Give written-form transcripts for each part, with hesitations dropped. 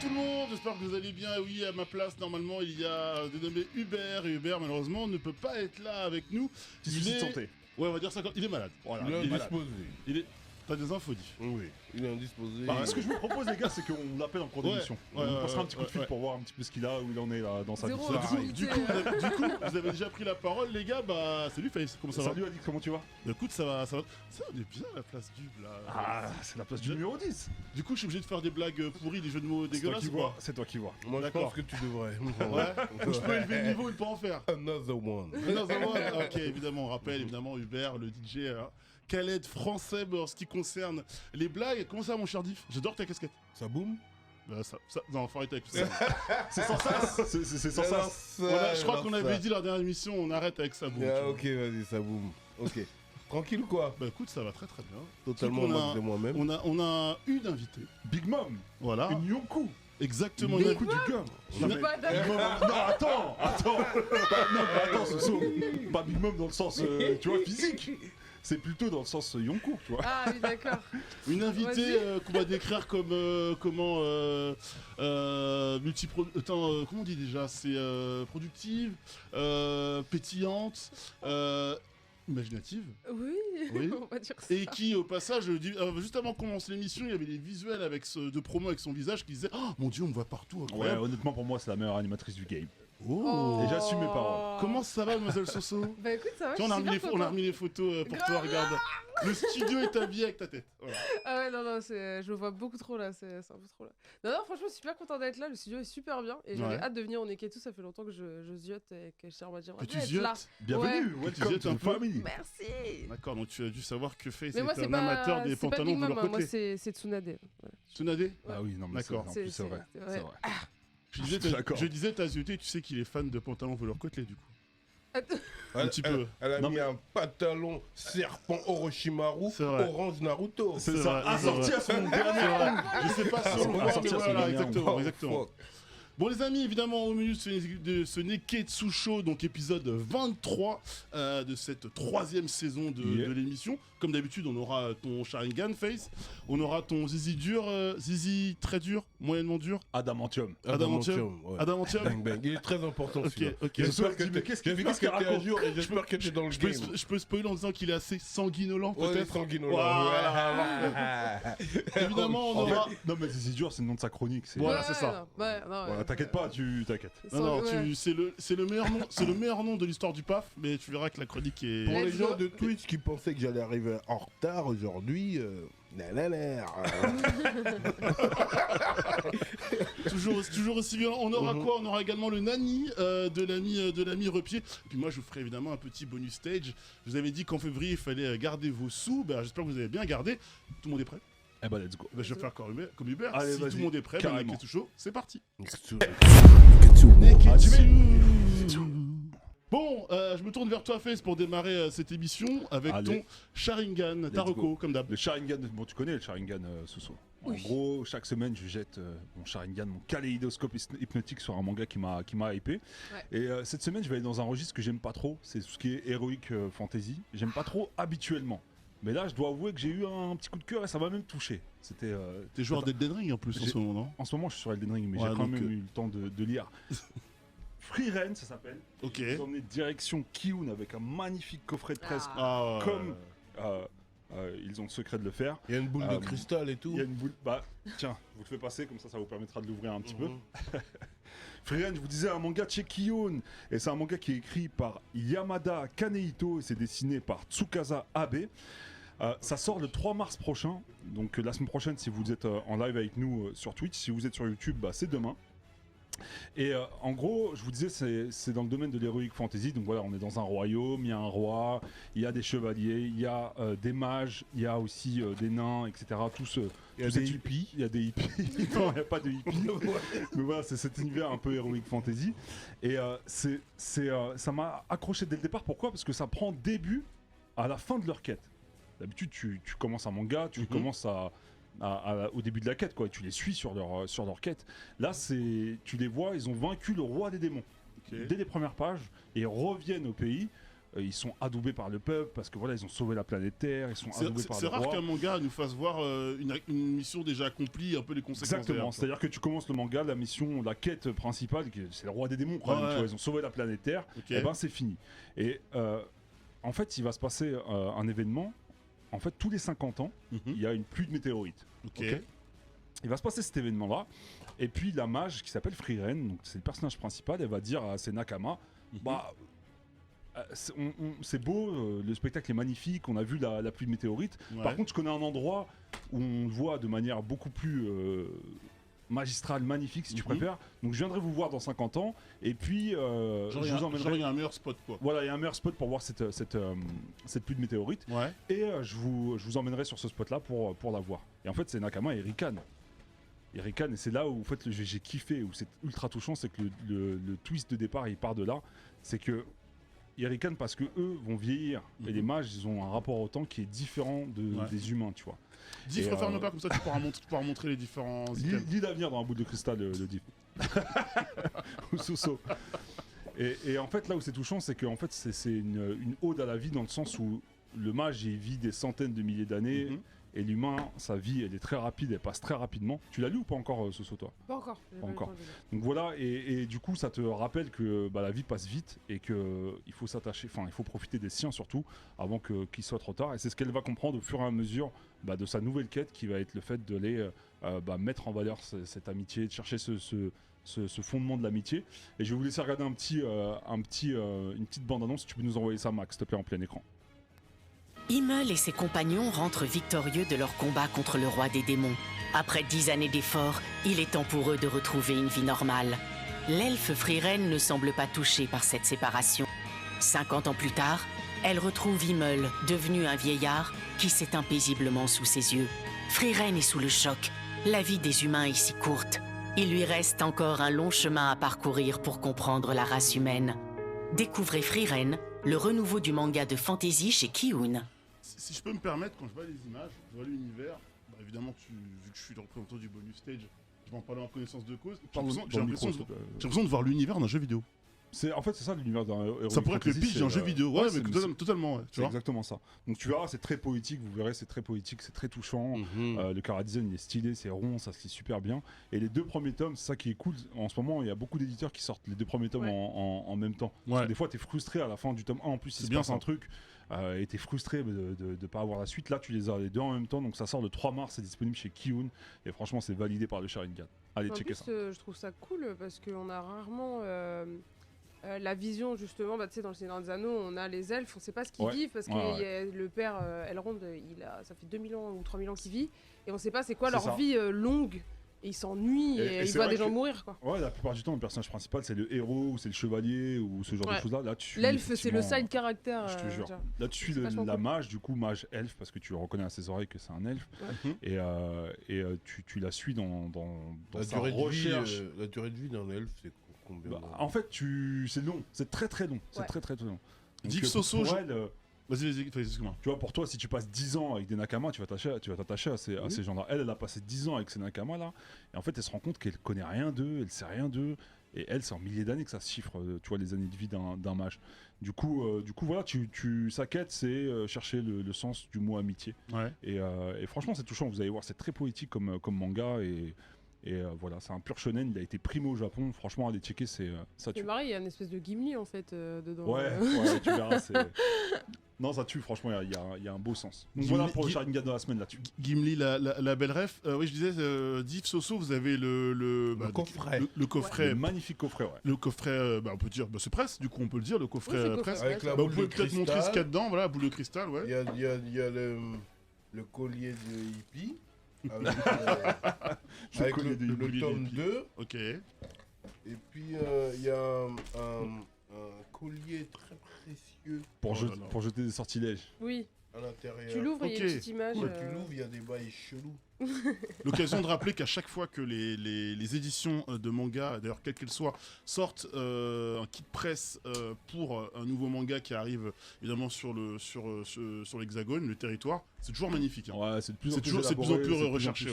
tout le monde, j'espère que vous allez bien. Oui, à ma place, normalement, il y a dénommé Hubert. Et Hubert, malheureusement, ne peut pas être là avec nous. Il est santé. Ouais, on va dire ça comme... Il est malade. Voilà, Il est indisposé. Il est... T'as des infos, dit. Oui, il est indisposé. Bah, ce que je vous propose, les gars, c'est qu'on l'appelle en cours d'émission. Ouais, On passera un petit coup de fil pour voir un petit peu ce qu'il a, où il en est là, dans sa vie. Zéro Du coup, vous avez déjà pris la parole, les gars. Bah, salut Face, comment ça va? Salut Alix, comment tu vas? Écoute, ça va. Ça, on est bien à la place d'Hub là. Ah, c'est la place du numéro 10. Du coup, je suis obligé de faire des blagues pourries, des jeux de mots dégueulasses. C'est toi qui vois. Moi, je D'accord. pense que tu devrais. Ouais. Je peux élever le niveau et pas en faire. Another one. Ok, évidemment, on rappelle, évidemment, Hubert, le DJ, Khaled français en ce qui concerne les blagues. Comment ça, mon cher Diff? J'adore ta casquette. Ça boum? Bah, non, faut arrêter avec tout ça. C'est sans sas. C'est sans sas. Je crois qu'on avait dit la dernière émission, on arrête avec ça. Ok, vas-y, ça boum. Ok. Tranquille ou quoi? Bah écoute, ça va très très bien. Totalement on a- moque de moi-même. On a une invitée. Big Mom. Voilà. Une Yonkou. Exactement. Une Une Yonkou du gum. Je suis pas d'accord. Non, attends. Attends, Soso. Pas Big Mom dans le sens, tu vois, physique. C'est plutôt dans le sens Yonkou, tu vois. Ah oui, d'accord. Une invitée qu'on va décrire comme comment comment on dit déjà? C'est productive, pétillante, imaginative. Oui, on va dire ça. Et qui, au passage, juste avant qu'on lance l'émission, il y avait des visuels de promo avec son visage qui disaient oh mon dieu, on me voit partout, Ouais, incroyable. honnêtement, pour moi, c'est la meilleure animatrice du game. Oh. Et j'assume mes paroles. Comment ça va, mademoiselle Soso? Bah écoute, ça va, Tiens, je suis super on a content. remis les photos pour toi, regarde. Le studio est habillé avec ta tête. Voilà. Ah ouais, non, je me vois beaucoup trop là, c'est un peu trop là. Non, franchement, je suis super content d'être là, le studio est super bien et j'avais Ouais. hâte de venir au Neketu, ça fait longtemps que je ziote et que je suis en mode dire, Que tu être là. ziotes. Bienvenue, welcome ziotes to un the peu. family. Merci. D'accord, donc tu as dû savoir que Face Mais moi, est c'est un pas, amateur des c'est pas pantalons Big Mom, velours moi côtelés. c'est Tsunade. Voilà. Tsunade? Ah oui, non, mais c'est D'accord. en plus, c'est vrai. c'est C'est vrai. D'accord. Je disais, t'as zioté, tu sais qu'il est fan de pantalons velours côtelés, du coup. Un petit peu. Elle a Non, mis mais- un pantalon serpent Orochimaru, C'est vrai. orange Naruto. C'est C'est ça, vrai, assorti c'est à son C'est vrai. Je sais pas si on le voit, mais Assorti à son voilà, gamin. exactement, Oh, exactement. fuck. Bon les amis, évidemment au milieu de ce Neketsu Show, donc épisode 23 de cette troisième saison de l'émission. Comme d'habitude, on aura ton Sharingan Face, on aura ton Zizi dur, Zizi très dur, moyennement dur, Adamantium. Adamantium. Ouais. Adamantium. Bang, bang. Il est très important Ok, celui-là. ok. J'espère que Mais qu'est-ce t'es qu'il fait, un jour et j'espère que t'es dans le Je peux, game. je peux spoiler en disant qu'il est assez sanguinolent Ouais, peut-être. sanguinolent. Voilà. Évidemment, on En aura... fait, non, mais c'est dur, c'est le nom de sa chronique. Voilà, Ouais, c'est ça. non, ouais, non, Voilà, ouais. t'inquiète pas, t'inquiètes. Non, Ouais. c'est le meilleur nom, c'est le meilleur nom de l'histoire du PAF, mais tu verras que la chronique est... Pour les Let's gens go. de Twitch qui pensaient que j'allais arriver en retard aujourd'hui, nanana. toujours aussi violent. On aura quoi? On aura également le nani de l'ami Repied. Puis moi, je vous ferai évidemment un petit bonus stage. Je vous avais dit qu'en février, il fallait garder vos sous. Ben, j'espère que vous avez bien gardé. Tout le monde est prêt? Eh ben, let's go. Ben, je vais faire comme Hubert. Allez, Si vas-y, tout le monde est prêt, carrément. Neketsu Show, c'est parti. Neketsu. Bon, je me tourne vers toi, Face, pour démarrer cette émission avec Allez. ton Sharingan, go. Taroko, comme d'hab. Le Sharingan, bon, tu connais le Sharingan, Soso. En Oui. gros, chaque semaine, je jette mon Sharingan, mon kaléidoscope hypnotique sur un manga qui m'a hypé. Ouais. Et cette semaine, je vais aller dans un registre que j'aime pas trop. C'est tout ce qui est Heroic Fantasy. J'aime pas trop habituellement. Mais là, je dois avouer que j'ai eu un petit coup de cœur et ça m'a même touché. C'était. T'es joueur d'Elden Ring en plus en J'ai- ce moment, non? En ce moment, je suis sur Elden Ring, mais Ouais, j'ai quand donc, même eu le temps de lire. Free Ren, ça s'appelle. Ok. Ils ont emmené direction Kiun avec un magnifique coffret de presse. Ah. Comme ils ont le secret de le faire. Il y a une boule de cristal et tout. Il y a une boule. Bah, tiens, je vous le fais passer, comme ça vous permettra de l'ouvrir un petit peu. Mhm. Free Ren, je vous disais, un manga de chez Kiun. Et c'est un manga qui est écrit par Yamada Kanehito et c'est dessiné par Tsukasa Abe. Ça sort le 3 mars prochain. Donc la semaine prochaine, si vous êtes en live avec nous sur Twitch, si vous êtes sur YouTube, bah, c'est demain. Et en gros, je vous disais, c'est dans le domaine de l'heroic fantasy. Donc voilà, on est dans un royaume, il y a un roi, il y a des chevaliers, il y a des mages, il y a aussi des nains, etc. Il y a des hippies. Il y a des hippies. Non, il n'y a pas de hippies. Mais voilà, c'est cet univers un peu heroic fantasy. Et ça m'a accroché dès le départ. Pourquoi? Parce que ça prend début à la fin de leur quête. D'habitude, tu commences un manga, tu commences au début de la quête, quoi. Tu les suis sur leur quête. Là, tu les vois, ils ont vaincu le roi des démons. Ok. Dès les premières pages, et ils reviennent au pays. ils sont adoubés par le peuple parce que voilà, ils ont sauvé la planète Terre, ils sont adoubés par C'est le rare roi. qu'un manga nous fasse voir une mission déjà accomplie, un peu les conséquences. Exactement, derrière, c'est-à-dire que tu commences le manga, la mission, la quête principale, c'est le roi des démons, quand même, tu vois, ils ont sauvé la planète Terre, Ok. et ben c'est fini. Et en fait, il va se passer un événement, en fait, tous les 50 ans, il y a une pluie de météorites. Ok. Ok. Il va se passer cet événement-là, et puis la mage qui s'appelle Frieren, donc c'est le personnage principal, elle va dire à ses Nakama, bah... c'est beau, le spectacle est magnifique, on a vu la pluie de météorites. Ouais. Par contre, je connais un endroit où on le voit de manière beaucoup plus magistrale, magnifique si tu préfères. Donc je viendrai vous voir dans 50 ans et puis Genre, je vous emmènerai. il y a un meilleur spot quoi. Voilà, il y a un meilleur spot pour voir cette pluie de météorites. Ouais. Et je vous emmènerai sur ce spot-là pour la voir. Et en fait, c'est Nakama et Rikan. Et c'est là où en fait, j'ai kiffé, où c'est ultra touchant, c'est que le twist de départ, il part de là. C'est que ils ricanent parce que eux vont vieillir et les mages ils ont un rapport au temps qui est différent des humains, tu vois. Diff, referme pas comme ça, tu pourras montrer les différents. Lis l'avenir dans un bout de cristal, le Diff. Ou Soso. Et en fait là où c'est touchant, c'est qu'en fait c'est une ode à la vie dans le sens où le mage il vit des centaines de milliers d'années. Et l'humain, sa vie, elle est très rapide, elle passe très rapidement. Tu l'as lu ou pas encore, Soso, toi? Pas encore. Pas encore. Donc voilà, et du coup, ça te rappelle que la vie passe vite et qu'il faut s'attacher, enfin, il faut profiter des siens surtout, avant qu'il soit trop tard. Et c'est ce qu'elle va comprendre au fur et à mesure de sa nouvelle quête, qui va être le fait d'aller mettre en valeur cette amitié, de chercher ce fondement de l'amitié. Et je vais vous laisser regarder une petite bande-annonce. Si tu peux nous envoyer ça, Max, s'il te plaît, en plein écran. Himmel et ses compagnons rentrent victorieux de leur combat contre le roi des démons. Après 10 années d'efforts, il est temps pour eux de retrouver une vie normale. L'elfe Frieren ne semble pas touchée par cette séparation. 50 ans plus tard, elle retrouve Himmel, devenu un vieillard qui s'éteint paisiblement sous ses yeux. Frieren est sous le choc. La vie des humains est si courte. Il lui reste encore un long chemin à parcourir pour comprendre la race humaine. Découvrez Frieren, le renouveau du manga de fantasy chez Kiun. Si je peux me permettre, quand je vois les images, je vois l'univers, évidemment, vu que je suis le représentant du bonus stage, je vais en parler en connaissance de cause. J'ai l'impression de voir l'univers d'un jeu vidéo. En fait, c'est ça l'univers d'un héros. Ça pourrait être le pitch d'un jeu vidéo, ouais, mais totalement. C'est exactement ça. Donc tu verras, c'est très poétique, vous verrez, c'est très poétique, c'est très touchant. Le chara-design, il est stylé, c'est rond, ça se lit super bien. Et les 2 premiers tomes, c'est ça qui est cool. En ce moment, il y a beaucoup d'éditeurs qui sortent les 2 premiers tomes en même temps. Parce que des fois, t'es frustré à la fin du tome 1, en plus, il se passe un truc. Et t'es frustré de ne pas avoir la suite. Là, tu les as les 2 en même temps, donc ça sort le 3 mars, c'est disponible chez Kiun. Et franchement, c'est validé par le Sharingan. Allez, checker ça. Je trouve ça cool parce qu'on a rarement la vision, justement, tu sais, dans le Seigneur des Anneaux, on a les elfes, on sait pas ce qu'ils vivent parce que le père Elrond, ça fait 2000 ans ou 3000 ans qu'il vit, et on sait pas c'est quoi leur vie longue. Et ils s'ennuient et ils voient des gens mourir, quoi. Ouais, la plupart du temps, le personnage principal, c'est le héros ou c'est le chevalier ou ce genre de choses-là. L'elfe, c'est le side character. Je te jure. Là, tu suis la mage, du coup, mage elfe, parce que tu reconnais à ses oreilles que c'est un elfe. Et tu la suis dans sa recherche. La durée de vie d'un elfe, c'est combien? En fait, c'est long. C'est très très long. C'est très très long. Diff Soso, vas-y, excuse-moi. Tu vois, pour toi, si tu passes 10 ans avec des Nakama, tu vas t'attacher à ces gens-là. Elle a passé 10 ans avec ces Nakama là, et en fait, elle se rend compte qu'elle connaît rien d'eux, elle sait rien d'eux, et elle, c'est en milliers d'années que ça se chiffre, tu vois, les années de vie d'un mage. Du coup, voilà, sa quête, c'est chercher le sens du mot amitié. Ouais. Et franchement, c'est touchant. Vous allez voir, c'est très poétique comme manga, et voilà, c'est un pur shonen, il a été primé au Japon, franchement, allez checker, ça tue. C'est marrant, il y a une espèce de Gimli en fait dedans. Ouais, tu verras, non, ça tue, franchement, il y a un beau sens. Donc voilà pour le Sharingan de la semaine là-dessus. Gimli, la belle ref. Oui, je disais, Diff Soso, vous avez le coffret. Le coffret. Le magnifique coffret, ouais. Le coffret, on peut dire, c'est presse, du coup, on peut le dire, le coffret presse. Avec la Vous boule pouvez de peut-être montrer ce qu'il y a cristal. dedans, voilà, boule de cristal, ouais. Il y a le collier de hippie. Avec le tome 2. Ok. Et puis il y a un collier très précieux Pour jeter des sortilèges. Oui, à l'intérieur. tu l'ouvres et il y a une petite image. Tu l'ouvres, il y a des bails chelous. L'occasion de rappeler qu'à chaque fois que les éditions de manga, d'ailleurs quelles qu'elles soient, sortent un kit presse pour un nouveau manga qui arrive évidemment sur l'Hexagone, le territoire, c'est toujours magnifique. Hein. Ouais, c'est de plus en plus recherché.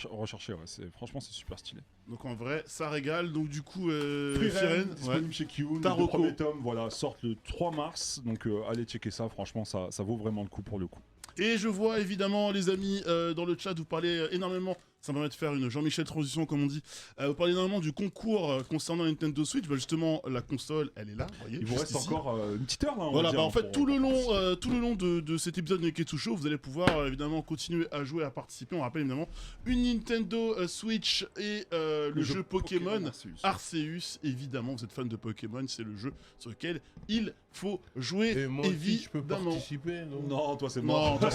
Recherché, ouais. Franchement, c'est super stylé. Donc en vrai, ça régale. Donc du coup, Frieren, disponible chez Kiyun. Le premier tome, voilà, sort le 3 mars. Donc allez checker ça. Franchement, ça vaut vraiment le coup pour le coup. Et je vois évidemment les amis dans le chat, vous parlez énormément, ça me permet de faire une Jean-Michel transition comme on dit, vous parlez énormément du concours concernant Nintendo Switch, justement la console elle est là, vous voyez. Il vous reste ici. Encore une petite heure là. Voilà, en fait tout le long de cet épisode de Neketsu Show, vous allez pouvoir évidemment continuer à jouer, à participer. On rappelle évidemment une Nintendo Switch et le jeu Pokémon Arceus. Évidemment, vous êtes fan de Pokémon, c'est le jeu sur lequel il faut jouer. Et moi aussi, je peux participer, non, toi c'est mort. Non, toi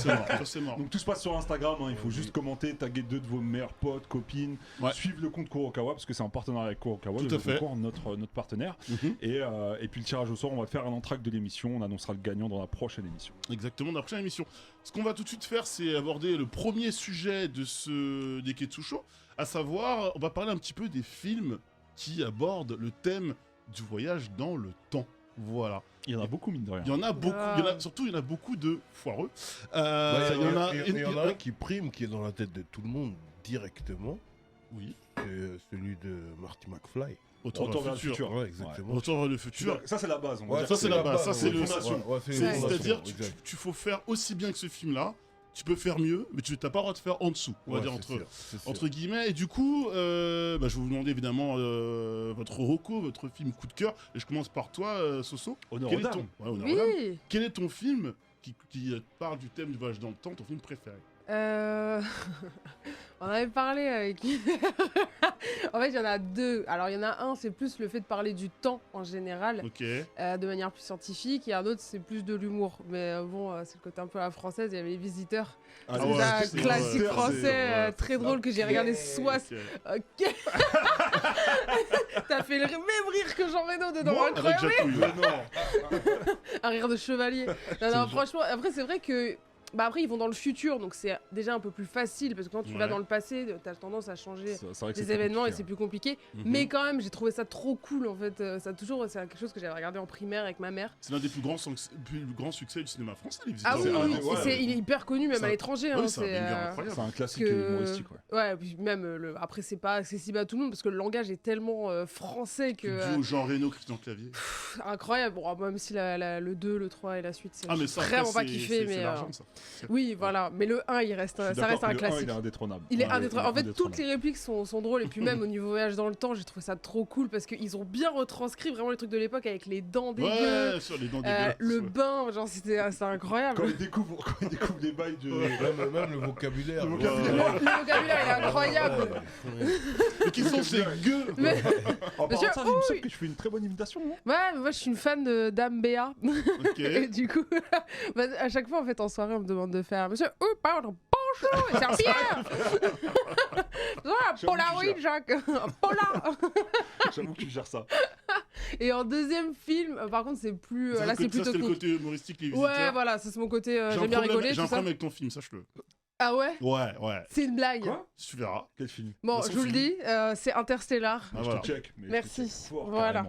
c'est mort. Donc tout se passe sur Instagram, hein, il faut juste commenter, taguer 2 de vos meilleurs potes, copines, suivre le compte Kurokawa parce que c'est en partenariat avec Kurokawa, tout à fait. Concours, notre partenaire. Et puis le tirage au sort, on va faire un entracte de l'émission, on annoncera le gagnant dans la prochaine émission. Exactement, dans la prochaine émission. Ce qu'on va tout de suite faire, c'est aborder le premier sujet de ce Neketsu Show, à savoir, on va parler un petit peu des films qui abordent le thème du voyage dans le temps. Voilà. Il y en a beaucoup, mine de rien. Il y en a beaucoup, surtout il y en a beaucoup de foireux. Il y en a un qui prime, qui est dans la tête de tout le monde directement. Oui. C'est celui de Marty McFly. Retour vers le futur. Ouais, exactement. Retour vers le futur. Ça, c'est la base. Ça, c'est la base. Ça, c'est le fondation. C'est-à-dire, tu faut faire aussi bien que ce film-là. Tu peux faire mieux, mais tu n'as pas le droit de faire en dessous, on va dire entre guillemets. Et du coup, je vais vous demander évidemment votre reco, votre film coup de cœur. Et je commence par toi, Soso. Honneur aux dames. Oui. Quel est ton film qui parle du thème du voyage dans le temps, ton film préféré? On avait parlé avec... En fait, il y en a 2. Alors, il y en a un, c'est plus le fait de parler du temps en général, de manière plus scientifique. Et un autre, c'est plus de l'humour. Mais bon, c'est le côté un peu à la française. Il y avait Les Visiteurs. C'est un classique français très drôle que j'ai regardé 60... Ok. T'as fait le même rire que Jean Reno dedans. Incroyable. Un rire de chevalier. Non, franchement, après, c'est vrai que... après ils vont dans le futur, donc c'est déjà un peu plus facile parce que quand tu vas dans le passé, t'as tendance à changer des événements et c'est plus compliqué. Mais quand même, j'ai trouvé ça trop cool en fait. C'est quelque chose que j'avais regardé en primaire avec ma mère. C'est l'un des plus grands succès du cinéma français, Les Visiteurs. Ah oui, il est hyper connu même à l'étranger. C'est un classique humoristique. Ouais, puis même après c'est pas accessible à tout le monde parce que le langage est tellement français que. Dû au Jean Reno, Christian Clavier. Incroyable. Bon, même si le 2, le 3 et la suite, c'est vraiment pas kiffé, mais. Oui, voilà, mais le 1, ça reste un classique. Il est indétrônable. En fait, toutes les répliques sont drôles, et puis même au niveau voyage dans le temps, j'ai trouvé ça trop cool parce qu'ils ont bien retranscrit vraiment les trucs de l'époque avec les dents dégueu. Ouais, sur les dents dégueu. Le bain, genre c'était incroyable. Quand ils découvrent les bails de. Même le vocabulaire. Le vocabulaire, il est incroyable. Mais qui sont ces gueux. En parlant de ça, il me semble que je fais une très bonne imitation, non? Ouais, moi je suis une fan de Dame Béa. Et du coup, à chaque fois en fait en soirée, on me demande de faire Monsieur, pardon, bonjour, c'est un Pierre. Polaroid, Jacques. Polar. J'avoue que tu gères ça. Et en deuxième film, par contre, c'est plus. Là, c'est plutôt cool. C'est le côté humoristique, Les Visiteurs. Ouais, voilà, ça c'est mon côté. J'aime bien rigoler. J'ai un problème avec ton film, sache-le. Ah ouais? Ouais. C'est une blague. Quoi? Tu verras. Quel film? Bon, je vous le dis, c'est Interstellar. Je te check. Merci. Voilà.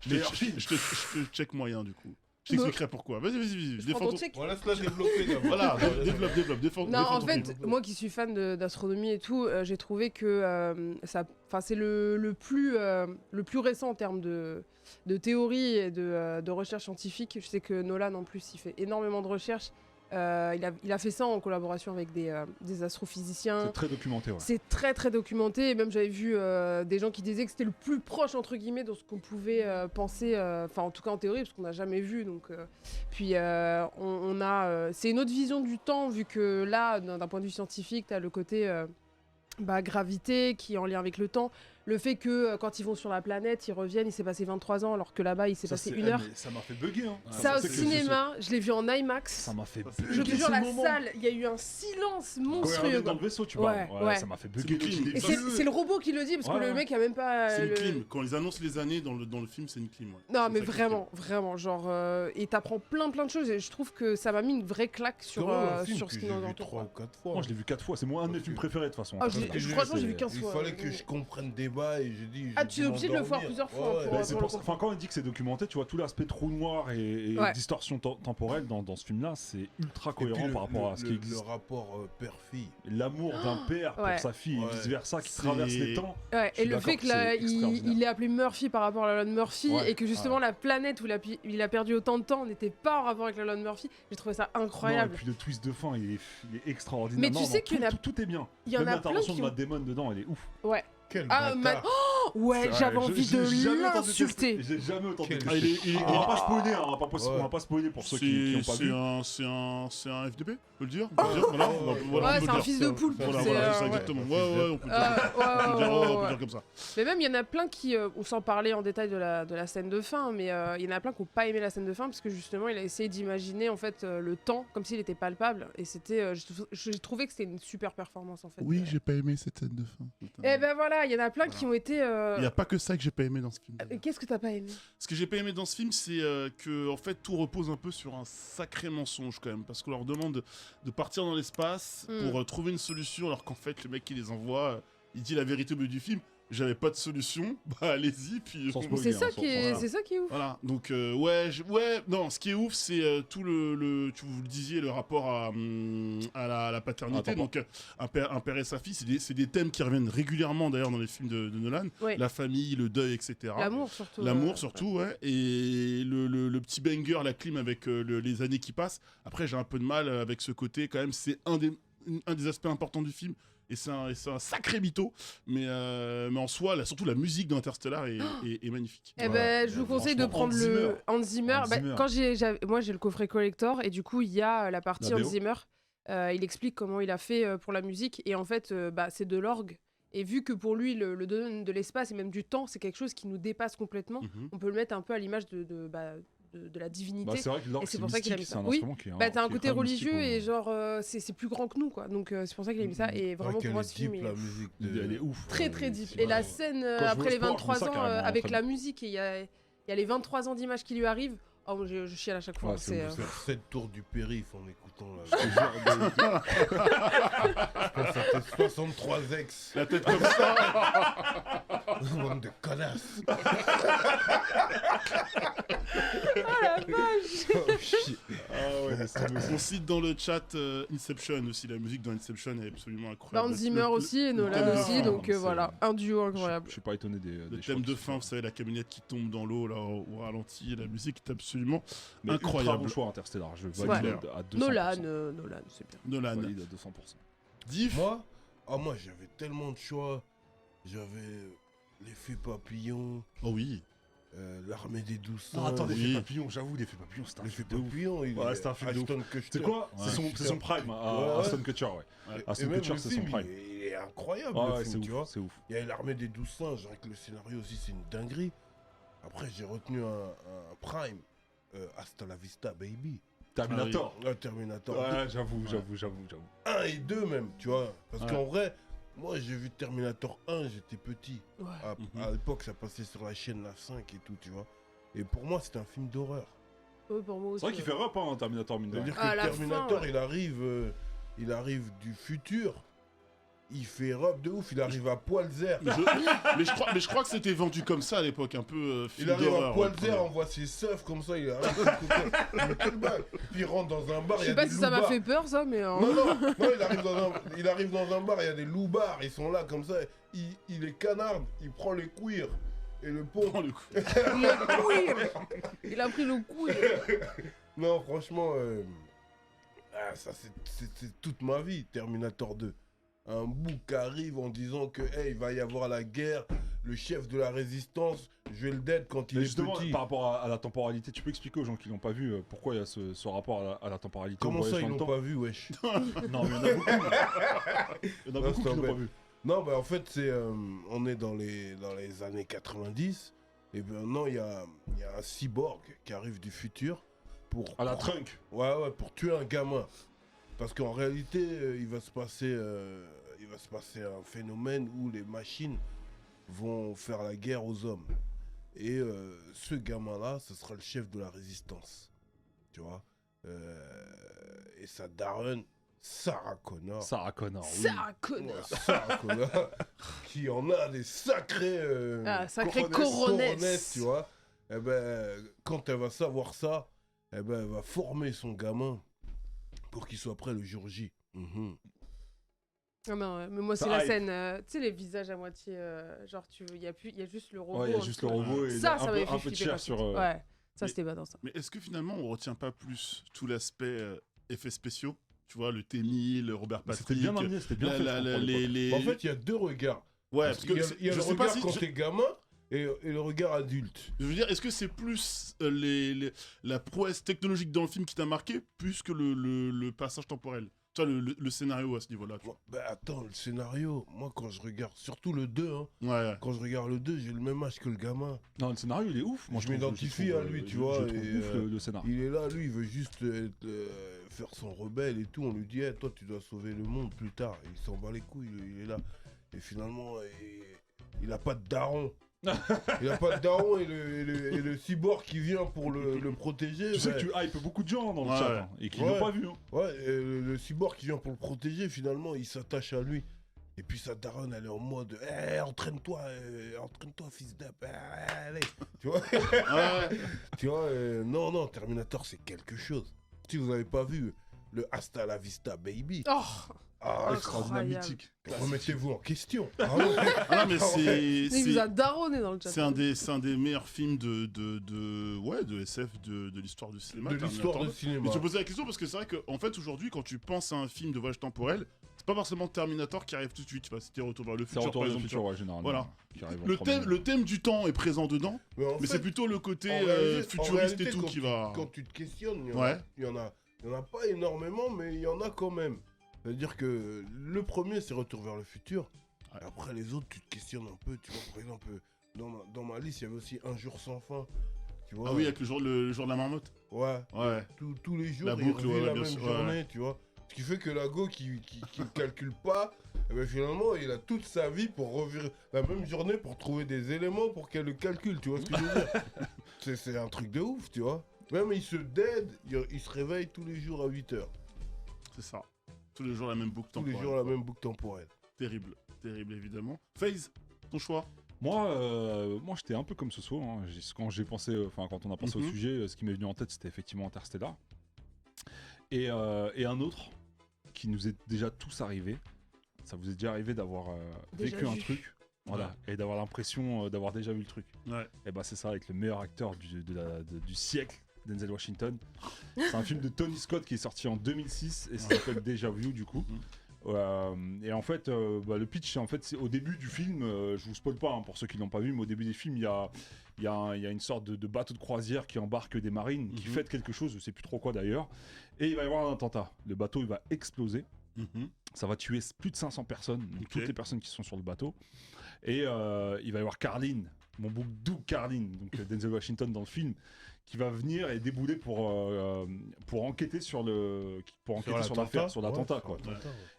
Je te check moyen, du coup. Je t'expliquerai pourquoi. Vas-y. Défends ton check. Voilà, laisse-la développer d'abord. Voilà, développe. Non, en fait, moi qui suis fan d'astronomie et tout, j'ai trouvé que c'est le plus récent en termes de théorie et de recherche scientifique. Je sais que Nolan, en plus, il fait énormément de recherches. Il a fait ça en collaboration avec des astrophysiciens. C'est très documenté, ouais. C'est très très documenté. Et même j'avais vu des gens qui disaient que c'était le plus proche entre guillemets de ce qu'on pouvait penser, en tout cas en théorie, parce qu'on n'a jamais vu. Donc, puis c'est une autre vision du temps vu que là, d'un point de vue scientifique, t'as le côté gravité qui est en lien avec le temps. Le fait que quand ils vont sur la planète, ils reviennent, il s'est passé 23 ans, alors que là-bas, il s'est passé 1 heure. Ça m'a fait bugger. Hein. Ça, au cinéma, je l'ai vu en IMAX. Ça m'a fait Je te jure, la salle, il y a eu un silence monstrueux. Dans le vaisseau, tu vois. Ouais, ça m'a fait bugger. Et c'est le robot qui le dit, parce que le mec a même pas... C'est une clim. Quand ils annoncent les années dans le film, c'est une clim. Ouais. Non, mais vraiment, genre... et t'apprends plein de choses, et je trouve que ça m'a mis une vraie claque sur ce qui nous entoure. 3 ou 4 fois. Moi, je l'ai vu 4 fois. C'est moi un de mes films préférés, de toute façon. Franchement, j'ai vu 15 fois. Il fallait que je comprenne le débat, et j'ai dit... Ah, tu es obligé de le voir plusieurs fois. Enfin, quand on dit que c'est documenté, tu vois, tout l'aspect trou noir et distorsion temporelle dans ce film-là, c'est ultra cohérent par rapport à ce qui existe. Le rapport père-fille. L'amour d'un père pour sa fille et vice-versa qui traverse les temps. Et le fait qu'il est appelé Murphy par rapport à la loi de Murphy et que justement la planète où il a perdu autant de temps n'était pas en rapport avec la loi de Murphy, j'ai trouvé ça incroyable. Et puis le twist de fin, il est extraordinaire. Mais tu sais qu'il y en a... Tout est bien. Il y en a plein qui... L'intervention de Matt Damon dedans, elle est ouf. Ouais. Quel bâtard. Ouais, j'avais envie de l'insulter. J'ai jamais autant détesté. On va pas spoiler, on va pas spoiler pour ceux qui n'ont pas vu. C'est un FDP, on peut le dire. Ouais, c'est un fils de poule. Voilà, c'est exactement. Ouais, on peut le dire comme ça. Mais même, il y en a plein qui, on s'en parlait en détail de la scène de fin, mais il y en a plein qui n'ont pas aimé la scène de fin parce que justement, il a essayé d'imaginer en fait le temps comme s'il était palpable. Et c'était, j'ai trouvé que c'était une super performance en fait. Oui, j'ai pas aimé cette scène de fin. Et ben voilà, il y en a plein qui ont été. Il n'y a pas que ça que j'ai pas aimé dans ce film. Qu'est-ce que t'as pas aimé? Ce que j'ai pas aimé dans ce film, c'est que en fait tout repose un peu sur un sacré mensonge quand même, parce qu'on leur demande de partir dans l'espace pour trouver une solution, alors qu'en fait le mec qui les envoie, il dit la vérité au milieu du film. J'avais pas de solution, bah allez-y, puis... C'est ça qui est ouf. Voilà, donc non, ce qui est ouf, c'est tout tu vous le disiez, le rapport à la paternité, donc un père et sa fille, c'est des thèmes qui reviennent régulièrement d'ailleurs dans les films de Nolan, la famille, le deuil, etc. L'amour surtout, ouais, et le petit banger, la clim avec les années qui passent. Après, j'ai un peu de mal avec ce côté, quand même, c'est un des aspects importants du film. Et c'est un sacré mytho, mais en soi, surtout la musique d'Interstellar est magnifique. Eh ben, je vous conseille de prendre le Hans Zimmer. Quand moi j'ai le coffret collector et du coup il y a la partie Hans Zimmer. Il explique comment il a fait pour la musique et en fait c'est de l'orgue. Et vu que pour lui le domaine de l'espace et même du temps c'est quelque chose qui nous dépasse complètement, on peut le mettre un peu à l'image de la divinité. C'est vrai que l'orgue, c'est pour ça qu'il a mis ça. Oui, t'as un côté religieux et genre c'est plus grand que nous quoi. Donc c'est pour ça qu'il a mis ça et vraiment pour moi ce film elle est ouf. Très très deep. Et la scène après les 23 ans avec la musique et il y a les 23 ans d'images qui lui arrivent. Oh, je chiale à chaque fois. C'est cette tour du périph en écoutant là. Je pense à tes 63 ex. La tête comme ça. Bande de connasses. Ah la vache. On cite dans le chat Inception aussi. La musique dans Inception est absolument incroyable. Hans Zimmer aussi et Nolan aussi. Donc voilà, un duo incroyable. Je suis pas étonné des le thème de fin, vous savez, la camionnette qui tombe dans l'eau là au ralenti. La musique est absolument incroyable. Bon choix Interstellar, je valide à 200%. Nolan, c'est bien. Nolan. Je valide à 200%. Diff. Moi j'avais tellement de choix. J'avais l'effet papillon. Oh oui. L'armée des 12 Non, attends, l'effet papillon, j'avoue, l'effet papillon, c'est un film de ouf. C'est un film de ouf. C'est quoi? C'est son prime, Aston Kutcher, ouais. Aston Kutcher, c'est son prime. Il est incroyable, le film, tu vois. C'est ouf. Il y a l'armée des 12 singes, avec le scénario aussi, c'est une dinguerie. Après, j'ai retenu un prime, Hasta la Vista, baby. Terminator. Terminator. Ouais, j'avoue. 1 et 2 même, tu vois. Parce qu'en vrai, moi j'ai vu Terminator 1, j'étais petit. Ouais. À l'époque, ça passait sur la chaîne La 5 et tout, tu vois. Et pour moi, c'était un film d'horreur. Oui, pour moi aussi. C'est vrai qu'il fait rap, hein, Terminator, mine de rien. C'est-à-dire que Terminator, fin, il arrive du futur. Il fait robe de ouf, il arrive à poil zère. Mais je crois que c'était vendu comme ça à l'époque, un peu film d'horreur. Il arrive à poil zère, on voit ses seufs comme ça, il arrive puis il rentre dans un bar, il y a des loupards. Je sais pas si ça m'a fait peur ça, mais... Non, il arrive dans un bar, il y a des loupards, ils sont là comme ça, il est canarde, il prend les cuirs. Et le pauvre... Le cuir. Il a pris le cuir. Non, franchement, ça c'est toute ma vie, Terminator 2. Un bouc arrive en disant que il va y avoir la guerre, le chef de la résistance, je vais le dead quand il est justement, petit. Par rapport à la temporalité, tu peux expliquer aux gens qui l'ont pas vu pourquoi il y a ce rapport à la temporalité? Comment ça ils l'ont pas vu, wesh? Non, mais il y en a beaucoup. Il y en a beaucoup qui l'ont pas vu. Non, bah en fait, on est dans les années 90. Et maintenant, il y a un cyborg qui arrive du futur pour... À la Trunk. Ouais, pour tuer un gamin. Parce qu'en réalité, il va se passer un phénomène où les machines vont faire la guerre aux hommes. Et ce gamin-là, ce sera le chef de la résistance. Tu vois. Et sa daronne, Sarah Connor. Sarah Connor, oui. Sarah Connor. Ouais, Sarah Connor, qui en a des sacrés... sacré coronets, tu vois. Eh ben, quand elle va savoir ça, eh ben, elle va former son gamin pour qu'il soit prêt le jour J. Ah non, mais moi, c'est Ça la hype. scène, tu sais, les visages à moitié, genre, il y a juste le robot. Ouais, il y a en juste dessous, le là. robot et Ça un m'avait peu fait de flipper chair par sur... contre. Ouais, ça, Mais- c'était badant, ça. Mais est-ce que finalement on retient pas plus tout l'aspect effets spéciaux? Tu vois, le T-1000, le Robert Patrick. C'était bien amené, c'était bien fait. je trouve, pour l'époque. En fait, il y a deux regards. Ouais, Parce parce qu'il que y a, il y a je le sais pas regard si. quand t'es gamin et le regard adulte. Je veux dire, est-ce que c'est plus la prouesse technologique dans le film qui t'a marqué, plus que le passage temporel? Tu vois, le scénario à ce niveau-là. Tu vois. Bah attends, le scénario, moi quand je regarde, surtout le 2, hein, Ouais. quand je regarde le 2, j'ai le même âge que le gamin. Non, le scénario, il est ouf. Moi, Je m'identifie trouve, à lui, tu je vois, trouve et, ouf le scénario. Il est là, lui, il veut juste faire son rebelle et tout. On lui dit, hey, toi, tu dois sauver le monde plus tard. Et il s'en bat les couilles, il est là. Et finalement, il a pas de daron. Il a pas de daron et le cyborg qui vient pour le protéger. Tu sais bah, que tu hypes beaucoup de gens dans le Ouais. chat hein, et qui Ouais. l'ont pas vu. Hein. Ouais, le cyborg qui vient pour le protéger, finalement, il s'attache à lui. Et puis sa daronne, elle est en mode entraîne-toi, fils d'up, allez. Tu vois, Ouais. tu vois non, Terminator, c'est quelque chose. Si vous n'avez pas vu le Hasta la Vista Baby, Oh, extraordinaire, incroyable. mythique. Remettez-vous en question. Ah non, mais Il nous a daronné dans le chat. c'est un des meilleurs films de SF de l'histoire du cinéma. De l'histoire Terminator du 2. cinéma. Mais tu posais la question parce que c'est vrai qu'en fait aujourd'hui quand tu penses à un film de voyage temporel, c'est pas forcément Terminator qui arrive tout de suite. Tu vois, c'était Retour vers le C'est futur Retour par vers le exemple. futur, ouais, généralement. Voilà. Qui arrive en Le premier. thème du temps est présent dedans, Mais, en mais fait, c'est plutôt le côté en réalité- en futuriste et réalité, tout quand qui tu- va. Quand tu te questionnes, Ouais. il y en a pas énormément, mais il y en a quand même. C'est-à-dire que le premier, c'est Retour vers le futur. Ouais. Et après, les autres, tu te questionnes un peu. Tu vois, par exemple, dans ma liste, il y avait aussi Un jour sans fin. Tu vois, Ah oui, avec le jour de la marmotte. ouais. Ouais. Tous les jours, La il boucle, revit ouais, la bien même sûr, journée, tu vois. Ce qui fait que Lago qui ne calcule pas, eh ben finalement, il a toute sa vie pour revivre la même journée pour trouver des éléments pour qu'elle le calcule, tu vois ce que je veux dire. C'est un truc de ouf, tu vois. Même il se dead, il se réveille tous les jours à 8h. C'est ça. Tous les jours la même boucle Tous temporelle. les jours la même boucle temporelle. Terrible, terrible évidemment. FaZe, ton choix. Moi, j'étais un peu comme ce soir. Hein. Quand j'ai pensé, quand on a pensé au Mhm. sujet, ce qui m'est venu en tête, c'était effectivement Interstellar. Et un autre qui nous est déjà tous arrivé. Ça vous est déjà arrivé d'avoir Déjà vécu un vu. truc, voilà, et d'avoir l'impression d'avoir déjà vu le truc. Ouais. Et bah c'est ça avec le meilleur acteur du siècle, Denzel Washington. C'est un film de Tony Scott qui est sorti en 2006 et ça s'appelle Déjà Vu du coup. Et en fait, le pitch, c'est au début du film, je vous spoil pas hein, pour ceux qui l'ont pas vu, mais au début du film, il y a une sorte de bateau de croisière qui embarque des marines, qui fête quelque chose, je sais plus trop quoi d'ailleurs, et il va y avoir un attentat. Le bateau, il va exploser. Ça va tuer plus de 500 personnes, donc toutes les personnes qui sont sur le bateau. Et il va y avoir Carlin, mon bouc doux Carlin, donc Denzel Washington dans le film, qui va venir et débouler pour enquêter sur l'affaire, sur l'attentat, quoi.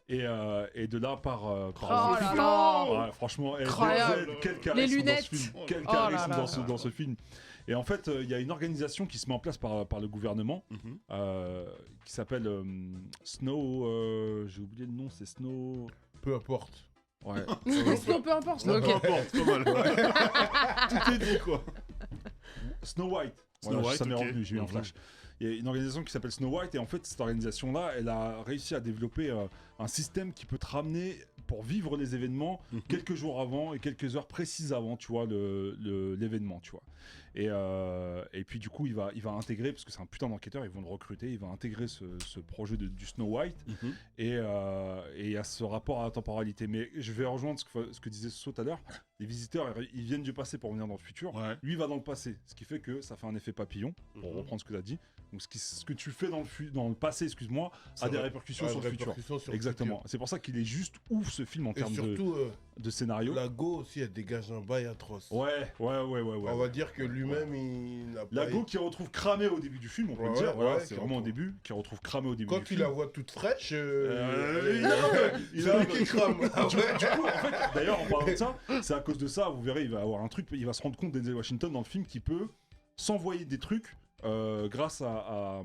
Et de là par Oh là là. ouais, franchement, Incroyable. quel Les charisme dans lunettes. ce film, quel Oh là charisme là. dans ce film. Et en fait, il y a une organisation qui se met en place par le gouvernement qui s'appelle Snow. J'ai oublié le nom, c'est Snow. Peu importe. Ouais. Non, peu importe. Peu Ok. importe, pas mal. Tout est dit quoi. Snow White. Snow Voilà, White, ça m'est ok. revenu, j'ai eu un flash. Il y a une organisation qui s'appelle Snow White et en fait cette organisation-là, elle a réussi à développer un système qui peut te ramener pour vivre les événements quelques jours avant et quelques heures précises avant, tu vois, l'événement, tu vois. Et puis du coup, il va intégrer, parce que c'est un putain d'enquêteur, ils vont le recruter, il va intégrer ce projet du Snow White et il y a ce rapport à la temporalité. Mais je vais rejoindre ce que disait Soso tout à l'heure. Les visiteurs, ils viennent du passé pour venir dans le futur. Ouais. Lui va dans le passé, ce qui fait que ça fait un effet papillon, pour reprendre ce que tu as dit. Donc ce que tu fais dans le passé, excuse-moi, a des répercussions sur le futur. Exactement. C'est pour ça qu'il est juste ouf ce film en Et termes surtout, de scénario. la Go aussi, elle dégage un bail atroce. Ouais. On va dire que lui-même, il n'a pas... La Go qui retrouve cramé au début du film, on peut le dire. Voilà, c'est vraiment au début, qui retrouve cramé au début Quand du tu film. la vois toute fraîche, il a lui qui crame. Du coup, en fait, d'ailleurs, en parlant de ça, c'est à cause de ça, vous verrez, il va avoir un truc, il va se rendre compte, Denzel Washington, dans le film, qui peut s'envoyer des trucs grâce à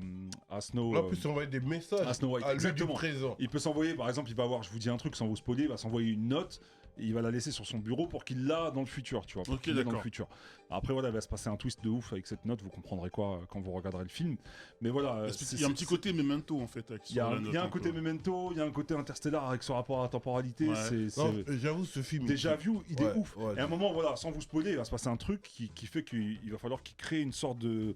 Snow. Là, en plus, on va des messages à Snow White, à lui du exactement. présent. Il peut s'envoyer, par exemple, il va avoir, je vous dis un truc sans vous spoiler, il va s'envoyer une note. Et il va la laisser sur son bureau pour qu'il l'a dans le futur, tu vois. Ok, d'accord. Dans le futur. Après, voilà, il va se passer un twist de ouf avec cette note, vous comprendrez quoi quand vous regarderez le film. Mais voilà. Il y a un petit côté Memento en fait. Il y a un côté Memento, il y a un côté Interstellar avec son rapport à la temporalité. Ouais. J'avoue, ce film. Déjà vu, il est ouf. Ouais, et à un moment, voilà, sans vous spoiler, il va se passer un truc qui fait qu'il va falloir qu'il crée une sorte de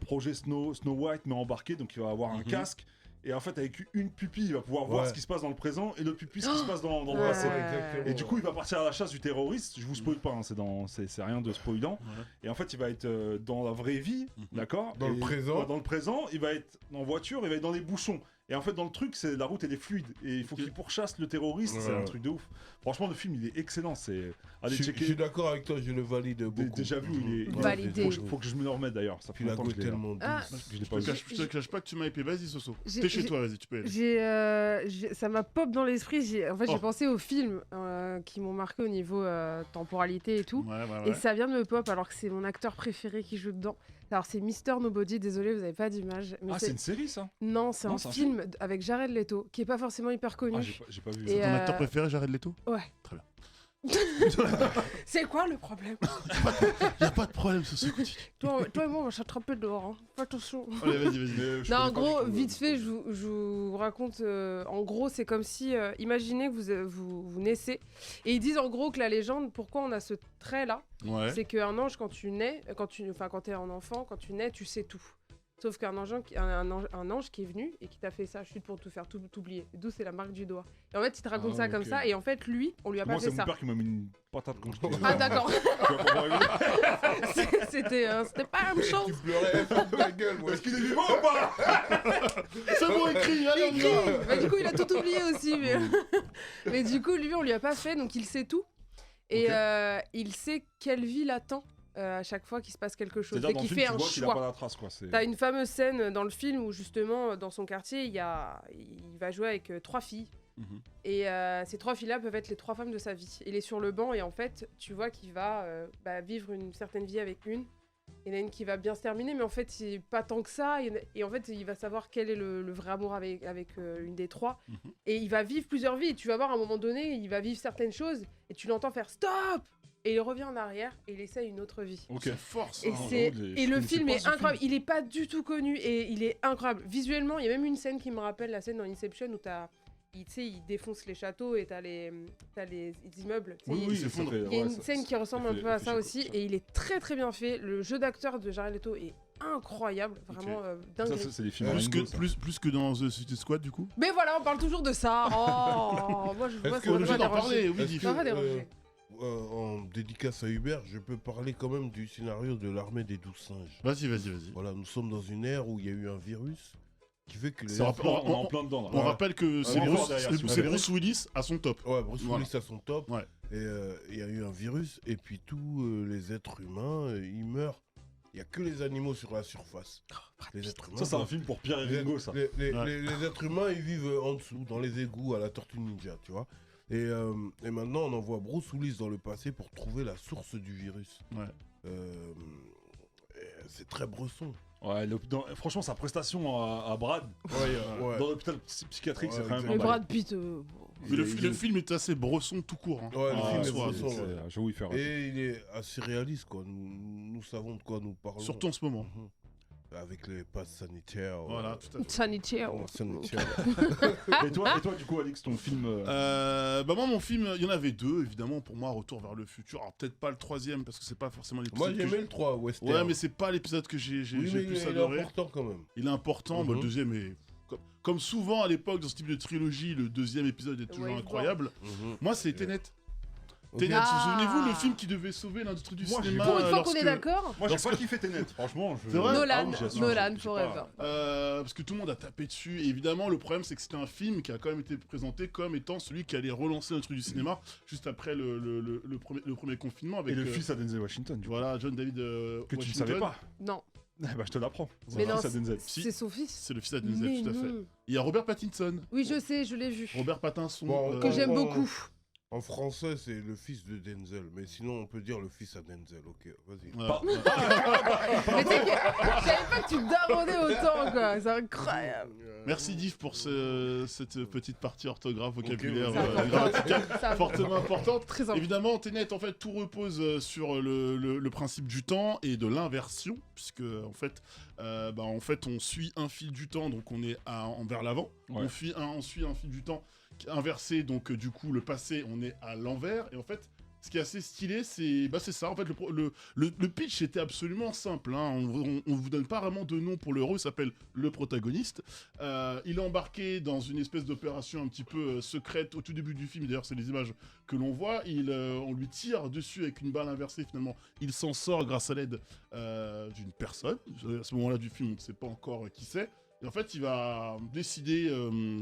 projet Snow White, mais embarqué. Donc il va avoir un casque. Et en fait, avec une pupille, il va pouvoir voir ce qui se passe dans le présent et l'autre pupille, ce qui se passe dans le passé. Et du coup, il va partir à la chasse du terroriste. Je vous spoil pas, hein, c'est rien de spoilant. Ouais. Et en fait, il va être dans la vraie vie, d'accord. Dans le présent. Dans le présent, il va être en voiture, il va être dans les bouchons. Et en fait, dans le truc, la route, elle est fluide. Et il faut qu'il pourchasse le terroriste. C'est un truc de ouf. Franchement, le film, il est excellent. Allez checker. Je suis d'accord avec toi, je le valide beaucoup. Déjà vu, il est validé. Faut que je me le remette d'ailleurs. Ça fait la longtemps que je l'ai. tellement Je l'ai pas vu. Je te cache pas que tu m'as épée. Vas-y, Soso. T'es chez toi, vas-y, tu peux y aller. Ça m'a pop dans l'esprit. J'ai pensé aux films qui m'ont marqué au niveau temporalité et tout. Et ça vient de me pop alors que c'est mon acteur préféré qui joue dedans. Alors c'est Mister Nobody, désolé vous avez pas d'image. C'est une série ça? Non, c'est un film avec Jared Leto qui est pas forcément hyper connu. J'ai pas vu. C'est ton acteur préféré, Jared Leto? Ouais. Très bien. C'est quoi le problème? Y a pas de problème, ce continue. Toi et moi on va s'attraper dehors, hein. Fais attention. Allez, vas-y. Non, en gros, vite fait, je vous raconte. En gros, c'est comme si, imaginez que vous naissez, et ils disent en gros que la légende, pourquoi on a ce trait-là, c'est qu'un ange, quand tu nais, quand t'es un enfant, quand tu nais, tu sais tout. Sauf qu'un ange qui est venu et qui t'a fait ça, chute pour te faire t'oublier. D'où c'est la marque du doigt. Et en fait, il te raconte ça comme ça, et en fait, lui, on lui a pas fait ça. Moi, c'est mon père qui m'a mis une patate quand j'étais... Ah, d'accord. C'était pas la même chose. Tu pleurais sur ta gueule, moi. Est-ce qu'il est vivant ou pas? C'est bon, écrit, allez, on y va. Bah, du coup, il a tout oublié aussi. Mais du coup, lui, on lui a pas fait, donc il sait tout. Et il sait quelle vie l'attend. À chaque fois qu'il se passe quelque chose et qu'il fait un choix. T'as une fameuse scène dans le film où justement dans son quartier il va jouer avec 3 filles et ces 3 filles-là peuvent être les 3 femmes de sa vie. Il est sur le banc et en fait tu vois qu'il va vivre une certaine vie avec une. Il y en a une qui va bien se terminer mais en fait c'est pas tant que ça et en fait il va savoir quel est le vrai amour avec une des 3 et il va vivre plusieurs vies. Et tu vas voir à un moment donné il va vivre certaines choses et tu l'entends faire stop. Et il revient en arrière et il essaie une autre vie. Ok, force. Et le film est incroyable. Il est pas du tout connu et il est incroyable. Visuellement, il y a même une scène qui me rappelle la scène dans Inception où il défonce les châteaux et t'as les immeubles. Oui, il y a une scène qui ressemble un peu à ça aussi et il est très très bien fait. Le jeu d'acteur de Jared Leto est incroyable, vraiment dingue. Ça, c'est des films plus que dans The Suicide Squad du coup. Mais voilà, on parle toujours de ça. Oh, moi je vois ça. On est obligé d'en parler. Oui, ça va déranger. En dédicace à Hubert, je peux parler quand même du scénario de l'armée des 12 singes. Vas-y. Voilà, nous sommes dans une ère où il y a eu un virus qui fait que les... On est en plein dedans là. On rappelle que c'est Bruce Willis à son top. Ouais, Bruce Willis à son top. Ouais. Et il y a eu un virus et puis tous les êtres humains, ils meurent. Il n'y a que les animaux sur la surface. Les êtres humains, ça, c'est un film pour Pierre et Ringo, ça. Les êtres humains, ils vivent en dessous, dans les égouts, à la Tortue Ninja, tu vois. Et maintenant, on envoie Bruce Willis dans le passé pour trouver la source du virus. Ouais. C'est très Bresson. Ouais, franchement, sa prestation à Brad, dans l'hôpital psychiatrique, c'est quand même... Mais Brad Pitt... Le film est assez Bresson tout court. Hein. Ouais, le film est Bresson. J'avoue, il fait et il est assez réaliste, quoi. Nous savons de quoi nous parlons. Surtout en ce moment. Avec les passes sanitaires. Voilà, tout à fait. Sanitaire. Et toi, du coup, Alix, ton film moi, mon film, il y en avait 2, évidemment, pour moi, Retour vers le futur. Alors, peut-être pas le 3e, parce que c'est pas forcément l'épisode. Moi, j'aimais le 3, Western. Ouais, mais c'est pas l'épisode que j'ai plus adoré. Il est important quand même. Il est important, le 2e est... Comme souvent à l'époque, dans ce type de trilogie, le 2e épisode est toujours incroyable. Moi, c'est Tenet. Tenet, Ah. souvenez-vous, le film qui devait sauver l'industrie du Moi, j'ai cinéma. Pour une fois qu'on lorsque- est d'accord, Moi, j'ai pas kiffé Tenet, franchement. C'est vrai Nolan, j'ai Nolan pas- forever. Parce que tout le monde a tapé dessus. Et évidemment, le problème, c'est que c'était un film qui a quand même été présenté comme étant celui qui allait relancer l'industrie du cinéma juste après le premier confinement. Avec, Et le fils à Denzel Washington, du coup. Voilà, John David Que tu ne Washington. savais pas. Non, Eh ben, je te l'apprends. C'est mais le non, fils à Denzel. c'est son fils. C'est le fils à Denzel, Mais tout à fait. non. Il y a Robert Pattinson. Oui, je sais, je l'ai vu. Robert Pattinson. Bon, Que j'aime Oh. beaucoup. En français, c'est le fils de Denzel, mais sinon on peut dire le fils à Denzel. Ok, vas-y. Voilà. Mais tu sais que je savais pas que tu daronnais autant, quoi. C'est incroyable. Merci Div pour cette petite partie orthographe, vocabulaire, ok. grammaticale Ça va. fortement importante. Très important. Évidemment, Tenet, en fait, tout repose sur le principe du temps et de l'inversion, puisque en fait, on suit un fil du temps, donc on est vers l'avant. Ouais. On suit un fil du temps inversé, donc du coup, le passé, on est à l'envers. Et en fait, ce qui est assez stylé, c'est ça. En fait, le pitch était absolument simple. Hein. On vous donne pas vraiment de nom pour le héros. Il s'appelle le protagoniste. Il est embarqué dans une espèce d'opération un petit peu secrète au tout début du film. D'ailleurs, c'est les images que l'on voit. On lui tire dessus avec une balle inversée. Finalement, il s'en sort grâce à l'aide d'une personne. À ce moment-là du film, on ne sait pas encore qui c'est. Et en fait, il va décider,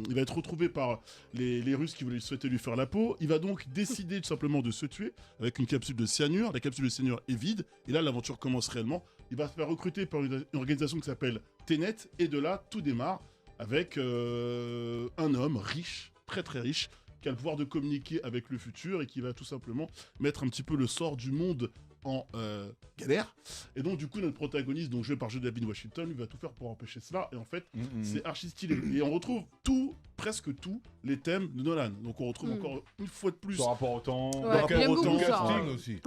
il va être retrouvé par les Russes qui voulaient souhaiter lui faire la peau. Il va donc décider tout simplement de se tuer avec une capsule de cyanure. La capsule de cyanure est vide. Et là, l'aventure commence réellement. Il va se faire recruter par une organisation qui s'appelle Tenet. Et de là, tout démarre avec un homme riche, très très riche, qui a le pouvoir de communiquer avec le futur et qui va tout simplement mettre un petit peu le sort du monde en galère. Et donc, du coup, notre protagoniste, donc joué par John David Washington, lui va tout faire pour empêcher cela. Et en fait, c'est archi stylé. Et on retrouve presque tous les thèmes de Nolan. Donc, on retrouve encore une fois de plus. Par rapport au temps. Ouais, rapport j'aime au beaucoup temps, ça. Casting aussi.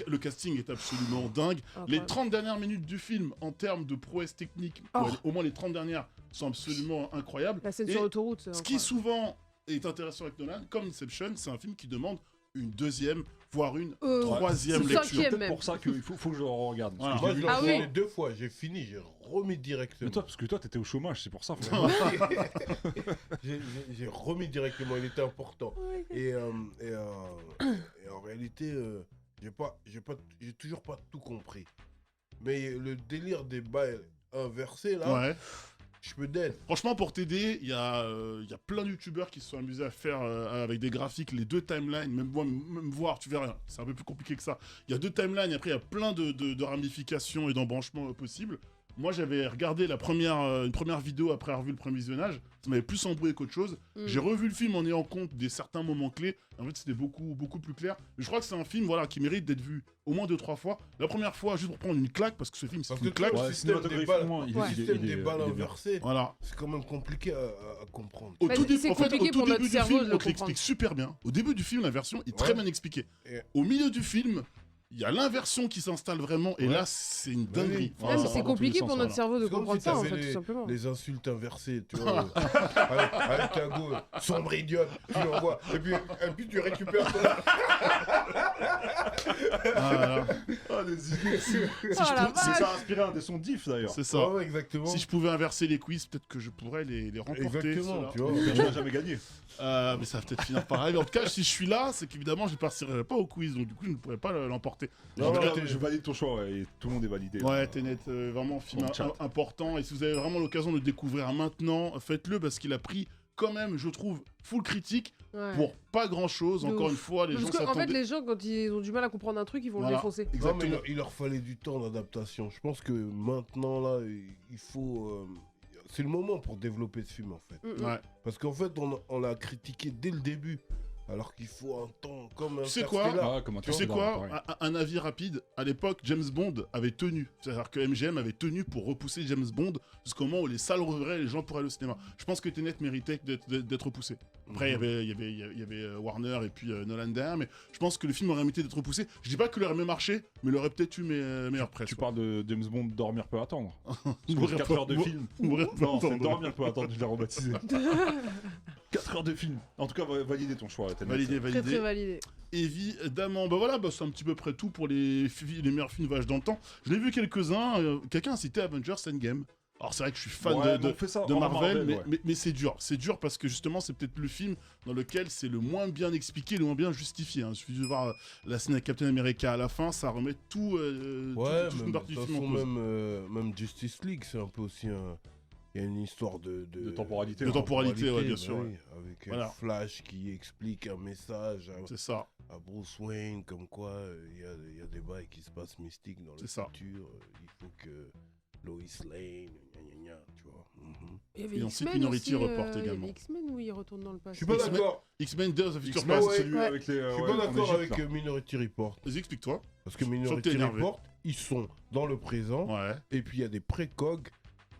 Le casting est absolument dingue. Les Incroyable. 30 dernières minutes du film, en termes de prouesse technique, Oh. au moins les 30 dernières, sont absolument incroyables. La scène Et sur l'autoroute, c'est Ce qui incroyable. souvent est intéressant avec Nolan, comme Inception, c'est un film qui demande une deuxième, voire une c'est troisième le lecture. cinquième. C'est peut-être même. pour ça qu'il faut que je le regarde. Parce Voilà. que Moi, je je l'ai l'ai vu- Ah regardé oui. 2 fois, j'ai fini, j'ai remis directement. Mais toi, parce que toi, t'étais au chômage, c'est pour ça. faut- J'ai remis directement, il était important. Et en réalité, j'ai toujours pas tout compris. Mais le délire des balles inversées, là, Ouais. je peux d'aide. Franchement, pour t'aider, il y a plein de youtubeurs qui se sont amusés à faire avec des graphiques les deux timelines, même voir, tu verras, c'est un peu plus compliqué que ça. Il y a deux timelines, et après il y a plein de ramifications et d'embranchements possibles. Moi, j'avais regardé une première vidéo après avoir vu le premier visionnage, ça m'avait plus embrouillé qu'autre chose. J'ai revu le film en ayant compte des certains moments clés. En fait, c'était beaucoup plus clair. Mais je crois que c'est un film qui mérite d'être vu au moins 2-3 fois. La première fois, juste pour prendre une claque, parce que ce film, c'est Parce une que claque. toi, Ouais, le système des balles, cinématographiquement, le Ouais. système des balles il est bien. inversées, Voilà. c'est quand même compliqué à comprendre. Au Bah, tout début, c'est en fait, compliqué au tout pour notre début du cerveau film, de le on te l'explique comprendre. super bien. Au début du film, la version est très Ouais. bien expliquée. Et- Au milieu du film, il y a l'inversion qui s'installe vraiment, et Ouais. là, c'est une dinguerie. oui. Enfin, Ouais, mais ça c'est va dans tous les compliqué sens, pour notre voilà. cerveau de C'est comme comprendre si ça, en t'avais fait, tout simplement. les insultes inversées, tu vois. avec ta go, sombre idiote, tu l'envoies. Et puis tu récupères ton. Ah, voilà. Ah, les idées. Oh la C'est vache. ça a inspiré un des sons d'If d'ailleurs. C'est ça. Ouais, exactement. Si je pouvais inverser les quiz, peut-être que je pourrais les remporter. Exactement, ceux-là. tu vois. Mais tu n'as jamais gagné. Mais ça va peut-être finir pareil. Mais en tout cas, si je suis là, c'est qu'évidemment, je ne participerai pas au quiz. Donc, du coup, je ne pourrais pas l'emporter. Non, En tout non, cas, je valide ton choix ouais, et tout le monde est validé. Ouais, Tenet, vraiment film Bon, chat. important. Et si vous avez vraiment l'occasion de le découvrir maintenant, faites-le parce qu'il a pris quand même, je trouve, full critique Ouais. pour pas grand-chose. De Encore ouf. une fois, les gens Parce qu'en fait, s'attendaient. les gens, quand ils ont du mal à comprendre un truc, ils vont Voilà. le défoncer. Non, mais Exactement. il leur fallait du temps d'adaptation. Je pense que maintenant, là, il faut. C'est le moment pour développer ce film, en fait. Ouais. Parce qu'en fait, on l'a critiqué dès le début. Alors qu'il faut un temps comme un Tu sais quoi Interstellar. Ah, comment Tu sais quoi un avis rapide. À l'époque, James Bond avait tenu. C'est-à-dire que MGM avait tenu pour repousser James Bond jusqu'au moment où les salles rouvraient et les gens pourraient aller au cinéma. Je pense que Tenet méritait d'être repoussé. Après, il y avait Warner et puis Nolan derrière, mais je pense que le film aurait mérité d'être repoussé. Je dis pas qu'il aurait mieux marché, mais il aurait peut-être eu meilleure presse. Tu parles de James Bond, Dormir peut attendre. Mourir 4 peut- heures de mou- film. mourir peut Non, c'est attendre. Dormir peut attendre, je l'ai rebaptisé. 4 heures de film. En tout cas, valider ton choix. Tenet. Validé, Très très validé. validé. Évidemment, bah voilà, c'est un petit peu près tout pour les meilleurs films voyage dans le temps. Je l'ai vu quelques-uns. Quelqu'un a cité Avengers Endgame. Alors c'est vrai que je suis fan Ouais, de on fait ça de en Marvel, ouais. mais c'est dur. C'est dur parce que justement, c'est peut-être le film dans lequel c'est le moins bien expliqué, le moins bien justifié. Il suffit de voir la scène avec Captain America à la fin, ça remet tout, toute une partie du film en cause. Même Justice League, c'est un peu aussi un... Il y a une histoire de temporalité. De temporalité, ouais, bien sûr. Oui, avec Voilà. Flash qui explique un message C'est ça. à Bruce Wayne, comme quoi il y a des bails qui se passent mystiques dans le C'est ça. futur. Il faut que Lois Lane, tu vois. Il y avait Et ensuite, X-Men Minority aussi, Report il y avait également. X-Men où il retourne dans le Je passé. suis pas X-Men. d'accord. X-Men Days of Future X-Men, Past. ouais. Celui Ouais. avec les. Je suis ouais, pas en d'accord Égypte, avec là. Minority Report. Vas-y, explique-toi. Parce que t'es Minority énervé. Report, ils sont dans le présent. Ouais. Et puis il y a des précogs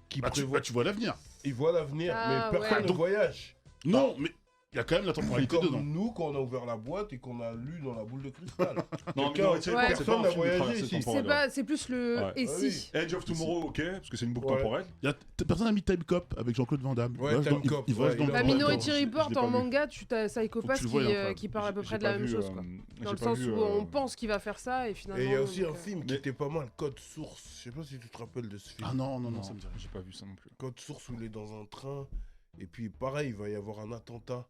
qui Bah, prévoient. tu vois l'avenir. Ils voient l'avenir, Ah, mais personne ouais. ne Donc- voyage. Non, mais il y a quand même la temporalité Comme dedans. nous, quand on a ouvert la boîte et qu'on a lu dans la boule de cristal. Non, Quelqu'un- mais c'est Ouais. pas c'est pas un Personne n'a film de voyagé traversée ici. temporelle, C'est ouais. pas, c'est plus le Ouais. et Ah si. oui. Edge of Tomorrow, ok, parce que c'est une boucle Ouais. temporelle. Personne n'a mis Time Cop avec Jean-Claude Van Damme. Ouais, Il voyage Time dans- il- Cop, il voyage ouais, dans il le a- temps. Bah, Minority je l'ai Report pas en vu. manga, tu as Psycho Faut que Pass tu le voies, hein, qui parle à peu J'ai près de pas la même vu, chose, quoi. j'ai Dans le pas sens vu, où on pense qu'il va faire ça et finalement. Et il y a aussi donc, un film qui mais- était pas mal, Code Source. Je sais pas si tu te rappelles de ce film. Ah non, Non, ça me dit rien. j'ai pas vu ça non plus. Code Source où il est dans un train. Et puis pareil, il va y avoir un attentat.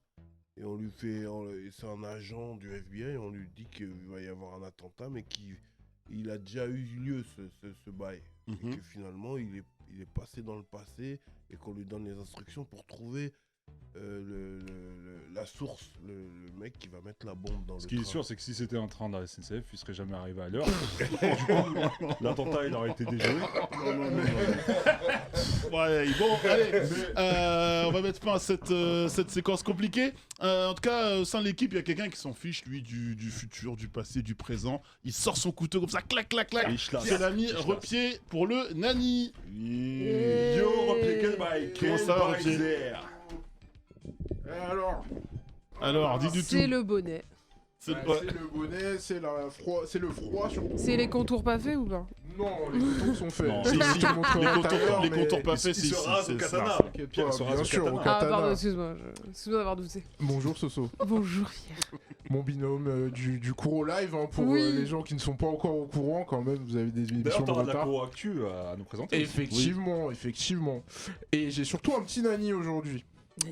Et on lui fait. C'est un agent du FBI. On lui dit qu'il va y avoir un attentat, mais qu'il a déjà eu lieu ce bail. Et Mhm. que finalement, il est passé dans le passé. Et qu'on lui donne les instructions pour trouver la source. Le mec qui va mettre la bombe dans Ce le qui est train. sûr, c'est que si c'était un train de la SNCF, il serait jamais arrivé à l'heure. Du coup, l'attentat, il aurait été déjoué. Ouais, bon, allez, on va mettre fin à cette séquence compliquée. En tout cas, au sein de l'équipe, il y a quelqu'un qui s'en fiche, lui, du futur, du passé, du présent. Il sort son couteau comme ça, clac, clac, clac. Et il chlasse. C'est l'ami Il chlasse. repied pour le Nani. Yo, replié, quel bail, Comment quel ça va, bail, Roger Zer. Alors, dis du tout. C'est le bonnet. C'est- Ouais, ouais. c'est le bonnet, c'est le froid surtout. C'est les contours pas faits ou pas? Non, les contours sont faits. Non, Je si, te si, montrerai les tout à contours- l'heure, les mais contours pas faits, Il si, se si, rase c'est au ça. katana. t'inquiète Pierre pas, se rase bien au sûr, au katana. Ah, pardon, katana. excuse-moi. Excuse-moi d'avoir douté. Bonjour Soso, Bonjour, Pierre. mon binôme du Kuro Live, hein, pour Oui. les gens qui ne sont pas encore au courant quand même, vous avez des D'ailleurs, émissions de t'auras de la retard. co-actu à nous présenter. aussi. Effectivement, effectivement. Et j'ai surtout un petit nani aujourd'hui.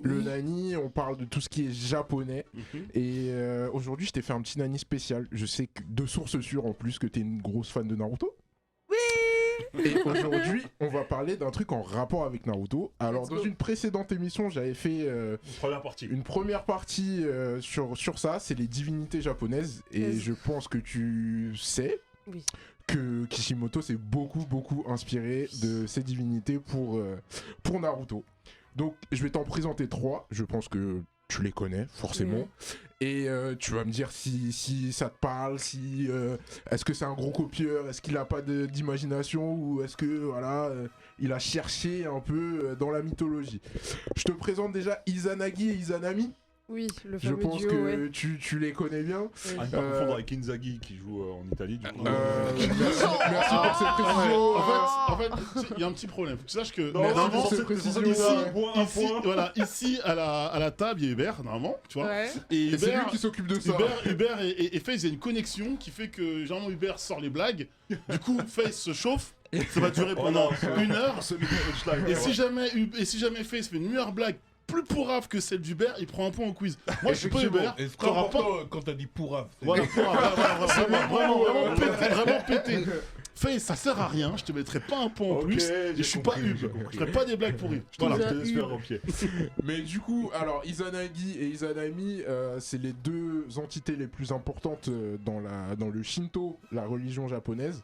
Le nani, on parle de tout ce qui est japonais. Mhm. Et aujourd'hui, je t'ai fait un petit nani spécial. Je sais que de sources sûres en plus que t'es une grosse fan de Naruto. Oui. Et aujourd'hui, on va parler d'un truc en rapport avec Naruto. Alors, Let's dans go. une précédente émission, j'avais fait Première partie. une première partie sur ça, c'est les divinités japonaises. Et Yes. je pense que tu sais Oui. que Kishimoto s'est beaucoup inspiré de ces divinités pour Naruto. Donc, je vais t'en présenter 3. Je pense que tu les connais, forcément. Oui. Et tu vas me dire si ça te parle, si est-ce que c'est un gros copieur, est-ce qu'il a pas d'imagination ou est-ce que voilà, il a cherché un peu dans la mythologie. Je te présente déjà Izanagi et Izanami. Oui, le Je fameux pense duo, que ouais. tu les connais bien. Oui. À ne pas confondre avec Inzaghi qui joue en Italie. Du coup. Merci pour cette précision. En fait, il y a un petit problème. Faut que tu saches que Non, normalement, c'est c'est précision. précision. ici, Un ici, point. voilà, ici à la table, il y a Hubert, normalement, tu vois. Ouais. Et Et c'est lui Hubert, qui s'occupe de ça. Hubert et Face, il y a une connexion qui fait que généralement Hubert sort les blagues. Du coup, Face se chauffe. Ça va durer pendant Oh non, 1 heure. Ce micro punchline. Et si jamais Face fait une meilleure blague plus pourrave que celle d'Hubert, il prend un point au quiz. Moi, je suis pas Hubert. Et c'est T'auras pas. important quand t'as dit pourrave. Voilà, vraiment pété. Face, ça sert à rien. Je te mettrai pas un point en Ok, plus. j'ai Et je suis pas compris, Hub. j'ai compris. Je ferai pas des blagues pourries. Voilà. Je te laisse faire au pied. Mais du coup, alors Izanagi et Izanami, c'est les deux entités les plus importantes dans le Shinto, la religion japonaise.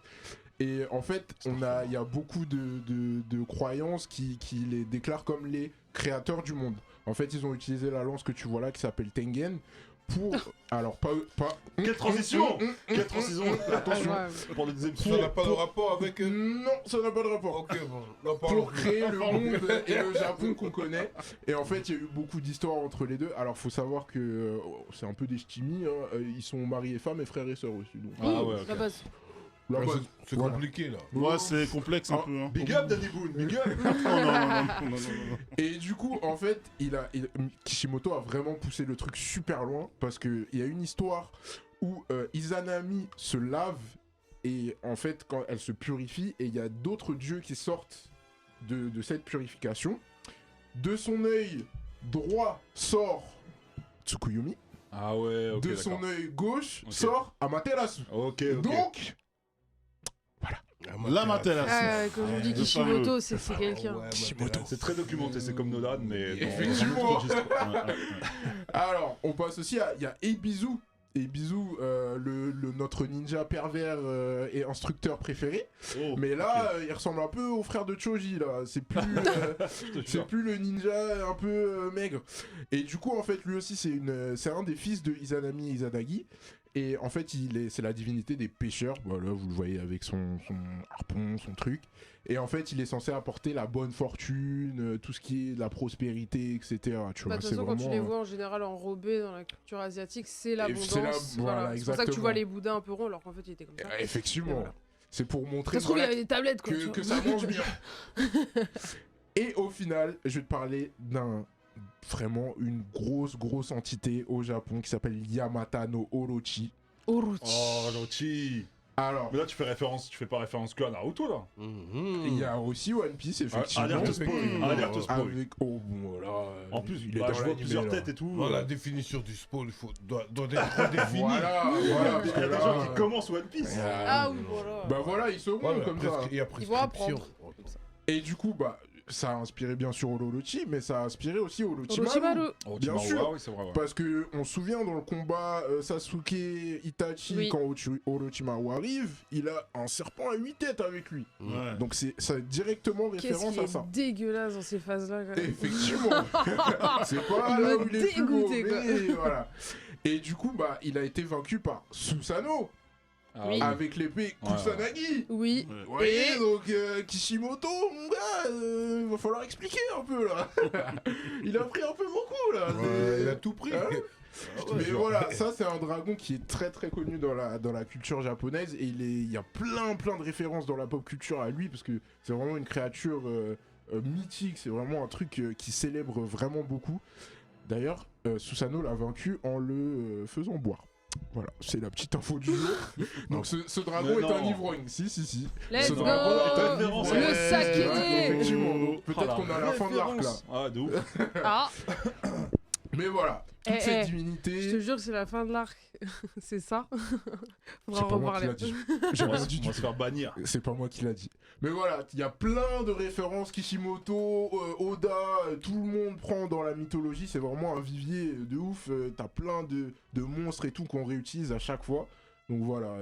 Et en fait, il y a beaucoup de croyances qui les déclarent comme les créateurs du monde. En fait, ils ont utilisé la lance que tu vois là, qui s'appelle Tengen, pour... Alors, pas... Quelle transition Quelle transition Attention. Ouais. Pour le deuxième Ça sujet. n'a pas de rapport avec. Non, ça n'a pas de rapport. Ok, bon. Non, parlons Pour créer le monde et le Japon qu'on connaît. Et en fait, il y a eu beaucoup d'histoires entre les deux. Alors, faut savoir que c'est un peu des ch'timis. Hein. Ils sont mari et femme et frères et sœurs aussi. Donc, Ah ouais, La ok. base. la Ouais, base. c'est Voilà. compliqué là. Ouais, c'est complexe un peu. Hein. Big up Danny Boone, big up. Non. Et du coup, en fait, Kishimoto a vraiment poussé le truc super loin parce qu'il y a une histoire où Izanami se lave et en fait, quand elle se purifie, et il y a d'autres dieux qui sortent de cette purification, de son œil droit sort Tsukuyomi, Ah ouais, ok. de son œil gauche Ok. sort Amaterasu. Ok. Donc, La Materasu. Comme on dit, le Kishimoto, c'est Ah quelqu'un. ouais, Kishimoto. C'est très documenté, c'est comme Nolan, mais. dans- Effectivement. dans d'autres registres. Ouais, ouais. alors, on passe aussi à... Il y a Eibizu. Eibizu, notre ninja pervers et instructeur préféré. Oh, Mais là, il ressemble un peu au frère de Choji, là. C'est plus, Je te c'est jure. plus le ninja un peu maigre. Et du coup, en fait, lui aussi, c'est un des fils de Izanami et Izanagi. Et en fait, c'est la divinité des pêcheurs. Voilà, vous le voyez avec son harpon, son truc. Et en fait, il est censé apporter la bonne fortune, tout ce qui est de la prospérité, etc. Tu vois, Bah, de toute c'est façon, quand tu vraiment, les vois en général enrobés dans la culture asiatique, c'est l'abondance. c'est voilà, C'est pour ça que tu exactement. vois les bouddhas un peu ronds, alors qu'en fait, il était comme ça. Effectivement. Et voilà. C'est pour montrer Ça se trouve, il y voilà, avait des tablettes, quoi. tu que vois. ça mange bien. Et au final, je vais te parler vraiment une grosse entité au Japon qui s'appelle Yamata no Orochi. Orochi. Oh, Orochi. Alors, Mais là, tu fais pas référence que à Naruto, là. il y a aussi One Piece, effectivement. Alerte spoil. Alerte spoil. Avec... Oh, bon, voilà. En plus, il est bah, dans je vois l'animé, plusieurs là. têtes et tout. Dans la définition du spoil, doit être redéfini. Voilà, Parce qu'il y a des voilà. gens qui commencent One Piece. Ah oui, voilà. Bah voilà, ils sauront Ouais, mais comme ça. il y a Ils vont prescription. apprendre. Comme ça. Et du coup, bah, ça a inspiré bien sûr Orochi, mais ça a inspiré aussi Orochimaru. Orochimaru. Bien sûr. Oui, c'est vrai. Ouais. Parce que on se souvient dans le combat Sasuke Itachi, Oui. quand Orochimaru arrive, il a un serpent à 8 têtes avec lui. Ouais. Donc ça a directement Qu'est-ce référence qui à est ça. dégueulasse dans ces phases-là, quand même. Effectivement. C'est pas Il là me où il est plus beau, dégoûtait, quoi. mais voilà. Et du coup, bah, il a été vaincu par Susanoo Ah, Oui. avec l'épée Ouais. Kusanagi. Oui. Ouais. Vous voyez, Et- donc Kishimoto, mon gars, il va falloir expliquer un peu là. Il a pris un peu beaucoup là. Ouais, il a tout pris. Hein Mais jure. voilà, ça c'est un dragon qui est très connu dans la culture japonaise et il y a plein de références dans la pop culture à lui parce que c'est vraiment une créature mythique, c'est vraiment un truc qui célèbre vraiment beaucoup. D'ailleurs, Susanoo l'a vaincu en le faisant boire. Voilà, c'est la petite info du jour. Donc ce dragon Mais est un non. ivrogne, si. Let's Ce go. dragon est un référence. ivrogne. Le saké. Ouais, effectivement, donc Oh, peut-être la qu'on a la fin de l'arc là. référence. Ah, de ouf. Ah, Mais voilà, toute cette je te divinité... jure, c'est la fin de l'arc. C'est ça. C'est Faudra pas moi qui reparler. l'a dit. J'ai On rien va dit on du va se faire bannir. C'est pas moi qui l'a dit. Mais voilà, il y a plein de références Kishimoto, Oda, tout le monde prend dans la mythologie, c'est vraiment un vivier de ouf. T'as plein de monstres et tout qu'on réutilise à chaque fois. Donc voilà,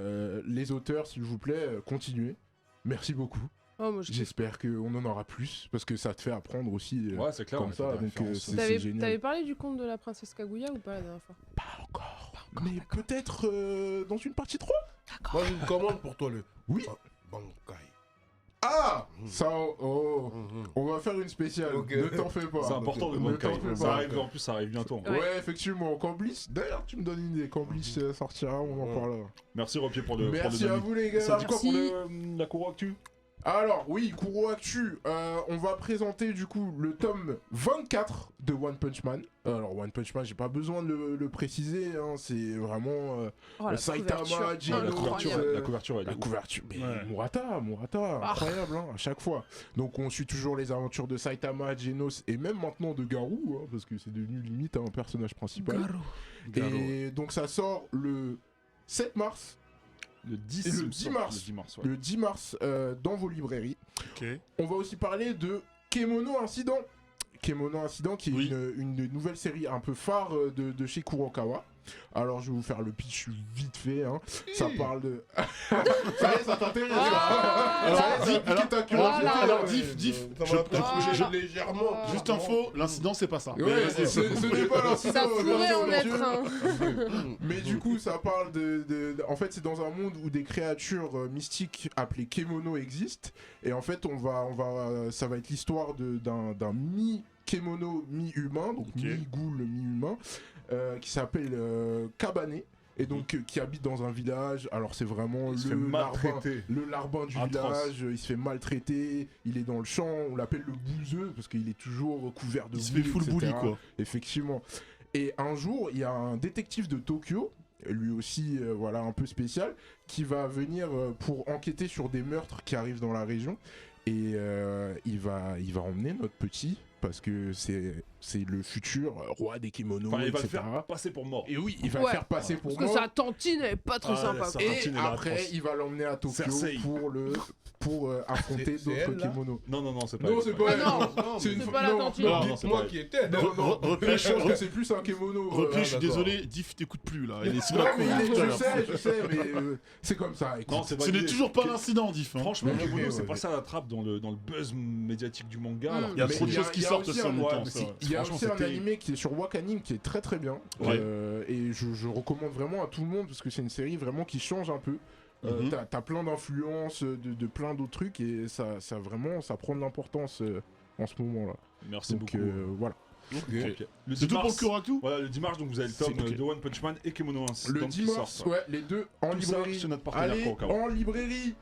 les auteurs, s'il vous plaît, continuez. Merci beaucoup. Oh, moi, je J'espère qu'on en aura plus, parce que ça te fait apprendre aussi Ouais, c'est clair. comme on ça. fait des Donc références. c'est T'avais génial. t'avais parlé du conte de la princesse Kaguya ou pas la dernière fois? Pas encore. Mais peut-être dans une partie 3. Moi, j'ai une commande pour toi, le Oui. Bankai. Ah ça, oh. On va faire une spéciale, Ok. ne t'en fais pas. C'est important le Ne t'en Bankai. fais Ça pas. arrive, en plus, ça arrive bientôt. Ouais, effectivement, quand Bliss, d'ailleurs tu me donnes une idée, quand Bliss sortira, on en parlera. Merci Ropier pour le. Merci à vous les gars. Ça dit quoi pour Merci. la Kuro Actu? Alors oui, Kuro Actu, on va présenter du coup le tome 24 de One Punch Man. Alors One Punch Man, j'ai pas besoin de le préciser, hein, c'est vraiment Oh, la Saitama, couverture. Genos, La couverture, euh, la couverture, elle est La ouf. couverture, mais Ouais. Murata, incroyable hein, à chaque fois. Donc on suit toujours les aventures de Saitama, Genos et même maintenant de Garou, hein, parce que c'est devenu limite un personnage principal. Et donc ça sort le 7 mars, Le 10, Et le il me 10 semble. mars. Le 10 mars, ouais. le 10 mars dans vos librairies. Ok. On va aussi parler de Kemono Incident. Kemono Incident qui est Oui. une nouvelle série un peu phare de chez Kurokawa. Alors je vais vous faire le pitch vite fait. Hein. Ça parle de... ça y est, ça t'intéresse Ah. là. Ça y est, ça a piqué ta curiosité. alors, là. Diff, Ça je- m'a peut-être je- légèrement. juste info, l'incident c'est pas ça. Ouais, Mais vas-y. ce n'est pas l'incident. Ça pourrait en bien être sûr. un. Mais du coup, ça parle en fait, c'est dans un monde où des créatures mystiques appelées Kemono existent. Et en fait, ça va être l'histoire d'un mi-Kemono, mi-humain, donc Ok. mi-ghoul, mi-humain, qui s'appelle Kabane. Et donc, qui habite dans un village. Alors, c'est vraiment Il se fait le larbin, maltraiter. le larbin du Atroce. village. Il se fait maltraiter. Il est dans le champ. On l'appelle le bouseux parce qu'il est toujours couvert de Il se fait boue, full etc. bully quoi. Effectivement. Et un jour, il y a un détective de Tokyo, lui aussi, voilà, un peu spécial, qui va venir pour enquêter sur des meurtres qui arrivent dans la région. Et il va emmener notre petit, parce que c'est le futur roi des kimonos, Enfin, il va le etc. faire passer pour mort. Et oui, il va le faire passer pour Parce que mort. sa tantine elle est pas très sympa. sa quoi. Et tantine est après, atroce. il va l'emmener à Tokyo Cersei. pour affronter C'est d'autres elle, là kimonos. Non, c'est pas. Non, c'est pas elle. non, non, C'est c'est une pas la non, tantine. non, Non, c'est Dites-moi pas qui était. non, non. Repli, Je pense que c'est plus un kimono. Repli, je suis d'accord. désolé, Diff t'écoute plus là. Il est sous Non, la mais couverture. je sais, mais c'est comme ça. Écoute. Non, c'est Ce n'est validé. toujours pas l'incident, Diff. hein. Franchement, Ok, Kimono, ouais, c'est ouais. passé à la trappe dans le buzz médiatique du manga. Mm. alors Il y a Mais trop de il y a- choses qui il y a sortent aussi aussi en un- même ouais, temps. mais ça, si- ouais. Il y a Franchement, aussi un c'était- animé qui est sur Wakanim qui est très très bien. Ouais. Et je recommande vraiment à tout le monde parce que c'est une série vraiment qui change un peu. Mhm. T'as plein d'influences de plein d'autres trucs et ça vraiment ça prend de l'importance en ce moment-là. Merci Donc beaucoup. voilà. Ok. Le C'est 10 tout pour le mars, Kuraku voilà, le 10 mars, donc vous avez le C'est tome ok. de One Punch Man et Kemono 1. Le donc, 10 qui mars, sortent. ouais, les deux en Tout ça librairie. chez notre partenaire Allez, Kurokawa. en librairie.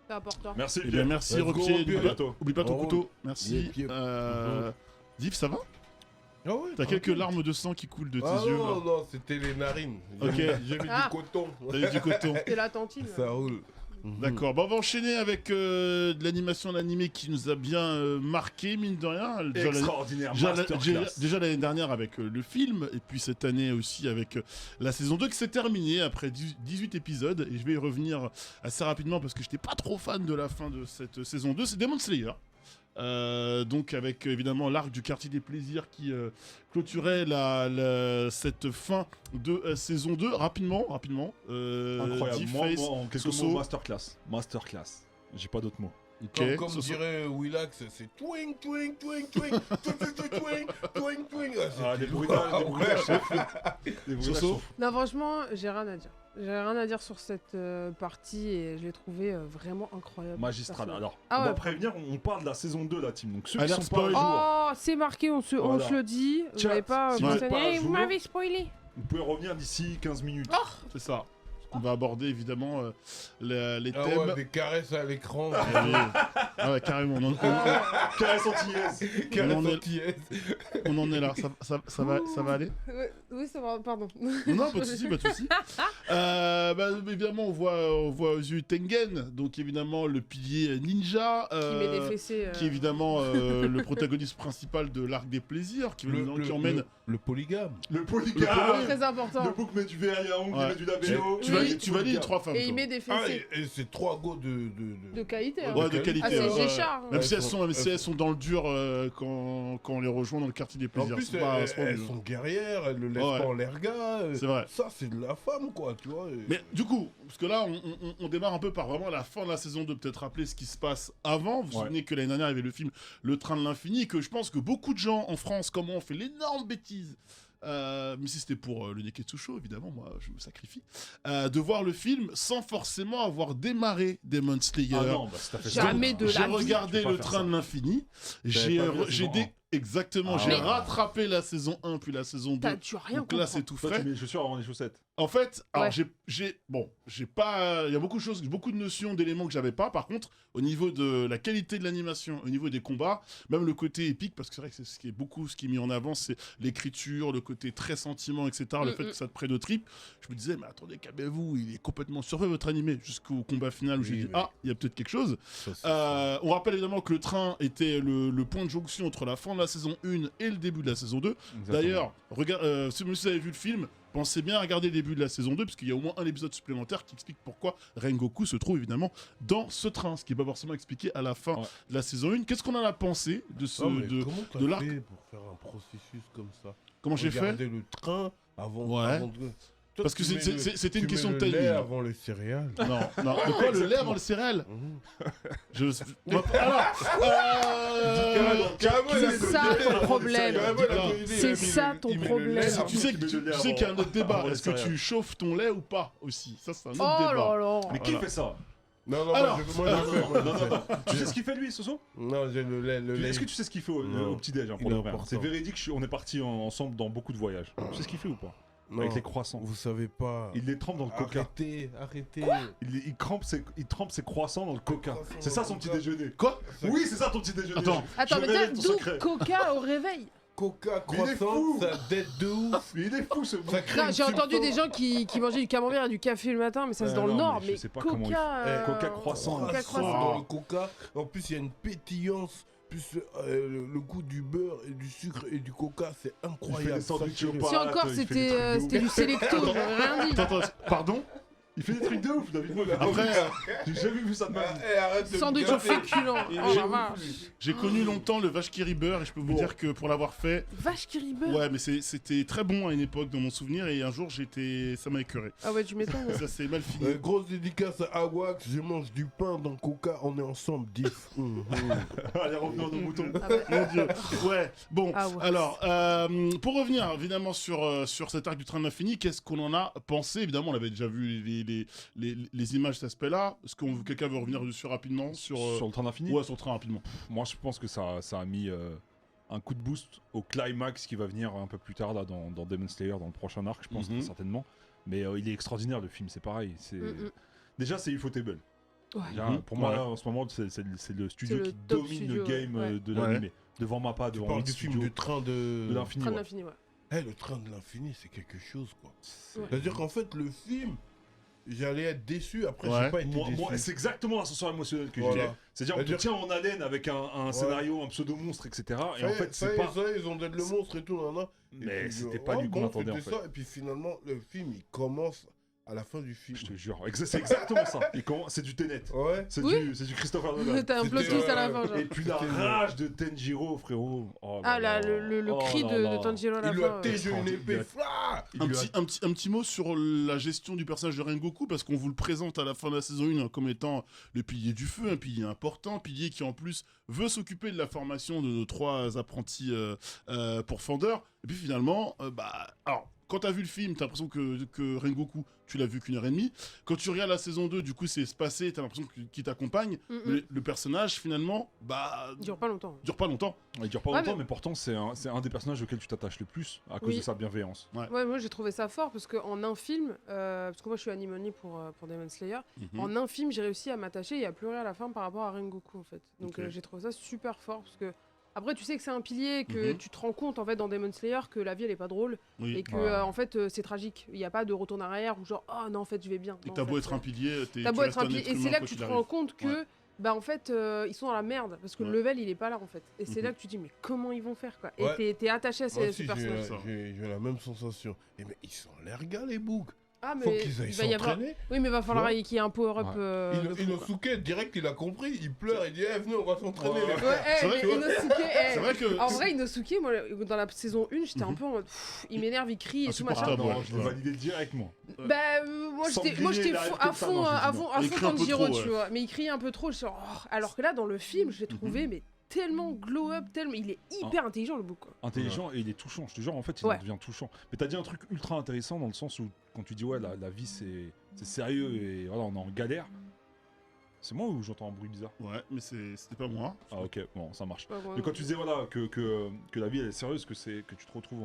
C'est important. Merci, Eh bien, Pierre. merci, Let's go, Repier. Pierre. Oublie pas ton Oh. couteau. Merci. Yep, yep. Diff, ça va? Ah ouais, T'as quelques tranquille. larmes de sang qui coulent de tes Ah yeux non, là. non, c'était les narines. Ok. J'ai mis Ah. du coton. T'as eu du coton. C'est la tantine. Ça roule. D'accord, bon, on va enchaîner avec de l'animation d'animé qui nous a bien marqué, mine de rien. Déjà, Extraordinaire, déjà, masterclass. déjà l'année dernière avec le film, et puis cette année aussi avec la saison 2 qui s'est terminée après 18 épisodes. Et je vais y revenir assez rapidement parce que j'étais pas trop fan de la fin de cette saison 2. C'est Demon Slayer. Donc avec évidemment l'arc du quartier des plaisirs qui clôturait cette fin de saison 2 rapidement Incroyable. Diff, Moi, Face, en quelques Soso. mots, masterclass. J'ai pas d'autres mots. Ok, Comme Soso. dirait Willax, c'est twing, twing, twing, twing, twing, twing, twing. Ah, des bruitages, des bruitages, c'est fou. Des bruitages Soso. sont fous. Non, franchement, j'ai rien à dire. J'ai rien à dire sur cette partie et je l'ai trouvé vraiment incroyable. Magistral. Perso. Alors, Ah on va ouais. prévenir, on parle de la saison 2, la team. Donc ceux qui Alerte sont pas à spoil. jour, Oh, c'est marqué, on se Voilà. le dit. Vous Chat, n'avez pas si vous êtes mentionné. pas à Hey, vous jour. m'avez spoilé. vous pouvez revenir d'ici 15 minutes. C'est ça. On va aborder évidemment les Ah thèmes. ouais, des caresses à l'écran. Ah ouais, carrément. Caresse antillaise. Caresses on est- antillaises. On en est là. Ça va aller? Oui, ça va, pardon. Non, pas de soucis, pas de soucis. Évidemment, on voit aux yeux Tengen, donc évidemment le pilier ninja, Qui met des fessées. qui est évidemment le protagoniste principal de l'arc des plaisirs, qui emmène. Le polygame. Le polygame. Très important. Le bouc met du verriaon, il Ouais. met du labello. Tu valides les 3 femmes. Et il toi. met des Ah, fessées. et c'est 3 go de... De qualité. hein. Ouais, de qualité. Ah, c'est ouais. Géchard. hein. Même Ouais, si elles sont dans le dur quand on les rejoint dans le quartier des En plaisirs. plus, C'est pas- c'est pas elles mieux. sont guerrières, elles le laissent Ouais. pas en l'air gars. C'est vrai. Ça, c'est de la femme, quoi, tu vois. Mais du coup, parce que là, on démarre un peu par vraiment la fin de la saison 2, peut-être rappeler ce qui se passe avant. Vous vous Ouais. souvenez que l'année dernière, il y avait le film Le Train de l'Infini, et que je pense que beaucoup de gens en France, comme moi, ont fait l'énorme bêtise. Mais si c'était pour le Neketsu Show, évidemment, moi je me sacrifie, de voir le film sans forcément avoir démarré Demon Slayer. Ah non, bah, c'est à fait ça. Jamais de J'ai la vie. regardé Tu peux pas Le faire Train ça. de l'Infini, T'avais pas vu la saison 1. Exactement, Ah. j'ai Mais- rattrapé la saison 1 puis la saison 2. Tu as rien Donc là, compris. c'est tout Toi, frais. tu mets les chaussures avant les chaussettes. En fait, alors Ouais. j'ai pas, il y a beaucoup de choses, beaucoup de notions, d'éléments que j'avais pas. Par contre, au niveau de la qualité de l'animation, au niveau des combats, même le côté épique, parce que c'est vrai que c'est ce qui est mis en avant, c'est l'écriture, le côté très sentiment, etc. Le fait que ça te prenne au trip. Je me disais, mais attendez, calmez-vous, il est complètement surfait votre animé jusqu'au combat final où j'ai Oui, dit, mais- ah, il y a peut-être quelque chose. Ça, c'est- On rappelle évidemment que le train était le point de jonction entre la fin de la saison 1 et le début de la saison 2. D'ailleurs, si vous avez vu le film, pensez bien à regarder le début de la saison 2, parce qu'il y a au moins un épisode supplémentaire qui explique pourquoi Rengoku se trouve évidemment dans ce train, ce qui n'est pas forcément expliqué à la fin Ouais. de la saison 1. Qu'est-ce qu'on en a pensé de ce... Non, mais de... comment t'as de l'arc. fait pour faire un processus comme ça? Comment j'ai fait? Regarder le train avant, Ouais. avant de... Toi, Parce que tu mets le- c'était une tu question mets de le lait timing. avant les céréales. Non, non. De quoi, le lait avant le céréal? Mhm. Alors, C'est ça ton problème. C'est ça ton problème. tu sais qu'il y a un autre débat. avant les Est-ce que céréales. tu chauffes ton lait ou pas aussi? Ça, c'est un autre Oh débat. là là. Mais qui fait ça? Non, non, Alors, moi, je fais, moi, je fais. Tu sais ce qu'il fait lui, Soso? Non, j'ai le lait. Est-ce que tu sais ce qu'il fait Non. au petit-déj hein, Il pour est de vrai important. C'est véridique, on est partis ensemble dans beaucoup de voyages. Tu sais ce qu'il fait ou pas? Non, Avec les croissants. vous savez pas. Il les trempe dans le coca. Arrêtez. Il trempe ses croissants dans le coca. Croissants C'est ça dans son le petit coca. déjeuner. Quoi? Oui, c'est ça ton petit déjeuner. Attends. Attends, Je mais révèle t'as ton d'où secret. Coca au réveil? Coca Mais il est croissant, fou. ça dette de ouf. Mais il est fou ce Ça crée Non, une j'ai entendu des substance. gens qui mangeaient du camembert et du café le matin, mais ça c'est dans le non, nord. mais je Mais sais pas comment Coca. il Coca croissant. Coca Croissant croissant. dans le coca. En plus, il y a une pétillance. Plus le goût du beurre et du sucre et du coca, c'est Il fait incroyable. des sandwichs Ça, au c'est- pain. Si encore il fait des trucs de c'était ouf. du Selecto, j'aurais rien dit. Attends, pardon. Il fait des trucs de ouf, David. Après, J'ai jamais vu ça de ma vie. Arrête de me Sandwich au gâter. féculent. Il Oh est la ouf, vache. lui. j'ai connu longtemps le vache qui rit beurre et je peux vous dire que pour l'avoir fait, Vache qui rit beurre. ouais, mais c'était très bon à une époque dans mon souvenir et un jour ça m'a écœuré. Ah ouais, tu m'étonnes. Ça s'est mal fini. Grosse dédicace à Awax, je mange du pain dans Coca, on est ensemble, diff. Allez, revenons à nos moutons. Ah ouais. Mon Dieu. Ouais. Bon. Ah ouais. Alors, pour revenir évidemment sur cet arc du train de l'infini, qu'est-ce qu'on en a pensé? Évidemment, on avait déjà vu les images de cet aspect-là. Est-ce que quelqu'un veut revenir dessus rapidement sur Sur le train d'infini. Ouais, sur le train rapidement. Moi, je pense que ça a mis un coup de boost au climax qui va venir un peu plus tard là, dans Demon Slayer, dans le prochain arc, je pense Mhm. certainement. Mais il est extraordinaire le film, c'est pareil. Mm-mm. Déjà, c'est Ufotable. Ouais. Déjà, Mhm. pour moi, Ouais. là, en ce moment, c'est le studio C'est le qui top domine studio, le game ouais. de Ouais. l'animé. Devant Mappa, Tu devant parles Wit du film Studio, du train de de... l'infini. Train de Ouais. l'infini, ouais. Le train de l'infini, c'est quelque chose, quoi. Ouais. C'est-à-dire qu'en fait, le film, j'allais être déçu, après, Ouais. j'ai pas été déçu. C'est exactement l'ascenseur émotionnel que Voilà. j'ai. C'est-à-dire, on te C'est-à-dire- tient en haleine avec un scénario, un pseudo-monstre, etc. Et Ça en y est, fait, ça c'est y est, pas. ça y est, ils ont donné le monstre et tout, nan, nan. Et Mais puis, c'était pas lui qu'on bon, attendait en c'était fait. ça. Et puis finalement, le film, il commence à la fin du film. Je te jure, c'est exactement ça. C'est du Tenet. Ouais. C'est Oui. du Christopher Nolan. T'as un plot C'était, twist à la fin, genre. Et puis la C'était- rage de Tenjiro, frérot. Oh Ah là là, là. le Oh cri là de là. Tanjiro à la Il lui fin. a tégé une Il épée. a- Fla Il lui a- Un petit mot sur la gestion du personnage de Rengoku, parce qu'on vous le présente à la fin de la saison 1 comme étant le pilier du feu, un pilier important, pilier qui en plus veut s'occuper de la formation de nos 3 apprentis pourfendeurs. Et puis finalement, alors, quand t'as vu le film, t'as l'impression que Rengoku, tu l'as vu qu'une heure et demie. Quand tu regardes la saison 2, du coup, c'est espacé, t'as l'impression qu'il t'accompagne. Mm-mm. Mais le personnage, finalement, Il dure pas longtemps. dure pas longtemps. Il dure pas Ouais, longtemps, mais pourtant, c'est un des personnages auxquels tu t'attaches le plus à cause Oui. de sa bienveillance. Ouais, moi j'ai trouvé ça fort parce qu'en un film, parce que moi je suis animoni pour Demon Slayer, Mhm. en un film j'ai réussi à m'attacher et à pleurer à la fin par rapport à Rengoku en fait. Donc Ok. j'ai trouvé ça super fort parce que après tu sais que c'est un pilier, que Mhm. tu te rends compte en fait dans Demon Slayer que la vie elle est pas drôle Oui. et que Ouais. en fait c'est tragique. Il n'y a pas de retour en arrière ou genre oh non en fait je vais bien. Et Non, t'as en beau fait, être un pilier, t'as tu beau restes être un pilier. être Et c'est humain là quoi que tu qu'il te arrive. rends compte que bah en fait ils sont dans la merde parce que Ouais. le level il est pas là en fait. Et c'est Mhm. là que tu te dis mais comment ils vont faire quoi. Et Ouais. t'es attaché à Moi ce aussi, personnage. ça. j'ai la même sensation. Et mais ils sont l'air gars, les boucs. Ah Faut mais qu'ils aillent il va y avoir. s'entraîner. Oui mais va falloir vois qu'il y ait un power-up. Ouais. de fou, quoi. Inosuke, direct, il a compris. Il pleure, il dit venez, on va s'entraîner, Ouais. les Ouais, frères. C'est vrai mais que- Inosuke, C'est vrai que. en vrai, Inosuke, moi, dans la saison 1, j'étais un Mhm. peu en mode, il m'énerve, il crie et tout machin. Insupportable. non, ouais. je l'ai validé directement. Bah, moi, j'étais Sanglier, il arrive à comme ça, non, fond, j'ai à dit fond, non. à Il fond crie un peu Tanjiro, trop, tu ouais. vois. Mais il crie un peu trop, je suis genre, oh. Alors que là, dans le film, je l'ai trouvé, mais tellement glow up, tellement. Il est hyper intelligent, le bouc, quoi. Intelligent et il est touchant, je te jure, en fait, il Ouais. en devient touchant. Mais t'as dit un truc ultra intéressant dans le sens où, quand tu dis, ouais, la vie c'est sérieux et voilà, on est en galère. C'est moi ou j'entends un bruit bizarre? Ouais, mais c'était pas moi. Ah, ok, bon, ça marche. Ouais, Mais quand tu disais, voilà, que la vie elle est sérieuse, que tu te retrouves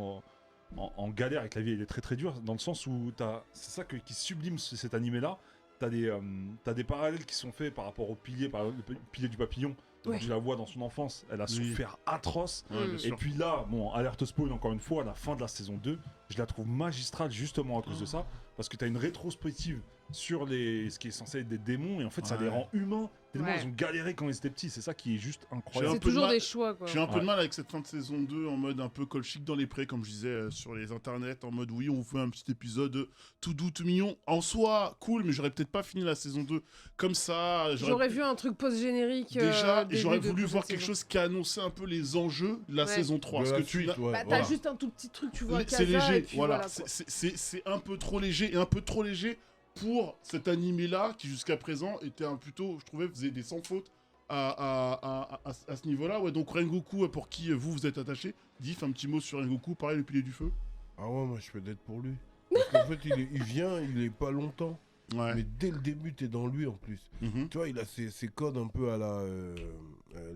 en galère et que la vie elle est très très dure, dans le sens où c'est ça qui sublime cet animé-là. T'as des parallèles qui sont faits par rapport au pilier, par exemple, le pilier du papillon. Ouais. Tu la vois dans son enfance, elle a Oui. souffert atroce. Ouais, bien Mm. Et sûr. puis là, bon, alerte spoil encore une fois, à la fin de la saison 2, je la trouve magistrale justement à cause Oh. de ça, parce que t'as une rétrospective sur ce qui est censé être des démons, et en fait ça Ouais. les rend humains, tellement Ouais. ils ont galéré quand ils étaient petits, c'est ça qui est juste J'ai incroyable. un C'est peu de toujours mal- des choix, quoi. J'ai un peu Ouais. de mal avec cette fin de saison 2 en mode un peu colchique dans les prés, comme je disais sur les internets, en mode oui, on vous fait un petit épisode tout doux, tout mignon. En soi, cool, mais j'aurais peut-être pas fini la saison 2 comme ça. J'aurais vu un truc post-générique. Déjà, et début j'aurais de voulu voir prochaine quelque saison. chose qui annonçait un peu les enjeux de la Ouais. saison 3. De Parce la que tu suite, l'as- ouais, Bah, t'as voilà. juste un tout petit truc, tu vois, c'est Kaza, et léger, puis voilà. voilà, quoi. C'est un peu trop léger et un peu trop léger pour cet animé-là qui jusqu'à présent était un plutôt, je trouvais, faisait des sans fautes à ce niveau-là. Ouais, donc Rengoku, pour qui vous êtes attaché, Diff, un petit mot sur Rengoku, pareil, le pilier du feu. Ah ouais, moi je peux d'être pour lui. Parce qu'en fait, il vient, il est pas longtemps. Ouais. Mais dès le début, t'es dans lui en plus. Mhm. Tu vois, il a ses codes un peu à la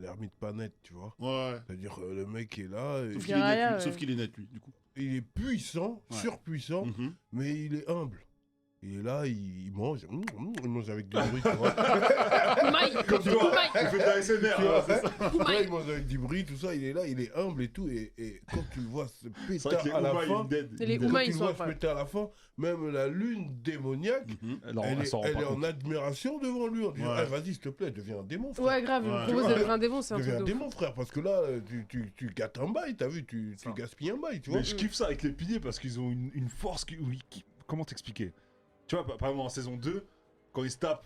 l'ermite Panette, tu vois. Ouais. C'est-à-dire, le mec est là, Sauf Il qu'il y a est net, rien, lui. ouais. Sauf qu'il est net, lui, du coup. il est puissant, Ouais. surpuissant, Mhm. mais il est humble. Il est là, il mange avec du bruit, tu vois. Kumaï Comme toi. Kumaï On fait de la SMR. Tu vois, c'est ça. là, il mange avec du bruit, tout ça, il est là, il est humble et tout. Et quand tu le vois se C'est vrai que péter les à la Oumas, fin, Et les quand Oumas, tu ils le sont vois se incroyables. péter à la fin, même la lune démoniaque, Non, elle s'en rend est pas en compte. admiration devant lui en disant Ouais. Ah, vas-y, s'il te plaît, deviens un démon, frère. Ouais, grave, il Ouais. me propose Tu d'être vois, un démon, c'est un Deviens truc un de ouf. démon, frère, parce que là, tu gâtes un bail, t'as vu, tu Ça. gaspilles un bail, tu vois. Mais je kiffe ça avec les piliers parce qu'ils ont une force comment t'expliquer? Tu vois, par exemple en saison 2, quand il se tape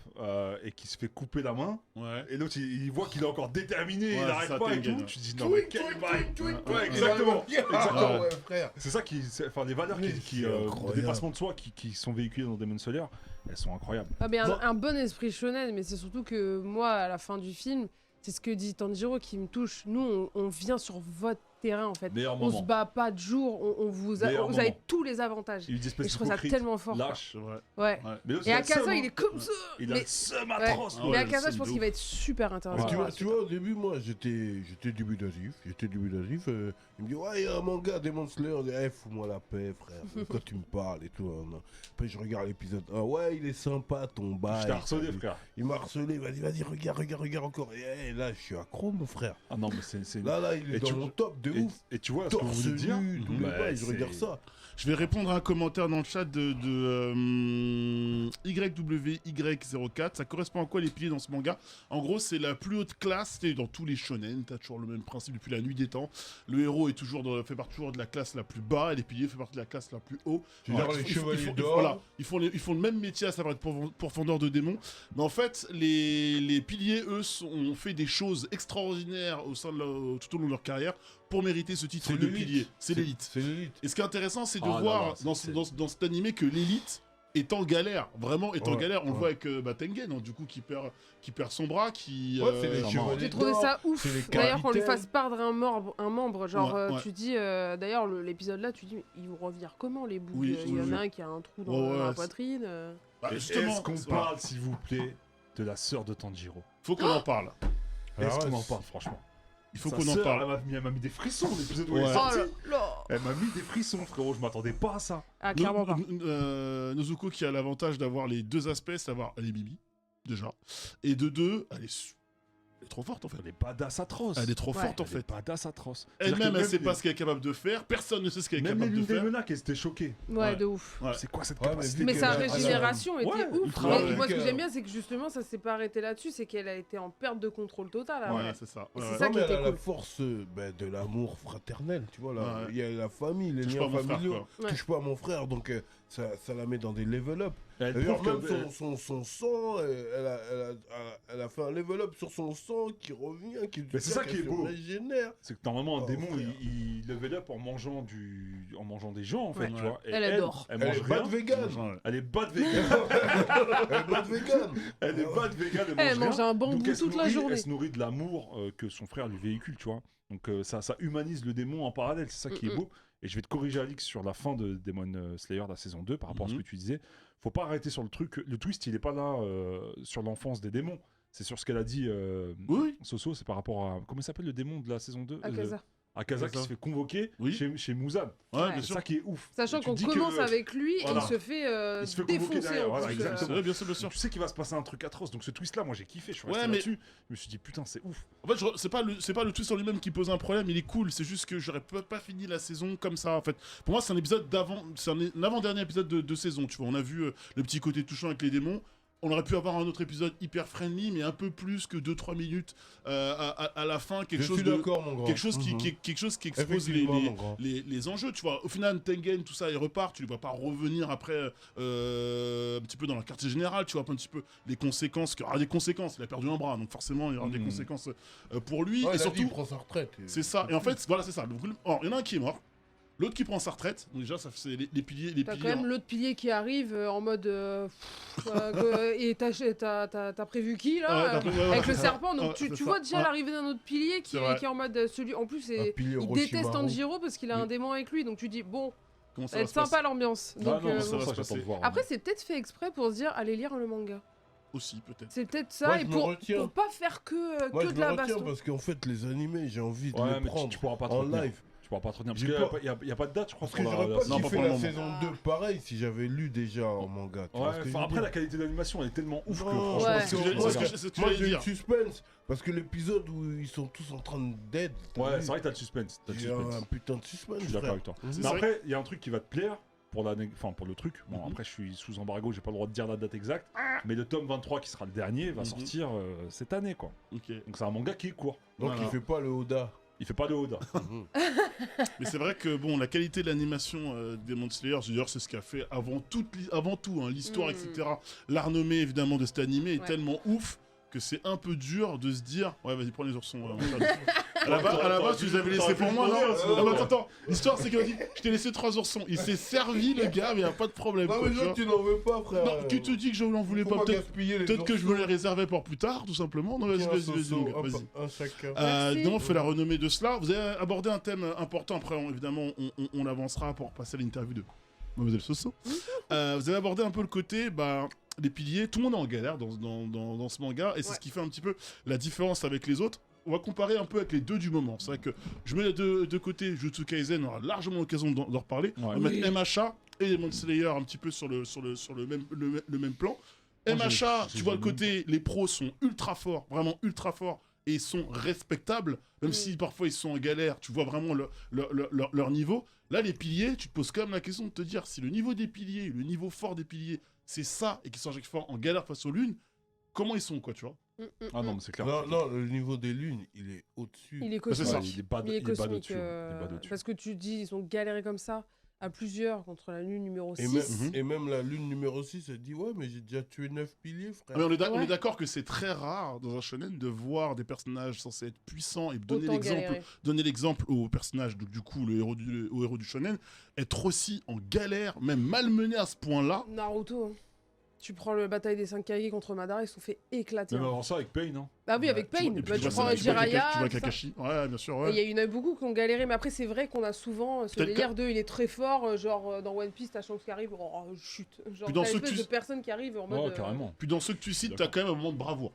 et qu'il se fait couper la main, Ouais. et l'autre il voit qu'il est encore déterminé, Ouais, il c'est n'arrête ça, pas et Tengen, tout, ouais. tu te dis non mais quel bail! Ouais, exactement. Ah ouais, frère. C'est ça enfin les valeurs Mais qui c'est de incroyable. dépassement de soi qui sont véhiculées dans Demon Slayer, elles sont incroyables. Ah, mais Moi- un bon esprit shonen, mais c'est surtout que moi, à la fin du film, c'est ce que dit Tanjiro qui me touche. Nous, on vient sur votre terrain en fait. Meilleur On se moment. bat pas de jour, vous avez Meilleur moment. tous les avantages. Il y a une espèce Et je trouve ça d'hypocrite, tellement fort. quoi. lâche. C'est vrai. Ouais. Ouais. Mais l'autre, Et il a le seum, Akaza, hein. il est comme ça. Il a Mais- le seum Ouais. atroce. Ah l'autre. Mais ouais, Akaza, c'est je pense de qu'il va ouf. être super intéressant. Mais tu par vois, la tu suite. vois, au début, moi, j'étais dubitatif. Il me dit, ouais, il y a un manga, Demon Slayer. On dit, hey, fous-moi la paix, frère. Quand tu me parles et tout. Hein. Après, je regarde l'épisode 1. Ouais, il est sympa, ton bail. Je t'ai harcelé, frère. Il m'a harcelé. Vas-y, regarde encore. Et là, je suis accro, mon frère. Ah non, mais c'est. Là, il est Et dans tu- mon top de ouf. Et tu vois ce que vous Torse voulez dire? nu, tous les Bah, bails, je c'est- regarde ça. Je vais répondre à un commentaire dans le chat de YWY04. Ça correspond à quoi les piliers dans ce manga? En gros, c'est la plus haute classe. Dans tous les shonen, t'as toujours le même principe depuis la nuit des temps. Le héros est fait partie toujours de la classe la plus bas et les piliers font partie de la classe la plus haut. Tu veux dire les chevaliers d'or. Voilà, ils font le même métier, à savoir être pourfendeur de démons. Mais en fait, les piliers, eux, ont fait des choses extraordinaires tout au long de leur carrière pour mériter ce titre C'est de l'élite. pilier. C'est l'élite. C'est l'élite. Et ce qui est intéressant, c'est de Ah là voir là, dans cet animé que l'élite est en galère, vraiment est en Ouais, galère. On le ouais. voit avec Tengen, hein, du coup, qui perd son bras, qui. Ouais, c'est les vraiment. chevaliers J'ai trouvé d'or, ça ouf. c'est les D'ailleurs, qu'on lui capitaines. fasse perdre un membre, genre, Ouais, ouais. tu dis, d'ailleurs, l'épisode là, tu dis, mais ils vont revenir comment les bouts Oui, Il y en oui. a un qui a un trou dans, Ouais, dans ouais, la c'est- poitrine. Bah, Et justement, est-ce qu'on c'est- parle, s'il vous plaît, de la sœur de Tanjiro? Faut qu'on en parle. Alors, Est-ce qu'on en ouais, parle, franchement? Il faut Sa qu'on en sœur, parle. Elle m'a mis des frissons l'épisode où Ouais. elle est Oh sortie. là là. Elle m'a mis des frissons, frérot. Je m'attendais pas à ça. Ah, clairement pas. Nozuko qui a l'avantage d'avoir les deux aspects, savoir elle est bibi, déjà. Et de deux, elle est trop forte en fait. Elle est badass atroce. Elle est trop Ouais. forte en Elle est fait. badass atroce. Elle-même, elle sait les- pas ce qu'elle est capable de faire. Personne ne sait ce qu'elle est Même les capable de lunes des faire. menaces, elles étaient choquées. Ouais, Ouais. de ouf. Ouais. C'est quoi cette Ouais, mais capacité vu Mais que- sa elle a- régénération était Ouais, ouf. ultra. Mais Ouais. moi, ce que Que- j'aime bien, c'est que justement, ça s'est pas arrêté là-dessus, c'est qu'elle a été en perte de contrôle totale. Ouais, après. c'est ça. Et Ouais, c'est ouais. ça Non, qui mais était elle a la cool. force de l'amour fraternel, tu vois. Là. Ouais. Il y a la famille, les Touche pas liens à mon frère, familiaux. quoi. Ouais. Touche pas à mon frère, donc ça la met dans des level up. Elle D'ailleurs, prouve même que- son sang, elle a fait un level up sur son sang qui revient, qui Mais c'est ça qui est beau. régénère. C'est que normalement, un Oh, démon, frère. il level up en mangeant des gens, en fait, Ouais. tu vois. Et Elle adore. Elle Elle mange est bad rien. vegan. Ouais. Elle est bad vegan. Elle est bad vegan. Elle est bad vegan. Elle mange mange rien. un bambou Donc, elle se toute la nourrit- journée. Elle se nourrit de l'amour que son frère lui véhicule, tu vois. Donc ça humanise le démon en parallèle, c'est ça qui est beau. Et je vais te corriger, Alix, sur la fin de Demon Slayer de la saison 2 par rapport à ce que tu disais. Faut pas arrêter sur le truc. Le twist, il est pas là sur l'enfance des démons. C'est sur ce qu'elle a dit, Oui. Soso, c'est par rapport à. Comment il s'appelle le démon de la saison 2 Akaza. Akaza qui Akaza. se fait convoquer Oui. chez Muzan. Ouais, Ouais. bien C'est sûr. ça qui est ouf. Sachant Et tu qu'on dis commence que- avec lui et voilà. il se fait, Il se fait convoquer défoncer. derrière, en voilà, plus, exactement. C'est vrai, bien sûr, bien sûr. Tu sais qu'il va se passer un truc atroce. Donc ce twist-là, moi j'ai kiffé. Je suis resté Ouais, mais- là-dessus. Je me suis dit, putain, c'est ouf. En fait, c'est pas le twist en lui-même qui pose un problème, il est cool, c'est juste que j'aurais pas fini la saison comme ça en fait. Pour moi, c'est un épisode c'est un avant-dernier épisode de saison, tu vois. On a vu le petit côté touchant avec les démons. On aurait pu avoir un autre épisode hyper friendly, mais un peu plus que 2-3 minutes à la fin, quelque Je chose suis de d'accord, mon grand. quelque chose Mhm. quelque chose qui expose Effectivement, mon grand. les enjeux, tu vois. Au final, Tengen, tout ça, il repart, tu ne vois pas revenir après un petit peu dans la quartier générale, tu vois un petit peu les conséquences, il y aura des conséquences, il a perdu un bras, donc forcément il y aura des conséquences pour lui, Ouais, et il a dit, surtout, il prend sa retraite. c'est ça, et en fait, voilà, c'est ça. Donc, alors, il y en a un qui est mort, l'autre qui prend sa retraite, donc déjà, ça c'est les piliers. T'as quand même l'autre pilier qui arrive en mode. Et t'as prévu qui là Ouais, t'as prévu- ouais, avec ouais, le c'est serpent, ça. donc Ouais, tu c'est vois ça. déjà Ouais. l'arrivée d'un autre pilier C'est vrai. qui est en mode celui. En plus, Un pilier il déteste Orochimaru. Tanjiro parce qu'il a Oui. un démon avec lui, donc tu dis bon, Comment ça va être sympa l'ambiance. Donc, Ah non, ça va se j'attends passer. de voir. Après, c'est peut-être fait exprès pour se dire allez lire le manga. aussi, peut-être. C'est peut-être ça, Moi, et je me pour retiens. pas faire que Moi, de je me la retiens baston. parce qu'en fait, les animés, j'ai envie de Ouais, les mais prendre tu pourras pas trop en tenir. live. pourras pas te retenir. Parce J'ai qu'il n'y a pas de date, je crois. Parce que pour j'aurais la pas saison. kiffé pour le la moment. saison 2 pareil si j'avais lu déjà en manga. Tu vois ce que je veux Après, dire la qualité d'animation, elle est tellement ouf que Non, franchement, Ouais. C'est ce que moi, c'est ce que moi j'allais j'ai eu dire. le suspense parce que l'épisode où ils sont tous en train de dead. Ouais, c'est vrai que t'as le suspense. J'ai un putain de suspense. Je suis d'accord frère. avec toi. Mhm. C'est Mais vrai. après, il y a un truc qui va te plaire pour le truc. Bon, Mhm. après, je suis sous embargo, j'ai pas le droit de dire la date exacte. Mais le tome 23, qui sera le dernier, va Mhm. sortir cette année, quoi. Ok. Donc c'est un manga qui est court. Donc Voilà. il fait pas le Oda. Il fait pas de Oda. Mais c'est vrai que bon, la qualité de l'animation Demon Slayer, d'ailleurs, c'est ce qu'a fait avant tout, hein, l'histoire, etc. La renommée évidemment de cet animé est Ouais. tellement ouf que c'est un peu dur de se dire, ouais, vas-y, prends les oursons. À la base, tu les avais laissés pour moi, non? Non, mais attends, l'histoire, c'est qu'il a dit, je t'ai laissé 3 oursons. Il s'est servi, le gars, mais y a pas de problème. Non quoi, mais tu vois. toi tu n'en veux pas frère. Non, qui te dit que je n'en voulais Faut pas? Peut-être gaspiller les que je me les oursons. réservais pour plus tard, tout simplement. Non, vas-y, Tiens, vas-y, Soso, vas-y, mon gars, vas-y. un chacun. Merci. Évidemment, on fait la renommée de cela. Vous avez abordé un thème important. Après, évidemment, on avancera pour passer à l'interview de Mademoiselle Soso. Vous avez abordé un peu le côté, les piliers. Tout le monde est en galère dans ce manga. Et c'est Ouais. ce qui fait un petit peu la différence avec les autres. On va comparer un peu avec les deux du moment. C'est vrai que je mets de côté Jujutsu Kaisen. On aura largement l'occasion d'en reparler. Ouais. On va mettre MHA et Demon Slayer un petit peu sur le même plan. Moi, MHA, j'ai tu vois le jamais- côté, les pros sont ultra forts, vraiment ultra forts, et ils sont respectables, même si parfois ils sont en galère, tu vois vraiment leur niveau. Là, les piliers, tu te poses quand même la question de te dire, si le niveau des piliers, le niveau fort des piliers, c'est ça, et qu'ils sont à chaque fois en galère face aux lunes, comment ils sont, quoi, tu vois? Ah non, mais c'est clair. Non, le niveau des lunes, il est au-dessus. Il est c'est ça. cosmique. Il est bas Il est bas cosmique. dessus. Il est bas dessus. Parce que tu dis, ils ont galéré comme ça à plusieurs contre la lune numéro Et 6. même, et même la lune numéro 6, elle dit ouais, mais j'ai déjà tué 9 piliers, frère. Mais on est Ouais. d'accord que c'est très rare dans un shonen de voir des personnages censés être puissants et donner Autant galérer. l'exemple au personnage, du coup, au héros du shonen, être aussi en galère, même malmené à ce point-là. Naruto, hein. Tu prends le bataille des 5 Kage contre Madara, ils se sont fait éclater. Même hein. avant ça, avec Pain, non? Ah oui, avec Pain. Et puis Tu vois prends ça, tu vois Jiraiya. Tu vois tout ça. Kakashi. Ouais, bien sûr, Et il ouais. y en a beaucoup qui ont galéré, mais après c'est vrai qu'on a souvent ce T'as le délire de il est très fort, genre dans One Piece t'as Shanks qui arrive, oh chute. Genre Puis dans t'as ceux une que espèce tu- de personnes qui arrivent en mode. Ouais, carrément. Puis dans ceux que tu cites, t'as quand même un moment de bravoure.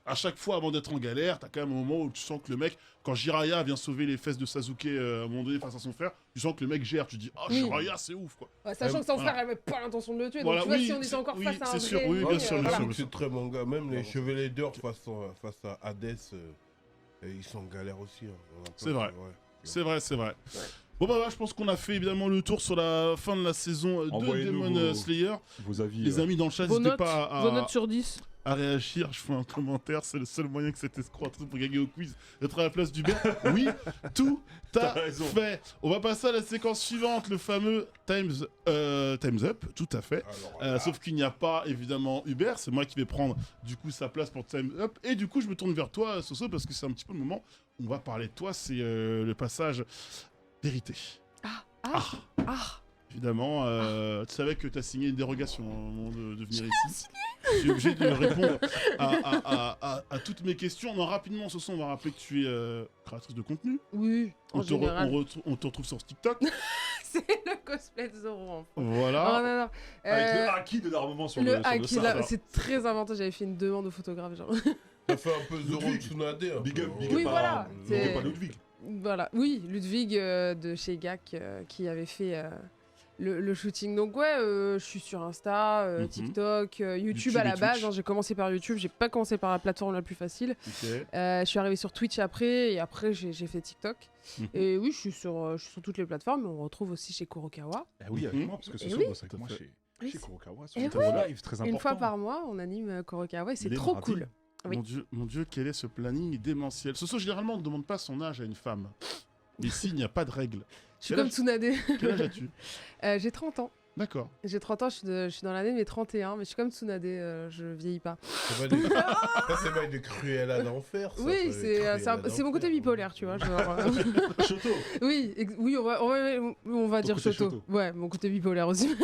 À chaque fois, avant d'être en galère, t'as quand même un moment où tu sens que le mec, quand Jiraiya vient sauver les fesses de Sasuke à un moment donné face à son frère, tu sens que le mec gère. Tu dis, ah, Oui. Jiraiya, c'est ouf, quoi. Ouais, sachant que son voilà. frère avait pas l'intention de le tuer, Voilà, donc tu vois oui, si on était c'est- encore oui, face à un c'est sûr, vrai oui, ennemi, bien sûr, bien voilà. sûr. C'est très manga. Même les chevaliers d'or face à Hades, ils sont en galère aussi. Hein. Il y en a plein C'est vrai. qui- ouais. C'est vrai, c'est vrai. Bon, je pense qu'on a fait évidemment le tour sur la fin de la saison de Envoyez-nous Demon vos- Slayer. Vos avis. Les amis dans le chat, Vos n'hésitez notes, pas vos notes sur 10. à réagir. Je fais un commentaire, c'est le seul moyen que cet escroc pour gagner au quiz d'être à la place d'Hubert. Oui, tout T'as à raison. fait. On va passer à la séquence suivante, le fameux Time's Up, tout à fait. Alors, là, Sauf qu'il n'y a pas évidemment Hubert, c'est moi qui vais prendre du coup sa place pour Time's Up. Et du coup, je me tourne vers toi, Soso, parce que c'est un petit peu le moment où on va parler de toi. C'est le passage vérité. Évidemment, tu savais que tu as signé une dérogation au moment de venir ici. Je suis obligé de répondre à toutes mes questions. Non, rapidement, Soso, on va rappeler que tu es créatrice de contenu. Oui, en général. On te retrouve sur TikTok. C'est le cosplay de Zoro. En fait. Oh, Voilà. non, non. Avec le haki de l'armement sur le le hack, sur là, le c'est très inventé. J'avais fait une demande au photographe. Genre. ça fait un peu Zoro Ludwig. Tsunade. un Big peu, up, hein. big Oui, up voilà, à c'est- big up à Ludwig. Voilà, oui, Ludwig de chez GAC qui avait fait le shooting. Donc ouais, je suis sur Insta, Mhm. TikTok, YouTube YouTube à la et base. Twitch. Hein, j'ai commencé par YouTube, j'ai pas commencé par la plateforme la plus facile. Ok. Je suis arrivée sur Twitch après, et après j'ai fait TikTok. Mhm. Et oui, je suis sur toutes les plateformes, mais on retrouve aussi chez Kurokawa. Eh oui, avec Mhm. moi, parce que ce Eh soir, oui. bosse avec moi chez Oui, Kurokawa. Et Sur ouais. le live, très important. Une fois par mois, on anime Kurokawa et c'est Les trop mardis. cool. Oui. Mon Dieu, quel est ce planning démentiel. Soso, généralement, on ne demande pas son âge à une femme. Mais ici, il n'y a pas de règle. Je suis Quel comme âge- Tsunade. Quel âge as-tu? J'ai 30 ans. D'accord. J'ai 30 ans, je suis dans l'année de mes 31, mais je suis comme Tsunade, je vieillis pas. Ça va c'est pas de Cruella d'enfer. ça, Oui, ça va c'est être c'est mon côté d'enfer. bipolaire, tu vois. Genre, Choto. oui, oui, on va Ton dire côté Shoto. Shoto. Ouais, mon côté bipolaire aussi.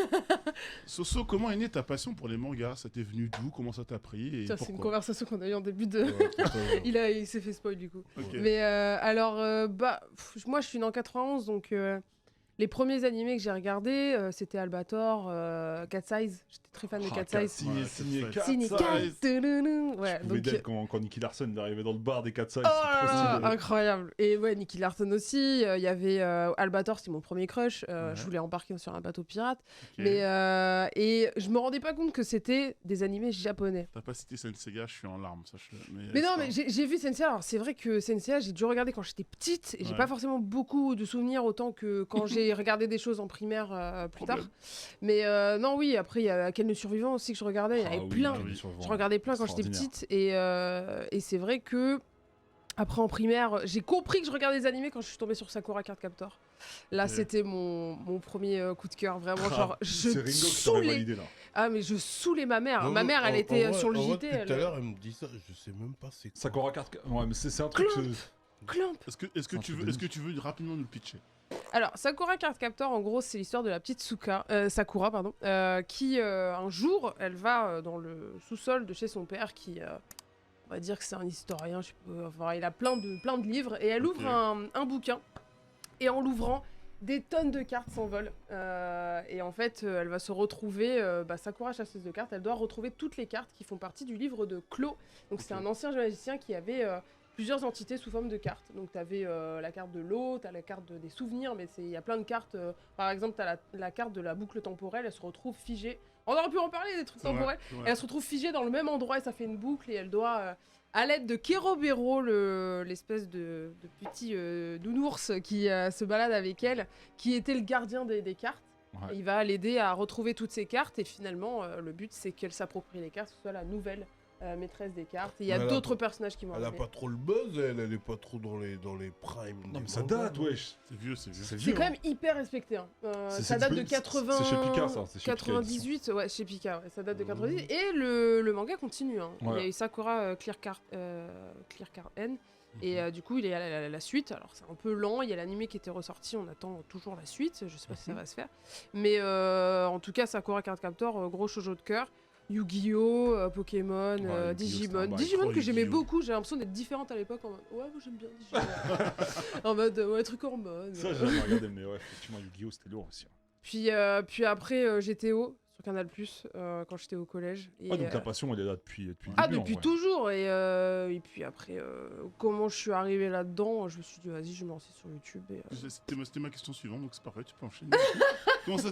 Soso, comment est née ta passion pour les mangas? Ça t'est venu d'où? Comment ça t'a pris? Et Tiens, c'est une pourquoi? conversation qu'on a eue en début de. Ouais, totalement. Il s'est fait spoil du coup. Ok. Mais alors, moi je suis née en 91, donc Les premiers animés que j'ai regardés, c'était Albator, Cat Size. J'étais très fan de Cat Size. Signé Cat Signé Size. Cat. Ouais, je pouvais d'être quand Nicky Larson est arrivé dans le bar des Cat Size. Incroyable. Et ouais, Nicky Larson aussi. Il y avait Albator, c'était mon premier crush. Je voulais embarquer sur un bateau pirate. Mais et je me rendais pas compte que c'était des animés japonais. T'as pas cité Senseiya, je suis en larmes, sache-le. Mais non, mais j'ai vu Senseiya. Alors c'est vrai que Senseiya, j'ai dû regarder quand j'étais petite. Et j'ai pas forcément beaucoup de souvenirs autant que quand j'ai regardé des choses en primaire plus tard. Mais non, oui, après il y a Ken le Survivant aussi que je regardais. Il y en avait plein. Je regardais plein quand j'étais petite. Et c'est vrai que après en primaire, j'ai compris que je regardais des animés quand je suis tombée sur Sakura Card Captor. Là, c'était mon premier coup de cœur. Vraiment, genre, je saoulais. Ah, mais je saoulais ma mère. Ma mère, elle était sur le JT. Tout à l'heure, elle me dit ça. Je sais même pas c'est quoi. Sakura Card Captor. Ouais, mais c'est un truc. Clamp. Est-ce que tu veux rapidement nous le pitcher? Alors, Sakura Card Captor, en gros, c'est l'histoire de la petite Sakura, qui un jour, elle va dans le sous-sol de chez son père, qui, on va dire que c'est un historien, il a plein de livres, et elle ouvre un bouquin, et en l'ouvrant, des tonnes de cartes s'envolent, et en fait, elle va se retrouver, Sakura chasseuse de cartes, elle doit retrouver toutes les cartes qui font partie du livre de Clos. Donc c'est un ancien magicien qui avait plusieurs entités sous forme de cartes. Donc tu avais la carte de l'eau, tu as la carte des souvenirs, mais il y a plein de cartes. Par exemple, tu as la carte de la boucle temporelle, elle se retrouve figée. On aurait pu en parler des trucs temporels. Elle se retrouve figée dans le même endroit et ça fait une boucle et elle doit, à l'aide de Kerobero, l'espèce de petit nounours qui se balade avec elle, qui était le gardien des cartes. Ouais. Il va l'aider à retrouver toutes ces cartes et finalement, le but c'est qu'elle s'approprie les cartes, que ce soit la nouvelle maîtresse des cartes. Il y a d'autres personnages qui m'ont Elle a pas trop le buzz, elle est pas trop dans les primes. Non mais ça date, wesh. C'est vieux. C'est quand même hyper respecté. Hein. Ça date de 80. C'est chez Pika, ça. C'est chez 98, Pika, ouais, chez Pika. Ouais, ça date de 98. Et le manga continue. Hein. Ouais. Il y a eu Sakura Clear Card N. Et du coup, il y a la suite. Alors, c'est un peu lent. Il y a l'animé qui était ressorti. On attend toujours la suite. Je sais pas si ça va se faire. Mais en tout cas, Sakura Card Captor, gros shoujo de cœur. Yu-Gi-Oh, Pokémon, Digimon. Digimon que j'aimais beaucoup. J'ai l'impression d'être différente à l'époque. En mode, ouais, moi j'aime bien Digimon. En mode, ouais, truc hormone. Ça, j'ai jamais regardé, mais ouais, effectivement, Yu-Gi-Oh, c'était lourd aussi. Puis après, GTO. Sur Canal+, quand j'étais au collège. Et, donc ta passion, elle est là depuis le début. Depuis toujours. Et puis après, comment je suis arrivé là-dedans, je me suis dit, vas-y, je vais me lancer sur YouTube. C'était ma question suivante, donc c'est parfait, tu peux enchaîner.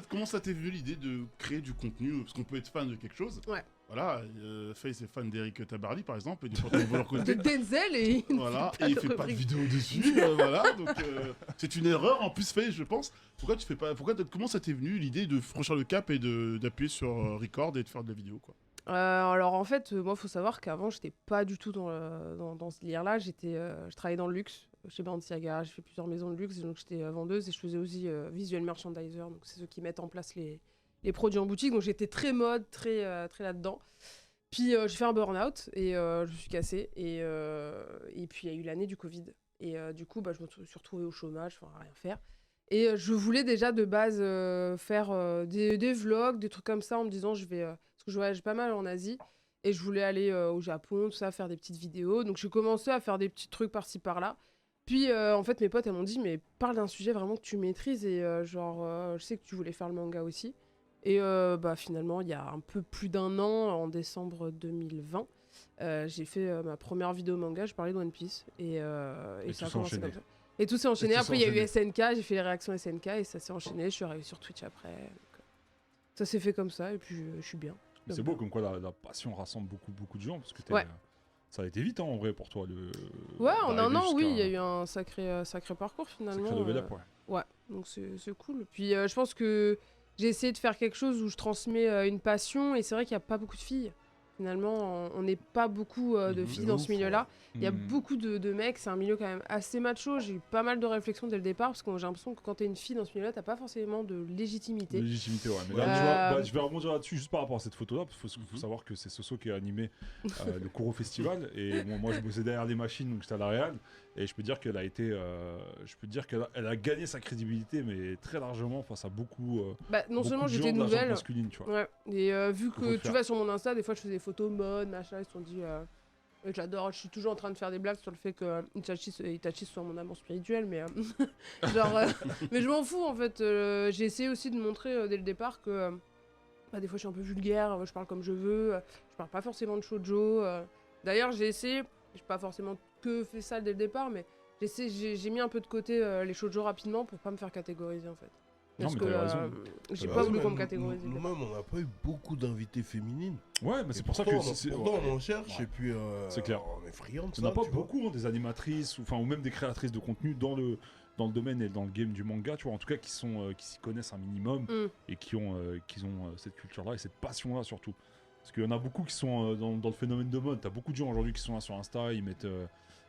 Comment ça t'est venu l'idée de créer du contenu? Parce qu'on peut être fan de quelque chose. Ouais. Voilà, Face est fan d'Eric Tabarly, par exemple, et du côté. De Denzel, et voilà, et il fait pas de vidéo dessus. Voilà, donc c'est une erreur en plus, Face, je pense. Pourquoi tu fais pas? Comment ça t'est venu l'idée de franchir le cap et d'appuyer sur record et de faire de la vidéo, quoi? Alors en fait, moi, faut savoir qu'avant, j'étais pas du tout dans ce délire-là. Je travaillais dans le luxe chez Balenciaga. J'ai fait plusieurs maisons de luxe, donc j'étais vendeuse et je faisais aussi visual merchandiser. Donc c'est ceux qui mettent en place les produits en boutique. Donc j'étais très mode, très là-dedans. Puis j'ai fait un burn-out et je me suis cassée. Et puis il y a eu l'année du Covid. Et du coup, je me suis retrouvée au chômage, enfin rien faire. Et je voulais déjà de base faire des vlogs, des trucs comme ça, en me disant parce que je voyage pas mal en Asie et je voulais aller au Japon, tout ça, faire des petites vidéos. Donc j'ai commencé à faire des petits trucs par-ci par-là. Puis en fait mes potes elles m'ont dit mais parle d'un sujet vraiment que tu maîtrises et je sais que tu voulais faire le manga aussi. Et finalement il y a un peu plus d'un an, en décembre 2020, j'ai fait ma première vidéo manga, je parlais de One Piece et ça a commencé comme ça. Et tout s'est enchaîné. Après, il y a eu SNK, j'ai fait les réactions SNK et ça s'est enchaîné. Je suis arrivé sur Twitch après. Donc, ça s'est fait comme ça et puis je suis bien. C'est beau comme quoi la passion rassemble beaucoup de gens parce que ça a été vite en vrai pour toi. En un an, oui, il y a eu un sacré parcours finalement. Sacré level up, ouais, donc c'est cool. Puis je pense que j'ai essayé de faire quelque chose où je transmets une passion et c'est vrai qu'il n'y a pas beaucoup de filles. Finalement, on n'est pas beaucoup de filles dans ce milieu-là. Il y a beaucoup de mecs, c'est un milieu quand même assez macho. J'ai eu pas mal de réflexions dès le départ parce que j'ai l'impression que quand t'es une fille dans ce milieu-là, t'as pas forcément de légitimité. Légitimité, ouais. Mais là, je vais rebondir là-dessus juste par rapport à cette photo-là, parce qu'il faut savoir que c'est Soso qui a animé le Koro Festival. Et moi, je bossais derrière les machines, donc j'étais à la Real. Et je peux dire qu'elle a été, qu'elle a gagné sa crédibilité, mais très largement face à beaucoup. Non seulement j'étais nouvelle, masculine, tu vois. Ouais. Et vu que tu vas sur mon Insta, des fois je faisais des photos mode, machin, ils se sont dit J'adore, je suis toujours en train de faire des blagues sur le fait que Itachi soit mon amour spirituel, mais genre, mais je m'en fous en fait. J'ai essayé aussi de montrer dès le départ que des fois je suis un peu vulgaire, je parle comme je veux, je parle pas forcément de shoujo. D'ailleurs j'ai essayé, j'ai pas forcément que fait ça dès le départ, mais j'ai mis un peu de côté les shoujo rapidement pour pas me faire catégoriser en fait. Parce que j'ai pas voulu qu'on me catégorise. Nous-mêmes, on n'a pas eu beaucoup d'invités féminines. Ouais, mais c'est pour ça que pourtant on en cherche et puis c'est clair. on est friand de ça. On n'a pas beaucoup des animatrices ou même des créatrices de contenu dans le domaine et dans le game du manga, tu vois, en tout cas qui s'y connaissent un minimum et qui ont cette culture-là et cette passion-là surtout. Parce qu'il y en a beaucoup qui sont dans le phénomène de mode. T'as beaucoup de gens aujourd'hui qui sont là sur Insta, ils mettent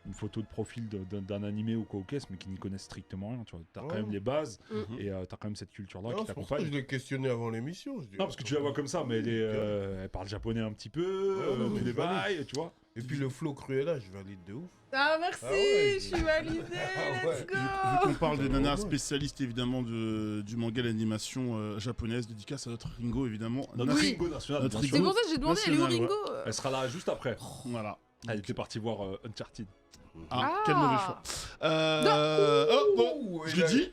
une photo de profil d'un animé ou quoi au caisse, mais qui n'y connaissent strictement rien. Tu vois, t'as quand même les bases et t'as quand même cette culture-là qui t'accompagne. C'est pour ça que je l'ai questionné avant l'émission. Non, parce que tu la vois comme ça, mais elle parle japonais un petit peu, tous les bails, tu vois. Et puis le flow Cruella, je valide de ouf. Ah merci, je suis validé, let's go. Vu qu'on parle des nanas spécialistes évidemment du manga et l'animation japonaise, dédicace à notre Ringo évidemment. Notre Ringo national. C'est pour ça que j'ai demandé, elle est où Ringo? Elle sera là juste après. Voilà. Elle était partie voir Uncharted. Ah, quel mauvais choix. Je l'ai dit.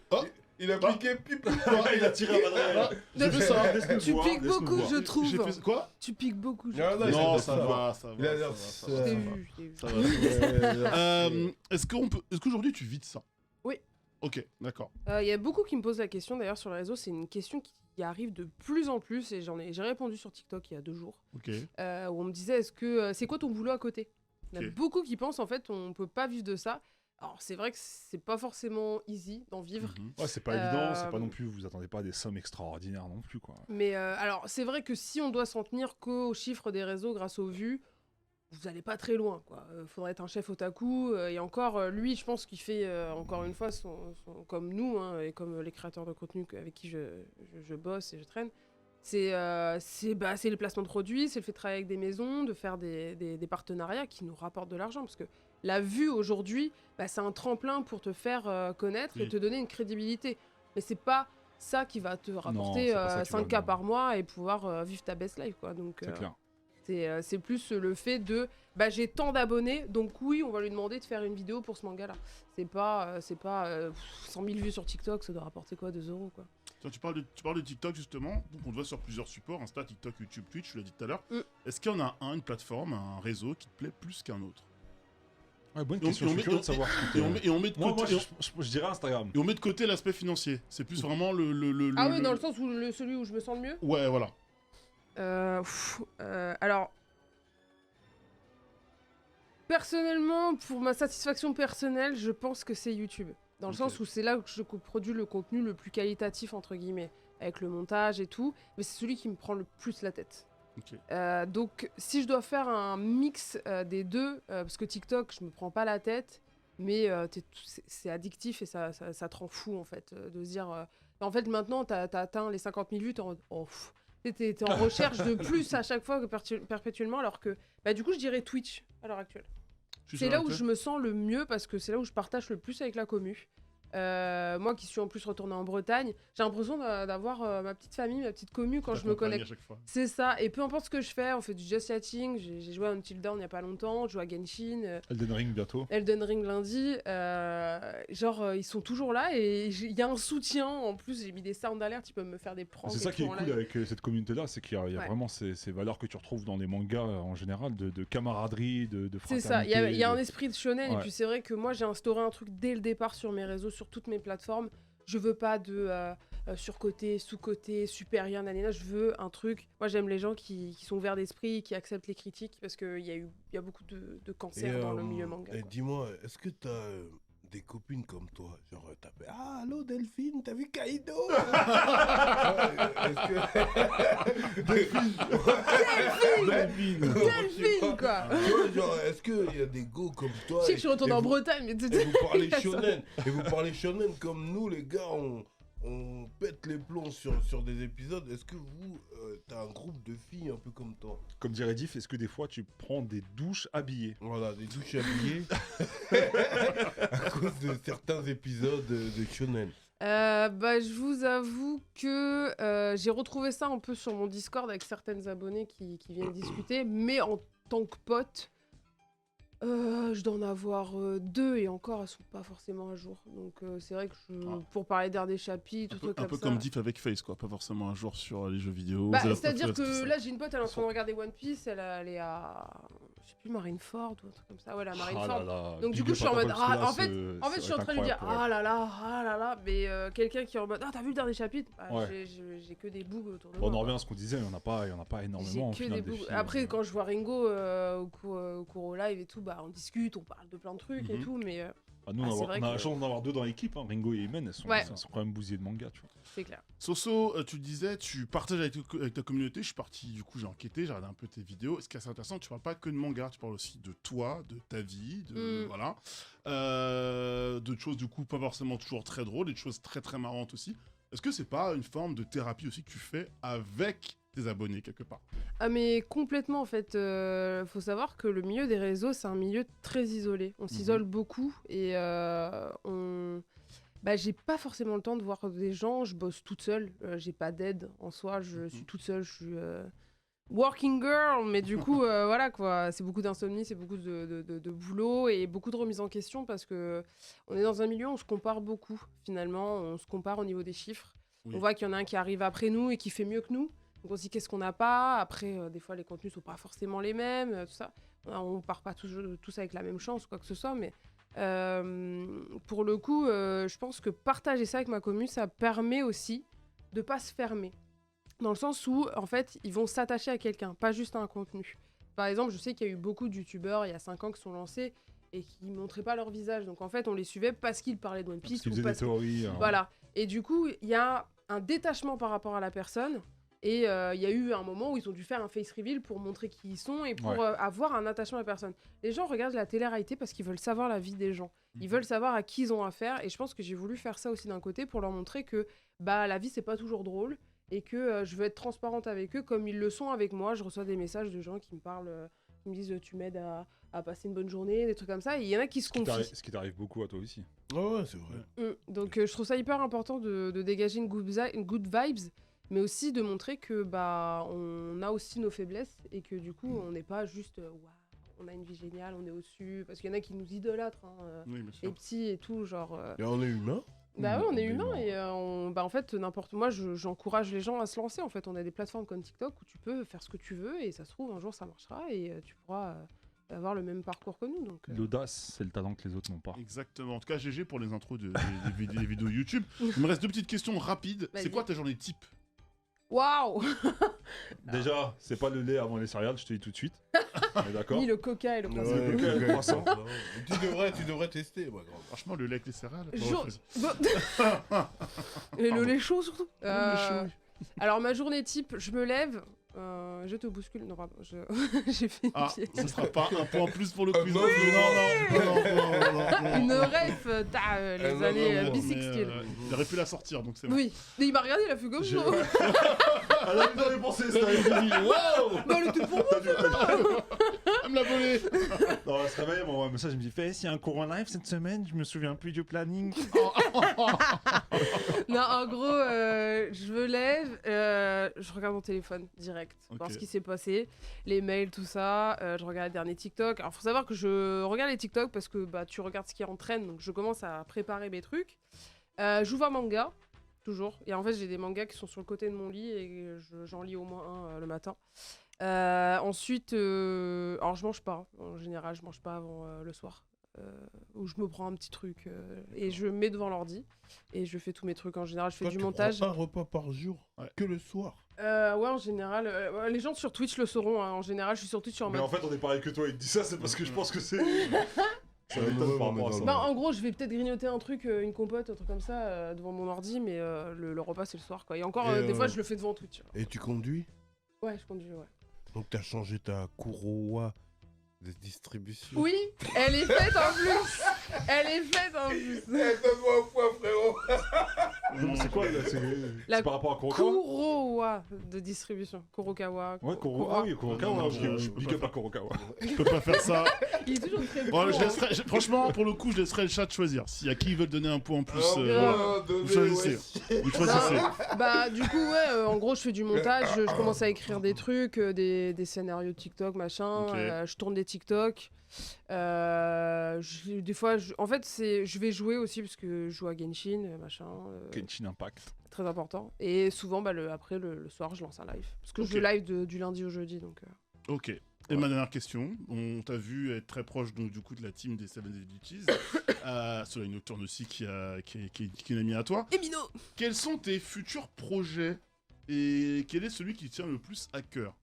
Il a piqué pipe. Il a tiré à madrid. Tu piques beaucoup, je trouve. J'ai fait quoi? Tu piques beaucoup. Non, ça va. Je t'ai vu. Est-ce qu'aujourd'hui tu vis de ça? Oui. Ok, d'accord. Il y a beaucoup qui me posent la question d'ailleurs sur les réseaux. C'est une question qui arrive de plus en plus et j'ai répondu sur TikTok il y a 2 jours. Ok. Où on me disait c'est quoi ton boulot à côté? Il y a beaucoup qui pensent en fait on peut pas vivre de ça. Alors c'est vrai que c'est pas forcément easy d'en vivre. Ouais, c'est pas évident, c'est pas non plus, vous attendez pas à des sommes extraordinaires non plus quoi. Mais alors c'est vrai que si on doit s'en tenir qu'aux chiffres des réseaux grâce aux vues, vous allez pas très loin quoi. Faudrait être un chef otaku et encore lui je pense qu'il fait encore une fois comme nous et comme les créateurs de contenu avec qui je bosse et je traîne. C'est le placement de produits, c'est le fait de travailler avec des maisons, de faire des partenariats qui nous rapportent de l'argent. Parce que la vue aujourd'hui, c'est un tremplin pour te faire connaître et te donner une crédibilité. Mais c'est pas ça qui va te rapporter 5K par mois et pouvoir vivre ta best life. Quoi. Donc, c'est clair. C'est plus le fait de j'ai tant d'abonnés, donc oui, on va lui demander de faire une vidéo pour ce manga-là. C'est pas 100 000 vues sur TikTok, ça doit rapporter quoi, 2 euros quoi. Tu parles de TikTok justement, donc on te voit sur plusieurs supports, Insta, TikTok, YouTube, Twitch, tu l'as dit tout à l'heure. Est-ce qu'il y en a une plateforme, un réseau qui te plaît plus qu'un autre? Ouais, bonne question, je suis curieux de savoir. Et on met de côté... je dirais Instagram. Et on met de côté l'aspect financier, c'est plus vraiment Ah oui, dans le sens où celui où je me sens le mieux? Ouais, voilà. Alors... Personnellement, pour ma satisfaction personnelle, je pense que c'est YouTube. Dans le sens où c'est là que je produis le contenu le plus qualitatif, entre guillemets, avec le montage et tout. Mais c'est celui qui me prend le plus la tête. Donc, si je dois faire un mix des deux, parce que TikTok, je me prends pas la tête, mais c'est addictif et ça te rend fou, en fait, de se dire... en fait, maintenant, t'as atteint les 50 000 vues, t'es en recherche de plus à chaque fois que perpétuellement, alors que... du coup, je dirais Twitch, à l'heure actuelle. C'est là où je me sens le mieux parce que c'est là où je partage le plus avec la commu. Moi qui suis en plus retournée en Bretagne, j'ai l'impression d'avoir ma petite famille, ma petite commu quand je me connecte. C'est ça, et peu importe ce que je fais, on fait du just chatting, j'ai joué à Until Dawn il y a pas longtemps, je joue à Genshin. Elden Ring bientôt. Elden Ring lundi. Ils sont toujours là et il y a un soutien. En plus, j'ai mis des sound alertes, ils peuvent me faire des pranks. C'est ça qui est cool avec cette communauté-là, c'est qu'il y a vraiment ces valeurs que tu retrouves dans les mangas en général, de camaraderie, de fraternité. C'est ça, il y a un esprit de shonen, et puis c'est vrai que moi j'ai instauré un truc dès le départ sur mes réseaux, sur toutes mes plateformes. Je veux pas de surcoté, sous-côté, supérieur, nanana. Je veux un truc. Moi j'aime les gens qui sont ouverts d'esprit, qui acceptent les critiques, parce qu'il y a beaucoup de cancers dans le milieu manga. Dis-moi, est-ce que t'as des copines comme toi, genre t'appelles allô Delphine, t'as vu Kaido? Delphine quoi. Tu vois, genre, est-ce qu'il y a des go comme toi? Je sais que je retourne en Bretagne, mais et vous parlez shonen comme nous les gars, on pète les plombs sur des épisodes. Est-ce que vous, t'as un groupe de filles un peu comme toi? Comme dirait Diff, est-ce que des fois tu prends des douches habillées? Voilà, des douches habillées à cause de certains épisodes de shonen. Je vous avoue que j'ai retrouvé ça un peu sur mon Discord avec certaines abonnées qui viennent discuter, mais en tant que pote, Je dois en avoir 2 et encore elles sont pas forcément à jour. Donc c'est vrai que pour parler d'un des chapitres, un peu comme Diff avec Face, quoi. Pas forcément un jour sur les jeux vidéo. C'est-à-dire que là j'ai une pote, elle est en train de regarder One Piece, elle est à, je sais plus, Marineford ou un truc comme ça. Ouais, la Marineford. Donc du coup je suis en mode, en fait je suis en train de lui dire, ah là là, mais quelqu'un qui est en mode, t'as vu le dernier chapitre, j'ai que des bugs autour de moi. On en revient à ce qu'on disait, il y en a pas énormément. J'ai que des bugs. Après quand je vois Ringo au cours au live et tout, on discute, on parle de plein de trucs et tout, mais nous on a la chance d'en avoir 2 dans l'équipe, hein. Ringo et Imen, elles sont quand même bousillées de manga, tu vois. C'est clair. Soso, tu disais, tu partages avec ta communauté. Je suis parti, du coup, j'ai enquêté, j'ai regardé un peu tes vidéos. Ce qui est assez intéressant, tu parles pas que de manga, tu parles aussi de toi, de ta vie, voilà. D'autres choses, du coup, pas forcément toujours très drôles, et de choses très très marrantes aussi. Est-ce que c'est pas une forme de thérapie aussi que tu fais avec tes abonnés quelque part? Ah mais complètement en fait, faut savoir que le milieu des réseaux c'est un milieu très isolé, on s'isole beaucoup et j'ai pas forcément le temps de voir des gens, je bosse toute seule, j'ai pas d'aide en soi, je suis toute seule, je suis working girl, mais du coup voilà quoi, c'est beaucoup d'insomnie, c'est beaucoup de boulot et beaucoup de remise en question parce que on est dans un milieu où on se compare beaucoup finalement, on se compare au niveau des chiffres, on voit qu'il y en a un qui arrive après nous et qui fait mieux que nous. Donc on se dit qu'est-ce qu'on n'a pas, après des fois les contenus sont pas forcément les mêmes, tout ça. On part pas tous avec la même chance, quoi que ce soit, mais pour le coup, je pense que partager ça avec ma commu, ça permet aussi de pas se fermer. Dans le sens où, en fait, ils vont s'attacher à quelqu'un, pas juste à un contenu. Par exemple, je sais qu'il y a eu beaucoup de youtubeurs il y a 5 ans qui sont lancés et qui montraient pas leur visage. Donc en fait, on les suivait parce qu'ils parlaient de One Piece. Parce qu'ils faisaient des théories. Voilà. Et du coup, il y a un détachement par rapport à la personne. Et il y a eu un moment où ils ont dû faire un face reveal pour montrer qui ils sont et pour avoir un attachement à la personne. Les gens regardent la télé-réalité parce qu'ils veulent savoir la vie des gens. Ils veulent savoir à qui ils ont affaire. Et je pense que j'ai voulu faire ça aussi d'un côté pour leur montrer que la vie, c'est pas toujours drôle. Et que je veux être transparente avec eux comme ils le sont avec moi. Je reçois des messages de gens qui me parlent, qui me disent tu m'aides à passer une bonne journée, des trucs comme ça. Et il y en a qui se confient. Ce qui t'arrive beaucoup à toi aussi. Ouais, c'est vrai. Donc je trouve ça hyper important de dégager une good vibes. Mais aussi de montrer que on a aussi nos faiblesses et que du coup on n'est pas juste on a une vie géniale, on est au-dessus, parce qu'il y en a qui nous idolâtrent, les petits et tout, genre. Et on est humain. Bah oui, on est humain et en fait moi j'encourage les gens à se lancer en fait. On a des plateformes comme TikTok où tu peux faire ce que tu veux et ça se trouve un jour ça marchera et tu pourras avoir le même parcours que nous. Donc l'audace, c'est le talent que les autres n'ont pas. Exactement. En tout cas, GG pour les intros des vidéos YouTube. Il me reste 2 petites questions rapides. Vas-y. C'est quoi ta journée type? Waouh. Déjà, c'est pas le lait avant les céréales, je te dis tout de suite. D'accord. Ni le coca et le croissant. Le coca et le croissant. Tu devrais tester, moi. Franchement, le lait avec les céréales. Et le lait chaud surtout. Le lait chaud, oui. Alors ma journée type, je me lève, je te bouscule. Non pardon, j'ai fait une pied. Ce sera pas un point en plus pour le quiz. Non. Une ref, les années bisextiles. Il aurait pu la sortir, donc c'est bon. Oui, mais il m'a regardé, il a fait comme ça. Elle a bien dépensé, ça. Wow. Bah elle était pour moi. Elle me l'a volé. Non, elle se réveille, moi, un message, je me dis, s'il y a un cours en live cette semaine, je me souviens plus du planning. Non, en gros, je me lève, je regarde mon téléphone direct, voir ce qui s'est passé, les mails, tout ça, je regarde les derniers TikTok. Alors, faut savoir que je regarde les TikTok parce que tu regardes ce qui est en trend, donc je commence à préparer mes trucs. J'ouvre un manga, toujours, et en fait, j'ai des mangas qui sont sur le côté de mon lit et j'en lis au moins un le matin. Ensuite, alors je mange pas, en général, je mange pas avant le soir. Où je me prends un petit truc et je mets devant l'ordi et je fais tous mes trucs. En général, je fais du montage. Tu prends un repas par jour, que le soir. Ouais, en général, les gens sur Twitch le sauront. En général, je suis sur Twitch sur. Mais en fait, on est pareil que toi. Il te dit ça, c'est parce que je pense que c'est. Ça m'étonne par rapport à ça. En gros, je vais peut-être grignoter un truc, une compote, un truc comme ça, devant mon ordi, mais le repas c'est le soir, quoi. Et encore, des fois, je le fais devant Twitch. Et tu conduis? Ouais, je conduis, ouais. Donc t'as changé ta Kurowa de distribution? Oui, elle est faite en plus. Elle est faite en plus. Donne-moi un point, frérot. C'est quoi là? C'est par rapport à Kurokawa? Kurowa de distribution. Kurokawa. Ouais, Kurokawa. Oui, Kurokawa. Big up à Kurokawa. Je peux pas faire ça. Il est toujours très bon. Franchement, pour le coup, je laisserai le chat choisir. S'il y a qui veulent donner un point en plus, vous choisissez. Vous choisissez. Bah, du coup, ouais, en gros, je fais du montage. Je commence à écrire des trucs, des scénarios de TikTok, machin. Je tourne des TikTok. Des fois, en fait, je vais jouer aussi parce que je joue à Genshin, machin. Genshin Impact. Très important. Et souvent, après, le soir, je lance un live. Parce que je live du lundi au jeudi. Donc, Ok. Et ma dernière question, on t'a vu être très proche donc, du coup de la team des Seven Deadly Duties. Soleil Nocturne aussi qui est ami à toi. Et Mino. Quels sont tes futurs projets et quel est celui qui tient le plus à cœur?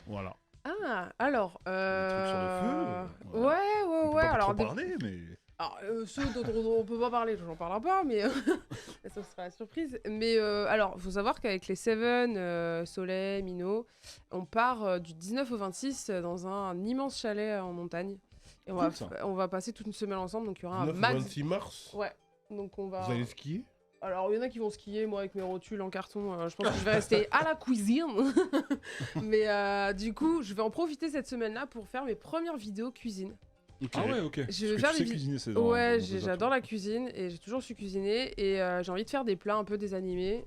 Voilà. Ah, alors... trucs sur le feu, Ouais. On peut pas Alors, trop parler, mais... Alors, ceux dont on peut pas parler, j'en parlerai pas, mais ça sera la surprise. Mais alors, faut savoir qu'avec les Seven, Soleil, Mino, on part du 19 au 26 dans un immense chalet en montagne. Et on va passer toute une semaine ensemble, donc il y aura un 26 mars. Ouais, donc on va... Vous allez skier? Alors, il y en a qui vont skier, moi avec mes rotules en carton, je pense que je vais rester à la cuisine. Mais du coup, je vais en profiter cette semaine-là pour faire mes premières vidéos cuisine. Okay. Ah ouais, ok. Je vais faire des cuisiner, c'est Ouais, j'adore la cuisine et j'ai toujours su cuisiner et j'ai envie de faire des plats un peu des animés.